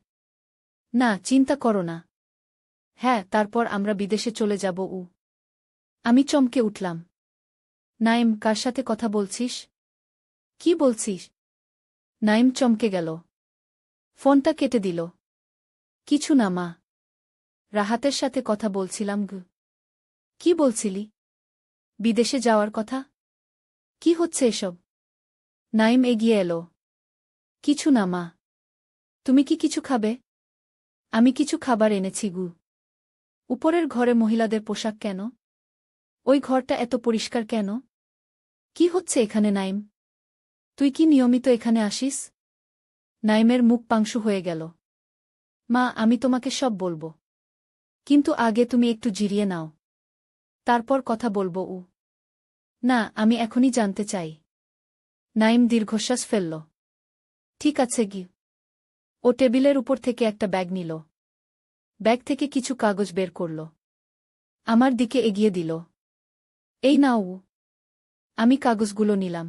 না চিন্তা করো না। হ্যাঁ তারপর আমরা বিদেশে চলে যাব। আমি চমকে উঠলাম। নাইম কার সাথে কথা বলছিস? কি বলছিস? নাইম চমকে গেল। ফোনটা কেটে দিল। কিছু না মা। রাহাতের সাথে কথা বলছিলাম গু। কি বলছিলি? বিদেশে যাওয়ার কথা? কি হচ্ছে এসব? নাইম এগিয়ে এলো। কিছু না মা। তুমি কি কিছু খাবে? আমি কিছু খাবার এনেছি গু। উপরের ঘরে মহিলাদের পোশাক কেন? ওই ঘরটা এত পরিষ্কার কেন? কি হচ্ছে এখানে নাইম? তুই কি নিয়মিত এখানে আসিস? নাইমের মুখ পাংশু হয়ে গেল। মা আমি তোমাকে সব বলবো। কিন্তু আগে তুমি একটু জিরিয়ে নাও। তারপর কথা বলবো। না আমি এখনই জানতে চাই। নাইম দীর্ঘশ্বাস ফেলল। ঠিক আছে গি। ও টেবিলের উপর থেকে একটা ব্যাগ নিল। ব্যাগ থেকে কিছু কাগজ বের করল। আমার দিকে এগিয়ে দিল। এই নাও। আমি কাগজগুলো নিলাম।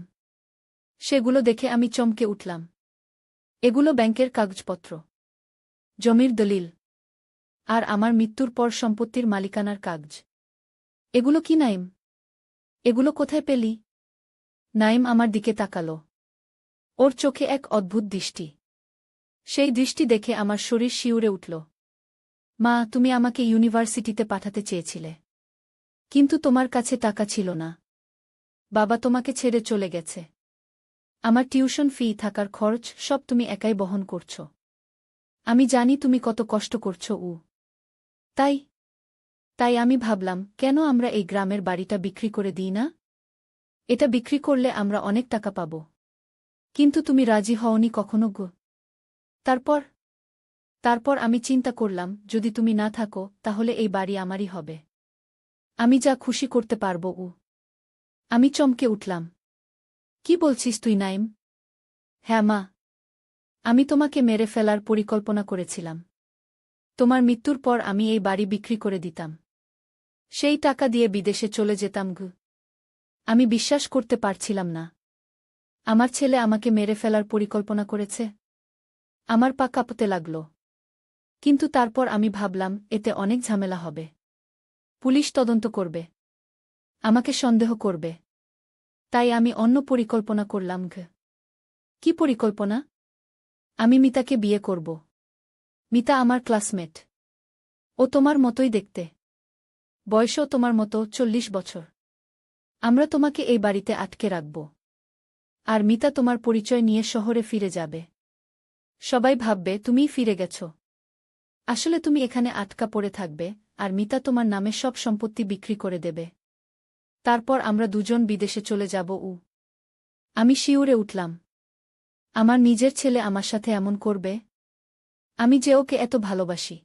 সেগুলো দেখে আমি চমকে উঠলাম। এগুলো ব্যাংকের কাগজপত্র। জমির দলিল। আর আমার মৃত্যুর পর সম্পত্তির মালিকানার কাগজ। এগুলো কি নাইম? এগুলো কোথায় পেলি? নাইম আমার দিকে তাকাল। ওর চোখে এক অদ্ভুত দৃষ্টি। সেই দৃষ্টি দেখে আমার শরীর শিউরে উঠল। মা তুমি আমাকে ইউনিভার্সিটিতে পাঠাতে চেয়েছিলে। কিন্তু তোমার কাছে টাকা ছিল না। বাবা তোমাকে ছেড়ে চলে গেছে। আমার টিউশন ফি থাকার খরচ সব তুমি একাই বহন করছ। আমি জানি তুমি কত কষ্ট করছ। তাই আমি ভাবলাম কেন আমরা এই গ্রামের বাড়িটা বিক্রি করে দিই না? এটা বিক্রি করলে আমরা অনেক টাকা পাব। কিন্তু তুমি রাজি হওনি কখনো গো। তারপর আমি চিন্তা করলাম যদি তুমি না থাকো তাহলে এই বাড়ি আমারই হবে। আমি যা খুশি করতে পারব। আমি চমকে উঠলাম। কি বলছিস তুই নাইম? হ্যাঁ মা। আমি তোমাকে মেরে ফেলার পরিকল্পনা করেছিলাম। তোমার মৃত্যুর পর আমি এই বাড়ি বিক্রি করে দিতাম। সেই টাকা দিয়ে বিদেশে চলে যেতাম গু। আমি বিশ্বাস করতে পারছিলাম না। আমার ছেলে আমাকে মেরে ফেলার পরিকল্পনা করেছে। আমার পা কাঁপতে লাগল। কিন্তু তারপর আমি ভাবলাম এতে অনেক ঝামেলা হবে। পুলিশ তদন্ত করবে, আমাকে সন্দেহ করবে। তাই আমি অন্য পরিকল্পনা করলাম গু। কি পরিকল্পনা? আমি মিতাকে বিয়ে করব। মিতা আমার ক্লাসমেট। ও তোমার মতোই দেখতে। বয়সও তোমার মতো 40 বছর। আমরা তোমাকে এই বাড়িতে আটকে রাখব। আর মিতা তোমার পরিচয় নিয়ে শহরে ফিরে যাবে। সবাই ভাববে তুমিই ফিরে গেছ। আসলে তুমি এখানে আটকা পড়ে থাকবে, আর মিতা তোমার নামে সব সম্পত্তি বিক্রি করে দেবে। তারপর আমরা দুজন বিদেশে চলে যাব। আমি শিউরে উঠলাম। আমার নিজের ছেলে আমার সাথে এমন করবে? আমি যে ওকে এত ভালোবাসি।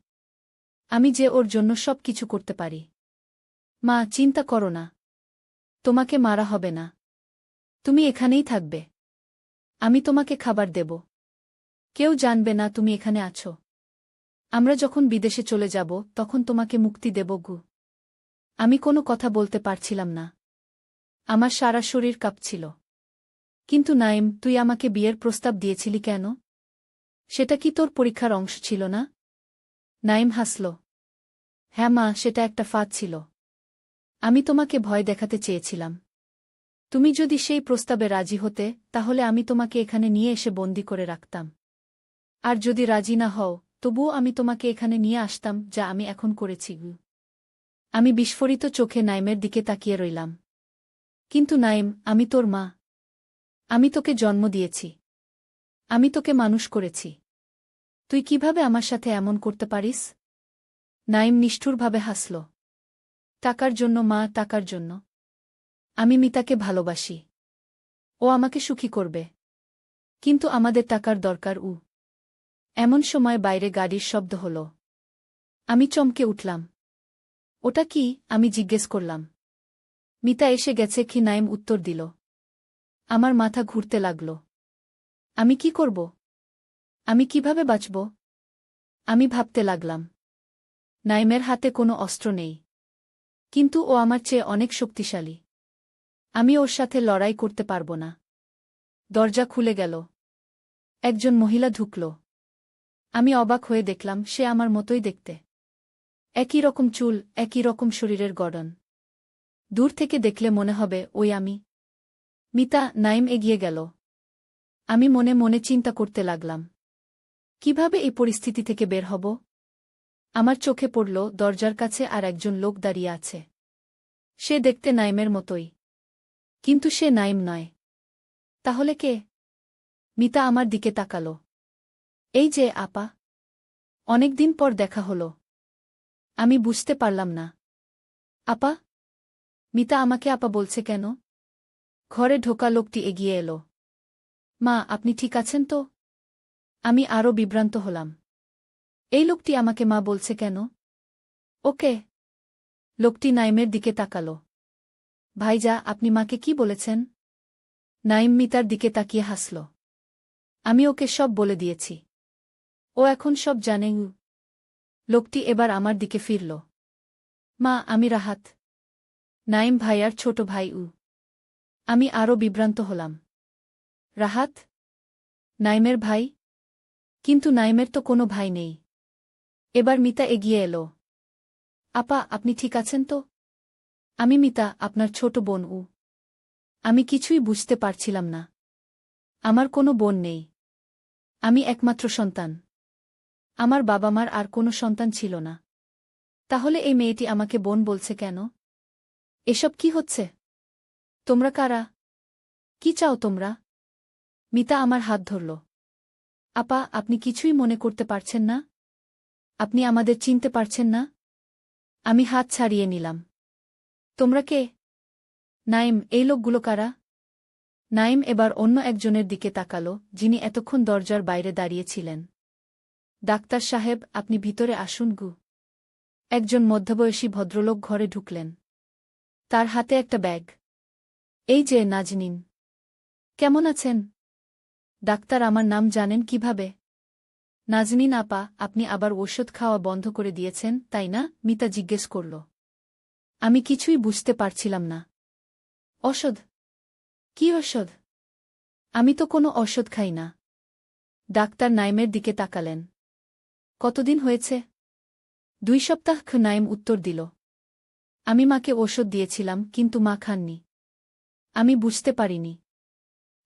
আমি যে ওর জন্য সব কিছু করতে পারি। মা, চিন্তা করো না। তোমাকে মারা হবে না। তুমি এখানেই থাকবে। আমি তোমাকে খাবার দেব। কেউ জানবে না তুমি এখানে আছো। আমরা যখন বিদেশে চলে যাব তখন তোমাকে মুক্তি দেব গু। আমি কোনো কথা বলতে পারছিলাম না। আমার সারা শরীর কাঁপছিল। কিন্তু নাইম, তুই আমাকে বিয়ের প্রস্তাব দিয়েছিলি কেন? সেটা কি তোর পরীক্ষার অংশ ছিল না? নাইম হাসল। হ্যাঁ মা, সেটা একটা ফাঁদ ছিল। আমি তোমাকে ভয় দেখাতে চেয়েছিলাম। তুমি যদি সেই প্রস্তাবে রাজি হতে, তাহলে আমি তোমাকে এখানে নিয়ে এসে বন্দি করে রাখতাম। আর যদি রাজি না হও, তবুও আমি তোমাকে এখানে নিয়ে আসতাম, যা আমি এখন করেছি। আমি বিস্ফোরিত চোখে নাইমের দিকে তাকিয়ে রইলাম। কিন্তু নাইম, আমি তোর মা। আমি তোকে জন্ম দিয়েছি। আমি তোকে মানুষ করেছি। তুই কিভাবে আমার সাথে এমন করতে পারিস? নাইম নিষ্ঠুরভাবে হাসল। টাকার জন্য মা, টাকার জন্য। আমি মিতাকে ভালোবাসি। ও আমাকে সুখী করবে। কিন্তু আমাদের টাকার দরকার। এমন সময় বাইরে গাড়ির শব্দ হল। আমি চমকে উঠলাম। ওটা কি? আমি জিজ্ঞেস করলাম। মিতা এসে গেছে কি? নাইম উত্তর দিল। আমার মাথা ঘুরতে লাগল। আমি কি করব? আমি কিভাবে বাঁচব? আমি ভাবতে লাগলাম। নাইমের হাতে কোনো অস্ত্র নেই। কিন্তু ও আমার চেয়ে অনেক শক্তিশালী। আমি ওর সাথে লড়াই করতে পারব না। দরজা খুলে গেল। একজন মহিলা ঢুকল। আমি অবাক হয়ে দেখলাম সে আমার মতোই দেখতে। একই রকম চুল, একই রকম শরীরের গড়ন। দূর থেকে দেখলে মনে হবে ওই আমি। মিতা। নাইম এগিয়ে গেল। আমি মনে মনে চিন্তা করতে লাগলাম, কিভাবে এই পরিস্থিতি থেকে বের হব? আমার চোখে পড়ল দরজার কাছে আর একজন লোক দাঁড়িয়ে আছে। সে দেখতে নাইমের মতোই। কিন্তু সে নাইম নয়। তাহলে কে? মিতা আমার দিকে তাকাল। এই যে আপা। অনেকদিন পর দেখা হলো। আমি বুঝতে পারলাম না। আপা? মিতা আমাকে আপা বলছে কেন? ঘরে ঢোকা লোকটি এগিয়ে এলো। মা, আপনি ঠিক আছেন তো? আমি আরও বিভ্রান্ত হলাম। এই লোকটি আমাকে মা বলছে কেন? ওকে। লোকটি নাইমের দিকে তাকাল। ভাইজা, আপনি মাকে কি বলেছেন? নাইম মিতার দিকে তাকিয়ে হাসল। আমি ওকে সব বলে দিয়েছি। ও এখন সব জানে। লোকটি এবার আমার দিকে ফিরল। মা, আমি রাহাত। নাইম ভাইয়ার ছোট ভাই। আমি আরও বিভ্রান্ত হলাম। রাহাত? নাইমের ভাই? কিন্তু নাইমের তো কোনো ভাই নেই। এবার মিতা এগিয়ে এলো। আপা, আপনি ঠিক আছেন তো? আমি মিতা, আপনার ছোট বোন। আমি কিছুই বুঝতে পারছিলাম না। আমার কোনো বোন নেই। আমি একমাত্র সন্তান। আমার বাবা মার আর কোনো সন্তান ছিল না। তাহলে এই মেয়েটি আমাকে বোন বলছে কেন? এসব কি হচ্ছে? তোমরা কারা? কি চাও তোমরা? মিতা আমার হাত ধরল। আপা, আপনি কিছুই মনে করতে পারছেন না? আপনি আমাদের চিনতে পারছেন না? আমি হাত ছাড়িয়ে নিলাম। তোমরা কে? নাইম, এই লোকগুলো কারা? নাইম এবার অন্য একজনের দিকে তাকাল, যিনি এতক্ষণ দরজার বাইরে দাঁড়িয়েছিলেন। ডাক্তার সাহেব, আপনি ভিতরে আসুন গু। একজন মধ্যবয়সী ভদ্রলোক ঘরে ঢুকলেন। তার হাতে একটা ব্যাগ। এই যে নাজনীন। কেমন আছেন? ডাক্তার আমার নাম জানেন কিভাবে? নাজনীন আপা, আপনি আবার ওষুধ খাওয়া বন্ধ করে দিয়েছেন, তাই না? মিতা জিজ্ঞেস করল। আমি কিছুই বুঝতে পারছিলাম না। ওষুধ? কি ওষুধ? আমি তো কোনো ওষুধ খাই না। ডাক্তার নাইমের দিকে তাকালেন। কতদিন হয়েছে? 2 সপ্তাহ। নাইম উত্তর দিল। আমি মাকে ওষুধ দিয়েছিলাম, কিন্তু মা খাননি। আমি বুঝতে পারিনি।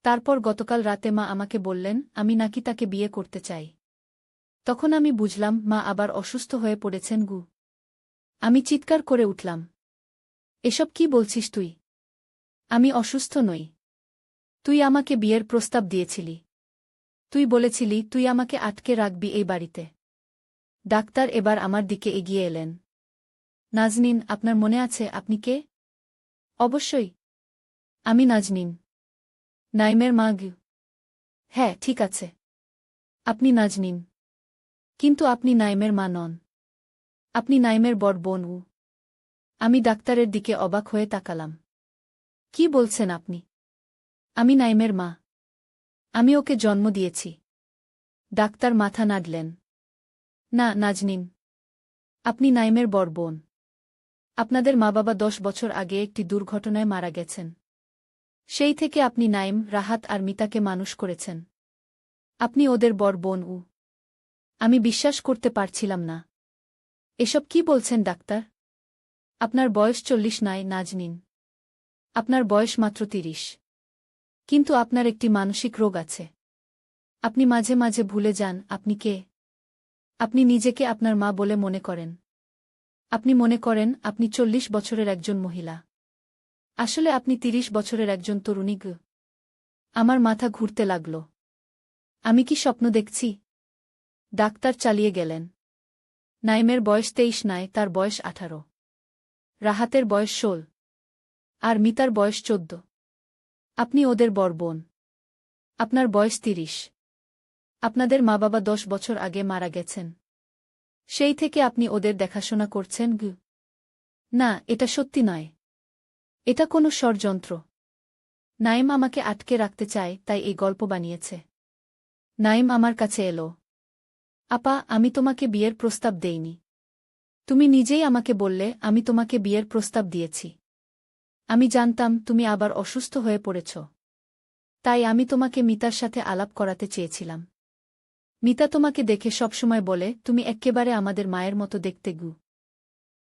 তারপর গতকাল রাতে মা আমাকে বললেন আমি নাকি তাকে বিয়ে করতে চাই। তখন আমি বুঝলাম মা আবার অসুস্থ হয়ে পড়েছেন গু। আমি চিৎকার করে উঠলাম। এসব কি বলছিস তুই? আমি অসুস্থ নই। তুই আমাকে বিয়ের প্রস্তাব দিয়েছিলি। তুই বলেছিলি তুই আমাকে আটকে রাখবি এই বাড়িতে। ডাক্তার এবার আমার দিকে এগিয়ে এলেন। নাজনীন, আপনার মনে আছে আপনি কে? অবশ্যই। আমি নাজনীন, নাইমের মা গু। হ্যাঁ, ঠিক আছে। আপনি নাজনীন। কিন্তু আপনি নাইমের মা নন। আপনি নাইমের বড় বোন। আমি ডাক্তারের দিকে অবাক হয়ে তাকালাম। কি বলছেন আপনি? আমি নাইমের মা। আমি ওকে জন্ম দিয়েছি। ডাক্তার মাথা নাড়লেন। না নাজনীন, আপনি নাইমের বড় বোন। আপনাদের মা-বাবা 10 বছর আগে একটি দুর্ঘটনায় মারা গেছেন। সেই থেকে আপনি নাইম, রাহাত আর মিতাকে মানুষ করেছেন। আপনি ওদের বড় বোন। আমি বিশ্বাস করতে পারছিলাম না। এসব কি বলছেন ডাক্তার? আপনার বয়স 40 নয় নাজনীন। আপনার বয়স মাত্র 30। কিন্তু আপনার একটি মানসিক রোগ আছে। আপনি মাঝে মাঝে ভুলে যান আপনি কে। আপনি নিজেকে আপনার মা বলে মনে করেন। আপনি মনে করেন আপনি 40 বছরের একজন মহিলা। আসলে আপনি 30 বছরের একজন তরুণী। আমার মাথা ঘুরতে লাগল। আমি কি স্বপ্ন দেখছি? ডাক্তার চালিয়ে গেলেন। নাইমের বয়স 23 নয়, তার বয়স 18। রাহাতের বয়স 16। আর মিতার বয়স 14। আপনি ওদের বড় বোন। আপনার বয়স 30। আপনাদের মা-বাবা 10 বছর আগে মারা গেছেন। সেই থেকে আপনি ওদের দেখাশোনা করছেন। না, এটা সত্যি নয়। এটা কোনো ষড়যন্ত্র। নাইম আমাকে আটকে রাখতে চায়, তাই এই গল্প বানিয়েছে। নাইম আমার কাছে এলো। আপা, আমি তোমাকে বিয়ের প্রস্তাব দেইনি। তুমি নিজেই আমাকে বললে আমি তোমাকে বিয়ের প্রস্তাব দিয়েছি। আমি জানতাম তুমি আবার অসুস্থ হয়ে পড়েছ। তাই আমি তোমাকে মিতার সাথে আলাপ করাতে চেয়েছিলাম। মিতা তোমাকে দেখে সবসময় বলে তুমি এক্কেবারে আমাদের মায়ের মতো দেখতে।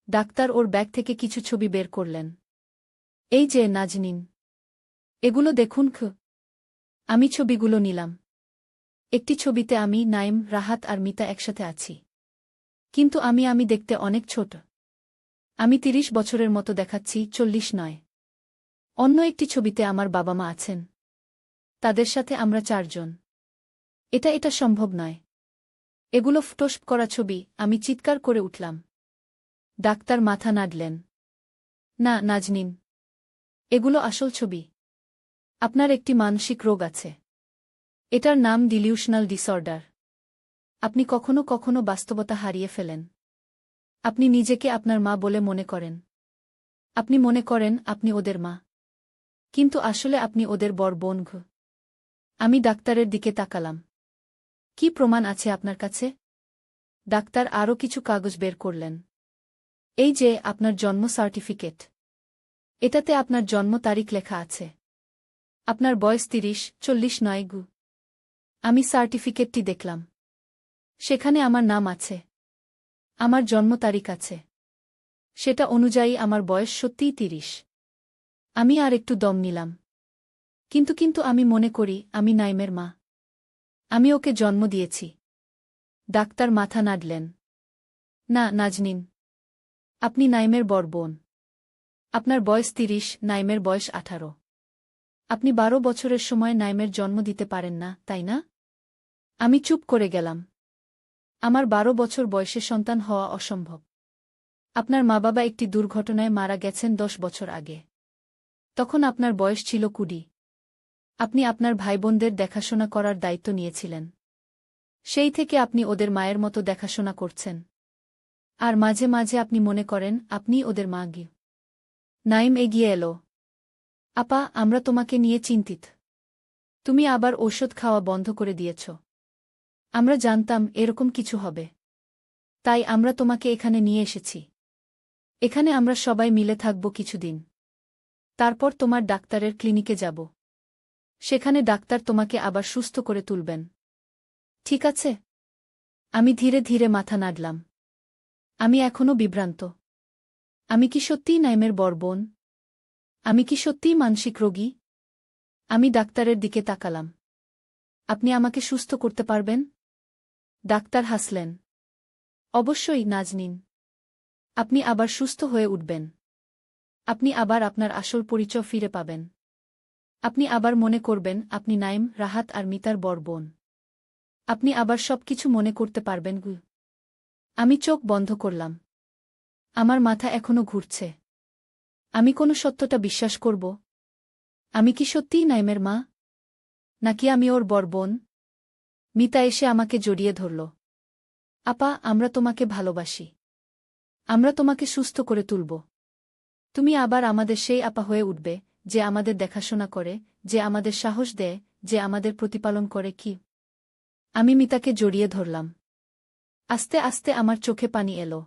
ডাক্তার ওর ব্যাগ থেকে কিছু ছবি বের করলেন। এই যে নাজনীন, এগুলো দেখুন। আমি ছবিগুলো নিলাম। একটি ছবিতে আমি, নাইম, রাহাত আর মিতা একসাথে আছি। কিন্তু আমি দেখতে অনেক ছোট। আমি 30 বছরের মতো দেখাচ্ছি, 40 নয়। অন্য একটি ছবিতে আমার বাবা মা আছেন। তাদের সাথে আমরা 4 জন। এটা সম্ভব নয়। এগুলো ফটোশপ করা ছবি। আমি চিৎকার করে উঠলাম। ডাক্তার মাথা নাড়লেন। না নাজনীন, এগুলো আসল ছবি। আপনার একটি মানসিক রোগ আছে। এটার নাম ডিলিউশনাল ডিসঅর্ডার। আপনি কখনো কখনো বাস্তবতা হারিয়ে ফেলেন। আপনি নিজেকে আপনার মা বলে মনে করেন। আপনি মনে করেন আপনি ওদের মা। কিন্তু আসলে আপনি ওদের বড় বোন। আমি ডাক্তারের দিকে তাকালাম। কি প্রমাণ আছে আপনার কাছে? ডাক্তার আরও কিছু কাগজ বের করলেন। এই যে আপনার জন্ম সার্টিফিকেট। এটাতে আপনার জন্ম তারিখ লেখা আছে। আপনার বয়স 30, 40 নয়। আমি সার্টিফিকেটটি দেখলাম। সেখানে আমার নাম আছে। আমার জন্ম তারিখ আছে। সেটা অনুযায়ী আমার বয়স সত্যিই 30। আমি আর একটু দম নিলাম। কিন্তু আমি মনে করি আমি নাইমের মা। আমি ওকে জন্ম দিয়েছি। ডাক্তার মাথা নাড়লেন। না নাজনীন, আপনি নাইমের বড় বোন। আপনার বয়স 30, নাইমের বয়স 18। আপনি 12 বছরের সময় নাইমের জন্ম দিতে পারেন না, তাই না? আমি চুপ করে গেলাম। আমার 12 বছর বয়সে সন্তান হওয়া অসম্ভব। আপনার মা-বাবা একটি দুর্ঘটনায় মারা গেছেন 10 বছর আগে। তখন আপনার বয়স ছিল 20। আপনি আপনার ভাইবোনদের দেখাশোনা করার দায়িত্ব নিয়েছিলেন। সেই থেকে আপনি ওদের মায়ের মতো দেখাশোনা করছেন। আর মাঝে মাঝে আপনি মনে করেন আপনিই ওদের মা। নাইম এগিয়ে এলো। আপা, আমরা তোমাকে নিয়ে চিন্তিত। তুমি আবার ঔষধ খাওয়া বন্ধ করে দিয়েছ। আমরা জানতাম এরকম কিছু হবে। তাই আমরা তোমাকে এখানে নিয়ে এসেছি। এখানে আমরা সবাই মিলে থাকব কিছুদিন। তারপর তোমার ডাক্তারের ক্লিনিকে যাব। সেখানে ডাক্তার তোমাকে আবার সুস্থ করে তুলবেন। ঠিক আছে? আমি ধীরে ধীরে মাথা নাড়লাম। আমি এখনও বিভ্রান্ত। আমি কি সত্যিই নাইমের বড় বোন? আমি কি সত্যিই মানসিক রোগী? আমি ডাক্তারের দিকে তাকালাম। আপনি আমাকে সুস্থ করতে পারবেন? ডাক্তার হাসলেন। অবশ্যই নাজনীন। আপনি আবার সুস্থ হয়ে উঠবেন। আপনি আবার আপনার আসল পরিচয় ফিরে পাবেন। আপনি আবার মনে করবেন আপনি নাইম, রাহাত আর মিতার বড় বোন। আপনি আবার সবকিছু মনে করতে পারবেন। আমি চোখ বন্ধ করলাম। আমার মাথা এখনো ঘুরছে। আমি কোনো সত্যটা বিশ্বাস করব? আমি কি সত্যিই নাইমের মা? নাকি আমি ওর বড় বোন? মিতা এসে আমাকে জড়িয়ে ধরল। আপা, আমরা তোমাকে ভালোবাসি। আমরা তোমাকে সুস্থ করে তুলব। তুমি আবার আমাদের সেই আপা হয়ে উঠবে, যে আমাদের দেখাশোনা করে, যে আমাদের সাহস দেয়, যে আমাদের প্রতিপালন করে। কি? আমি মিতাকে জড়িয়ে ধরলাম। আস্তে আস্তে আমার চোখে পানি এলো।